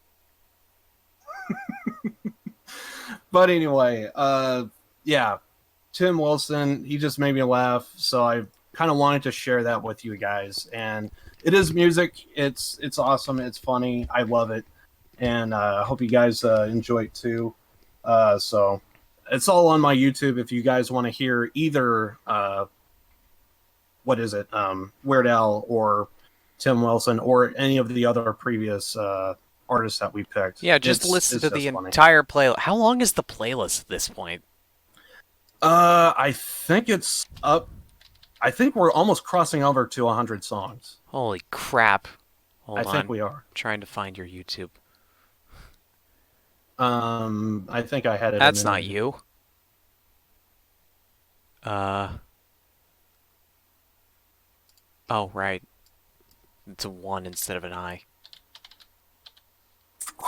But anyway, yeah, Tim Wilson, he just made me laugh, so I kind of wanted to share that with you guys. And it is music. It's awesome. It's funny. I love it. And I hope you guys enjoy it too. So it's all on my YouTube if you guys want to hear either, Weird Al or Tim Wilson or any of the other previous artists that we picked. Yeah, just listen to the funny. entire playlist. How long is the playlist at this point? I think it's up. I think we're almost crossing over to 100 songs. Holy crap. Hold on. I think we are. I'm trying to find your YouTube. I think I had it. That's not you. Oh, right. It's a 1 instead of an I.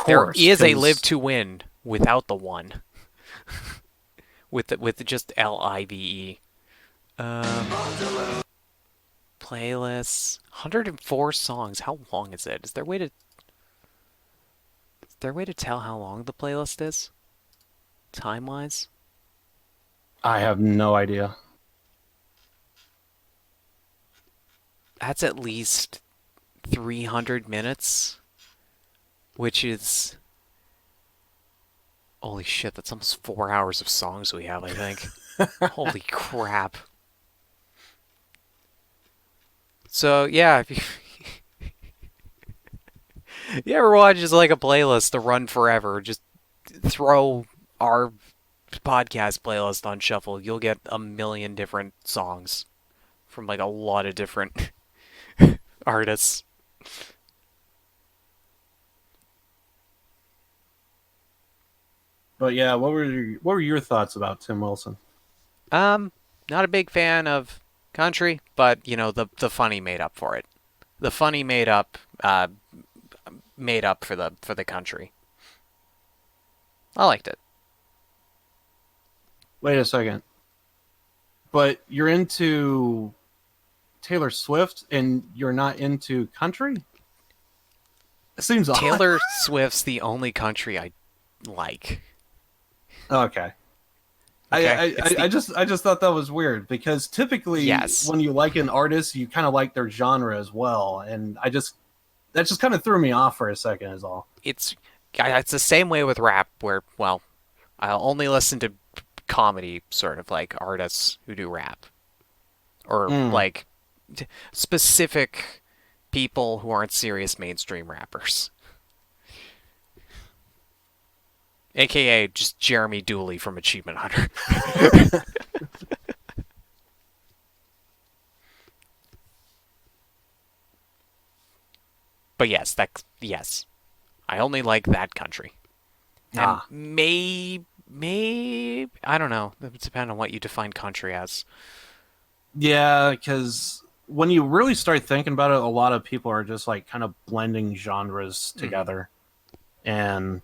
There is a Live to Win without the 1. with just LIVE. Playlists. 104 songs. How long is it? Is there a way to tell how long the playlist is? Time-wise? I have no idea. That's at least 300 minutes, which is... Holy shit, that's almost 4 hours of songs we have, I think. Holy crap. So, yeah, if you ever watch just like a playlist to run forever, just throw our podcast playlist on shuffle. You'll get a million different songs from like a lot of different artists. But yeah, what were your thoughts about Tim Wilson? Not a big fan of country, but you know the funny made up for it. The funny made up for the country. I liked it. Wait a second. But you're into Taylor Swift and you're not into country? It seems odd. Taylor Swift's the only country I like. Okay. Okay, I just thought that was weird because typically when you like an artist, you kind of like their genre as well, and that just kind of threw me off for a second is all. It's the same way with rap where, well, I'll only listen to comedy sort of like artists who do rap or like specific people who aren't serious mainstream rappers. AKA just Jeremy Dooley from Achievement Hunter. But yes, I only like that country. And maybe I don't know. It would depend on what you define country as. Yeah, because when you really start thinking about it, a lot of people are just like kind of blending genres together. And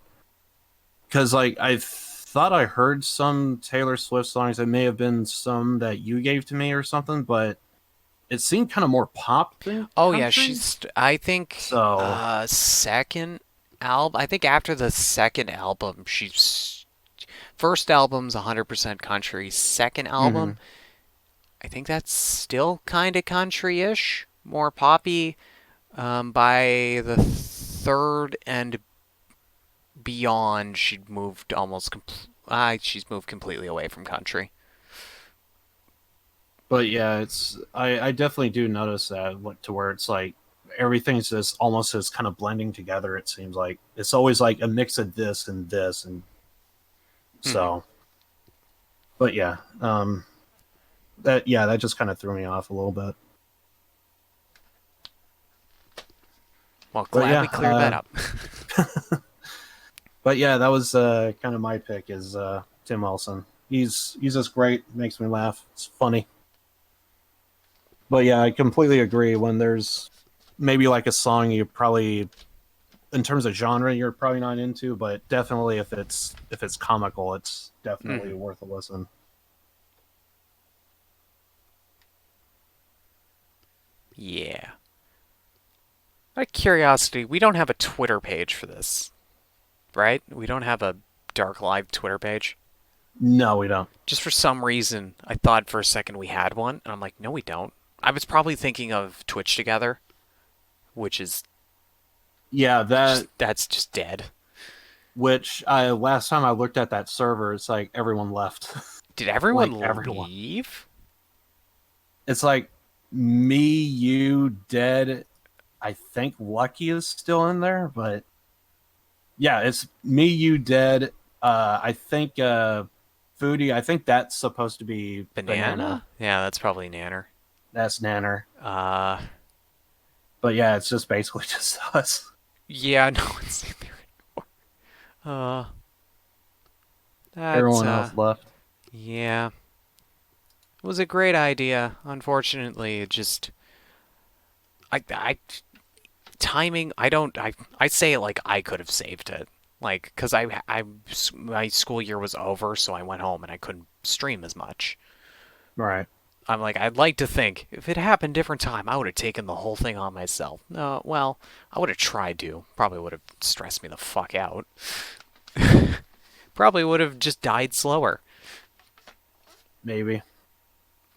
because like I thought I heard some Taylor Swift songs. It may have been some that you gave to me or something, but it seemed kind of more pop than country. Yeah, I think so. Second album. I think after the second album, first album's 100% country. Second album, I think that's still kind of country-ish, more poppy. By the third and beyond, she's moved completely away from country. But yeah, I definitely do notice that to where it's like everything's just almost as kind of blending together. It seems like it's always like a mix of this, and so. But yeah, that just kind of threw me off a little bit. Well, glad we cleared that up. But yeah, that was kind of my pick is Tim Wilson. He's just great, makes me laugh. It's funny. But yeah, I completely agree. When there's maybe like a song you probably, in terms of genre, you're probably not into, but definitely if it's comical, it's definitely worth a listen. Yeah. Out of curiosity, we don't have a Twitter page for this, right? We don't have a Dark Live Twitter page. No, we don't. Just for some reason, I thought for a second we had one, and I'm like, no, we don't. I was probably thinking of Twitch Together, which is that's just dead. Which last time I looked at that server, it's like everyone left. Did everyone everyone leave? It's like me, you, Dead. I think Lucky is still in there, but yeah, it's me, you, Dead. I think Foodie. I think that's supposed to be Banana. Yeah, that's probably Nanner. That's Nanner. But yeah, it's just basically just us. Yeah, no one's in there anymore. Everyone else left. Yeah. It was a great idea. Unfortunately, it just timing, I say it like I could have saved it. Like, cuz my school year was over, so I went home and I couldn't stream as much. Right. I'm like, I'd like to think if it happened different time, I would have taken the whole thing on myself. No, well, I would have tried to. Probably would have stressed me the fuck out. Probably would have just died slower. Maybe.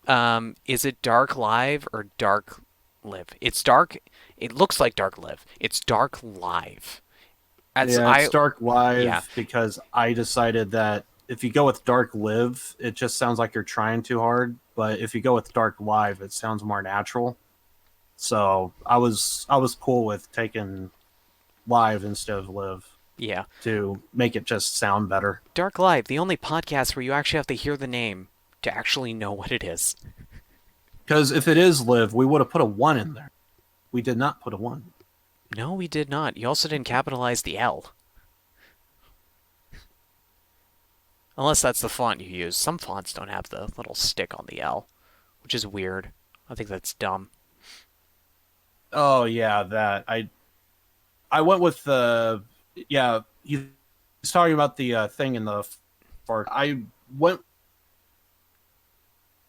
Is it Dark Live or Dark Live? It's Dark. It looks like Dark Live. It's Dark Live. It's Dark Live because I decided that if you go with Dark Live, it just sounds like you're trying too hard. But if you go with Dark Live, it sounds more natural. So I was cool with taking Live instead of Live. Yeah. To make it just sound better. Dark Live, the only podcast where you actually have to hear the name to actually know what it is. Because if it is Live, we would have put a 1 in there. We did not put a 1. No, we did not. You also didn't capitalize the L. Unless that's the font you use. Some fonts don't have the little stick on the L, which is weird. I think that's dumb. Oh, yeah, that. I went with the... Yeah, he's talking about the thing in the fart. I went...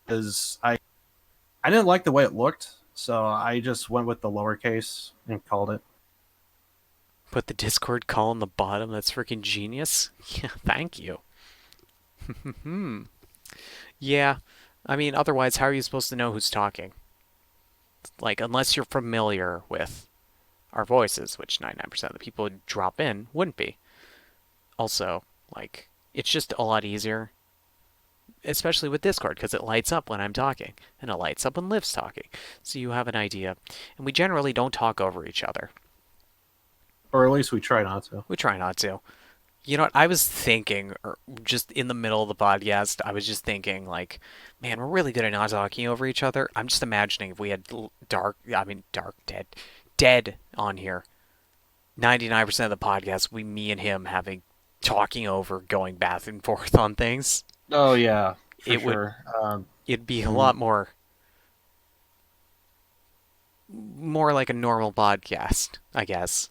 Because I didn't like the way it looked, so I just went with the lowercase and called it. Put the Discord call on the bottom. That's freaking genius. Yeah, thank you. Yeah, I mean, otherwise, how are you supposed to know who's talking? Like, unless you're familiar with our voices, which 99% of the people who drop in wouldn't be. Also, like, it's just a lot easier, especially with Discord, because it lights up when I'm talking, and it lights up when Liv's talking, so you have an idea. And we generally don't talk over each other. Or at least we try not to. We try not to. You know what, I was thinking, or just in the middle of the podcast, I was just thinking, like, man, we're really good at not talking over each other. I'm just imagining if we had Dead on here. 99% of the podcast, me and him talking over, going back and forth on things. Oh, yeah, for sure. It'd be a lot more like a normal podcast, I guess.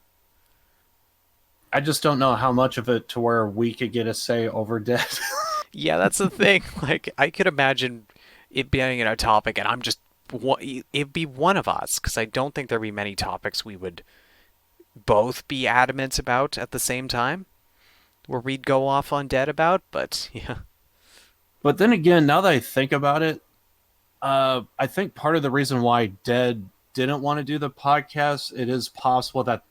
I just don't know how much of it to where we could get a say over Dead. Yeah, that's the thing. Like, I could imagine it being a topic, and it'd be one of us, because I don't think there'd be many topics we would both be adamant about at the same time, where we'd go off on Dead about, but yeah. But then again, now that I think about it, I think part of the reason why Dead didn't want to do the podcast, it is possible that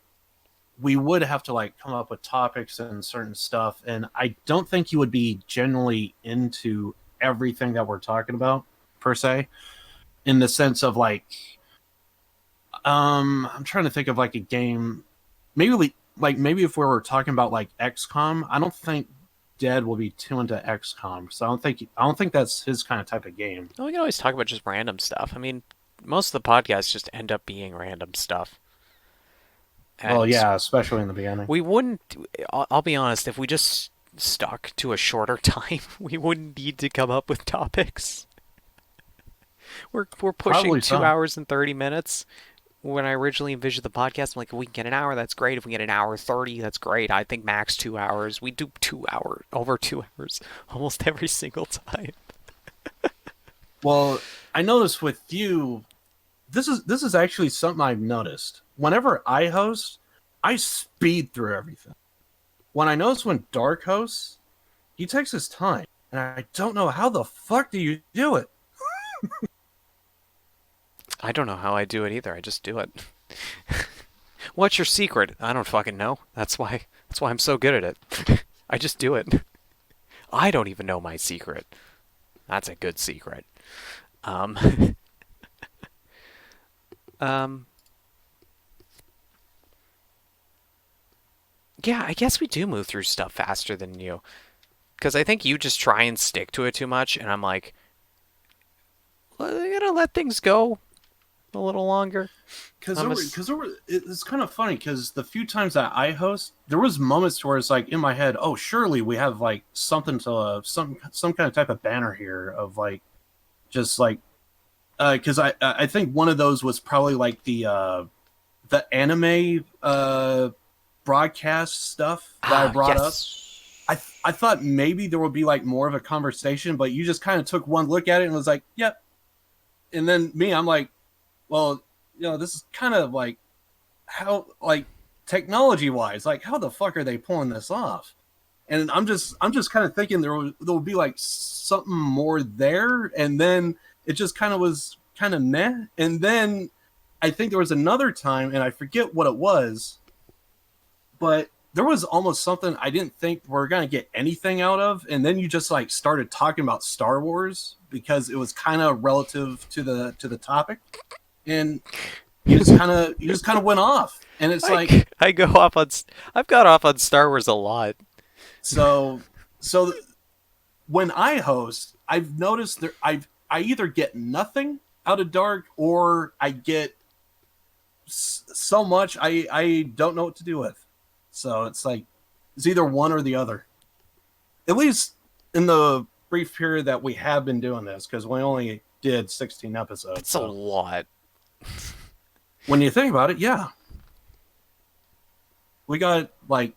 we would have to like come up with topics and certain stuff, and I don't think he would be generally into everything that we're talking about per se, in the sense of like I'm trying to think of like a game. Maybe maybe if we were talking about like XCOM, I don't think Dead will be too into XCOM. So I don't think that's his kind of type of game. Well, we can always talk about just random stuff. I mean, most of the podcasts just end up being random stuff. Well, yeah, especially in the beginning. We wouldn't. I'll be honest. If we just stuck to a shorter time, we wouldn't need to come up with topics. We're pushing Probably 2 so. hours and 30 minutes. When I originally envisioned the podcast, I'm like, if we can get an hour, that's great. If we get an hour 30, that's great. I think max 2 hours. We do 2 hours, over 2 hours, almost every single time. Well, I noticed with you, this is actually something I've noticed. Whenever I host, I speed through everything. When I notice when Dark hosts, he takes his time, and I don't know how the fuck do you do it. I don't know how I do it either. I just do it. What's your secret? I don't fucking know. That's why I'm so good at it. I just do it. I don't even know my secret. That's a good secret. Yeah, I guess we do move through stuff faster than you. Because I think you just try and stick to it too much, and I'm like, well, I gotta let things go a little longer. Because it's kind of funny because the few times that I host, there was moments where it's like in my head, oh, surely we have like something to some kind of type of banner here of like just like because I think one of those was probably like the anime broadcast stuff that I brought up. I thought maybe there would be like more of a conversation, but you just kind of took one look at it and was like, yep. And then I'm like, well, this is kind of like how, like, technology wise, like how the fuck are they pulling this off? And I'm just kind of thinking there will be like something more there, and then it just kind of was kind of meh. And then I think there was another time, and I forget what it was, but there was almost something I didn't think we're gonna get anything out of, and then you just like started talking about Star Wars because it was kind of relative to the topic, and you just kind of went off, and it's I've gone off on Star Wars a lot. So when I host, I've noticed I either get nothing out of Dark or I get so much I don't know what to do with. So it's like it's either one or the other. At least in the brief period that we have been doing this, because we only did 16 episodes. It's a lot. When you think about it, yeah. We got like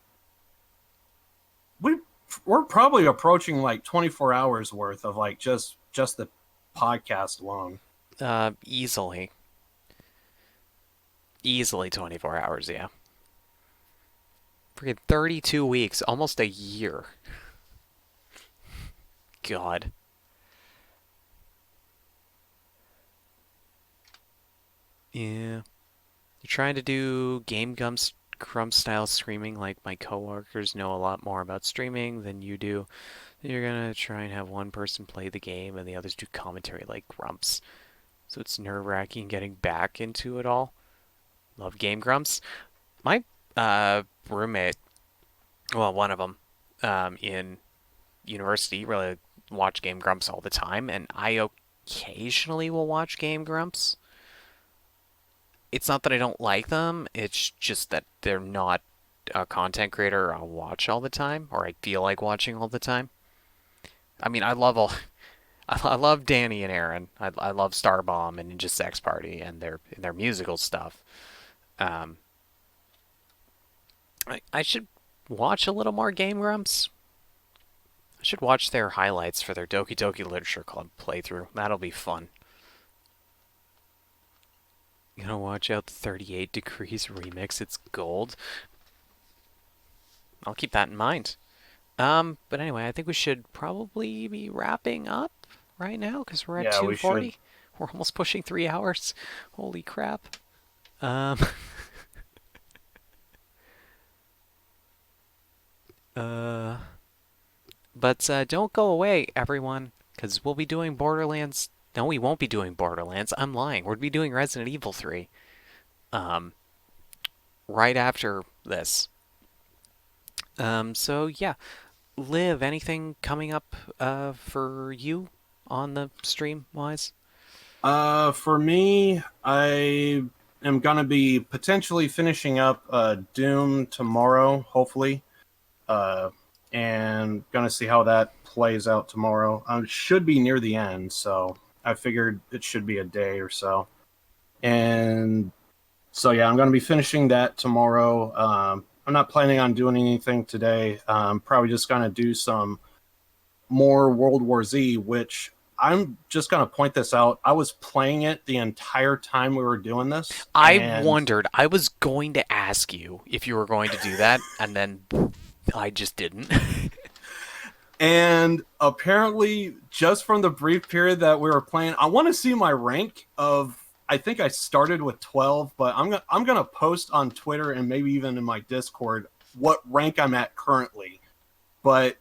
we're probably approaching like 24 hours worth of like just the podcast alone. Easily 24 hours, yeah. Freaking 32 weeks, almost a year. God. Yeah. You're trying to do Game Grumps style streaming like my coworkers know a lot more about streaming than you do. You're gonna try and have one person play the game and the others do commentary like Grumps. So it's nerve-wracking getting back into it all. Love Game Grumps. My roommate, well, one of them, in university, really watch Game Grumps all the time, and I occasionally will watch Game Grumps. It's not that I don't like them, it's just that they're not a content creator I'll watch all the time, or I feel like watching all the time. I mean, I love Danny and Aaron. I love Starbomb and Ninja Sex Party and their musical stuff. I should watch a little more Game Grumps. I should watch their highlights for their Doki Doki Literature Club playthrough. That'll be fun. You know, watch out the 38 Degrees remix. It's gold. I'll keep that in mind. But anyway, I think we should probably be wrapping up right now because we're at 2:40. We're almost pushing 3 hours. Holy crap. But don't go away, everyone, because we'll be doing Borderlands. No, we won't be doing Borderlands. I'm lying. We'll be doing Resident Evil 3. right after this. So yeah, Liv, anything coming up for you on the stream wise? For me, I am gonna be potentially finishing up Doom tomorrow, hopefully, and gonna see how that plays out tomorrow. Should be near the end, so I figured it should be a day or so. And so yeah, I'm gonna be finishing that tomorrow. I'm not planning on doing anything today. Probably just gonna do some more World War Z, which I'm just going to point this out. I was playing it the entire time we were doing this. I wondered. I was going to ask you if you were going to do that, and then I just didn't. And apparently, just from the brief period that we were playing, I want to see my rank of. I think I started with 12, but I'm gonna post on Twitter and maybe even in my Discord what rank I'm at currently. But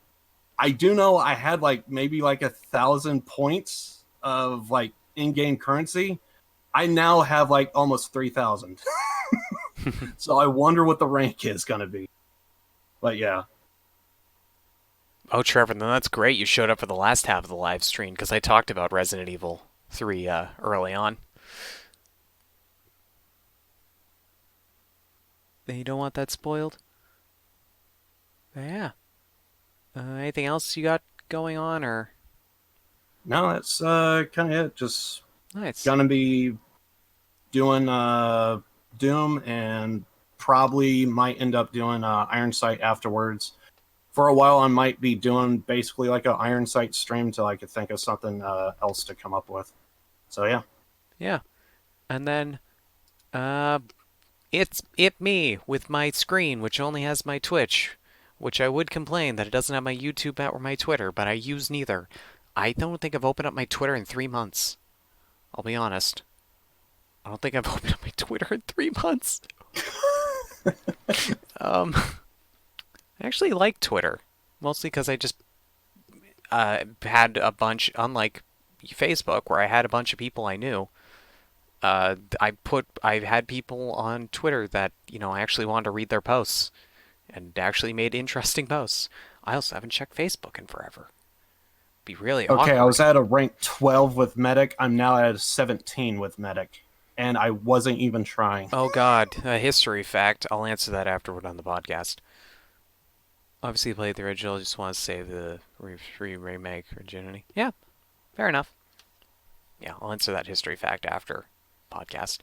I do know I had maybe 1,000 points of in-game currency. I now have almost 3,000. So I wonder what the rank is going to be. But yeah. Oh, Trevor, then that's great. You showed up for the last half of the live stream because I talked about Resident Evil 3 early on. You don't want that spoiled? Yeah. Anything else you got going on, or? No, that's kind of it. Just nice. Gonna be doing Doom and probably might end up doing Iron Sight afterwards. For a while, I might be doing basically like an Iron Sight stream till I could think of something else to come up with. So yeah. Yeah. And then it's me with my screen, which only has my Twitch, which I would complain that it doesn't have my YouTube or my Twitter, but I use neither. I don't think I've opened up my Twitter in 3 months. I'll be honest. I don't think I've opened up my Twitter in 3 months. I actually like Twitter, mostly because I just had a bunch, unlike Facebook, where I had a bunch of people I knew. I've had people on Twitter that, I actually wanted to read their posts and actually made interesting posts. I also haven't checked Facebook in forever. Be really awkward. Okay, I was at a rank 12 with Medic. I'm now at a 17 with Medic. And I wasn't even trying. Oh god, a history fact. I'll answer that after we're done the podcast. Obviously you played the original, just want to save the remake virginity. Yeah, fair enough. Yeah, I'll answer that history fact after podcast.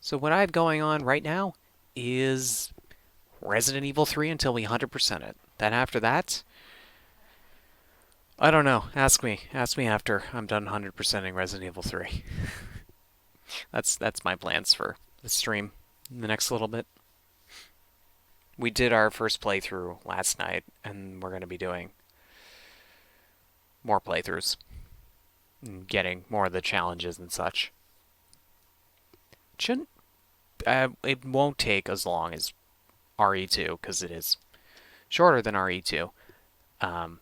So what I have going on right now is Resident Evil 3 until we 100% it. Then after that, I don't know. Ask me after I'm done 100%ing Resident Evil 3. That's my plans for the stream in the next little bit. We did our first playthrough last night, and we're going to be doing more playthroughs and getting more of the challenges and such. It won't take as long as RE2 because it is shorter than RE2. And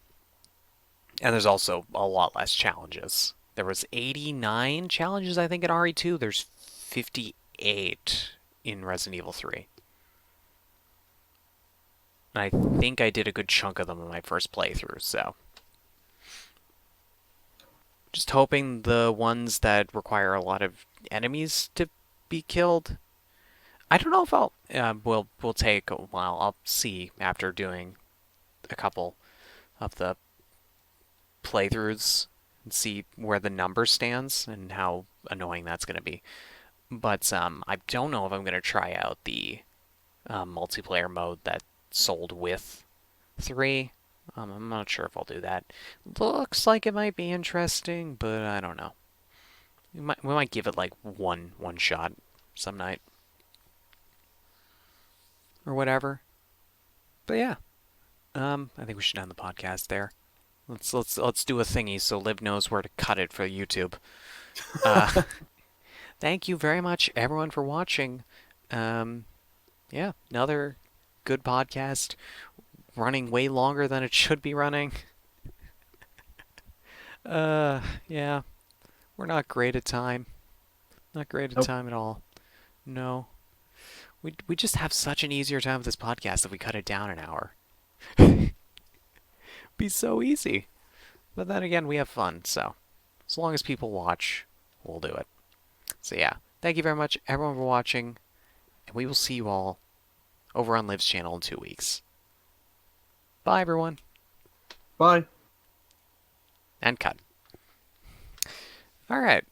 there's also a lot less challenges. There was 89 challenges, I think, in RE2. There's 58 in Resident Evil 3. And I think I did a good chunk of them in my first playthrough, so. Just hoping the ones that require a lot of enemies to be killed. I don't know if I'll will take a while. I'll see after doing a couple of the playthroughs and see where the number stands and how annoying that's going to be. But I don't know if I'm going to try out the multiplayer mode that sold with 3. I'm not sure if I'll do that. Looks like it might be interesting, but I don't know. We might give it like one shot some night or whatever. But yeah, I think we should end the podcast there. Let's do a thingy so Liv knows where to cut it for YouTube. Thank you very much, everyone, for watching. Yeah, another good podcast, running way longer than it should be running. Yeah, we're not great at time. Not great at Nope. time at all. No. We just have such an easier time with this podcast if we cut it down an hour. Be so easy. But then again, we have fun, so as long as people watch, we'll do it. So yeah, thank you very much, everyone, for watching, and we will see you all over on Liv's channel in 2 weeks. Bye, everyone. Bye. And cut. All right.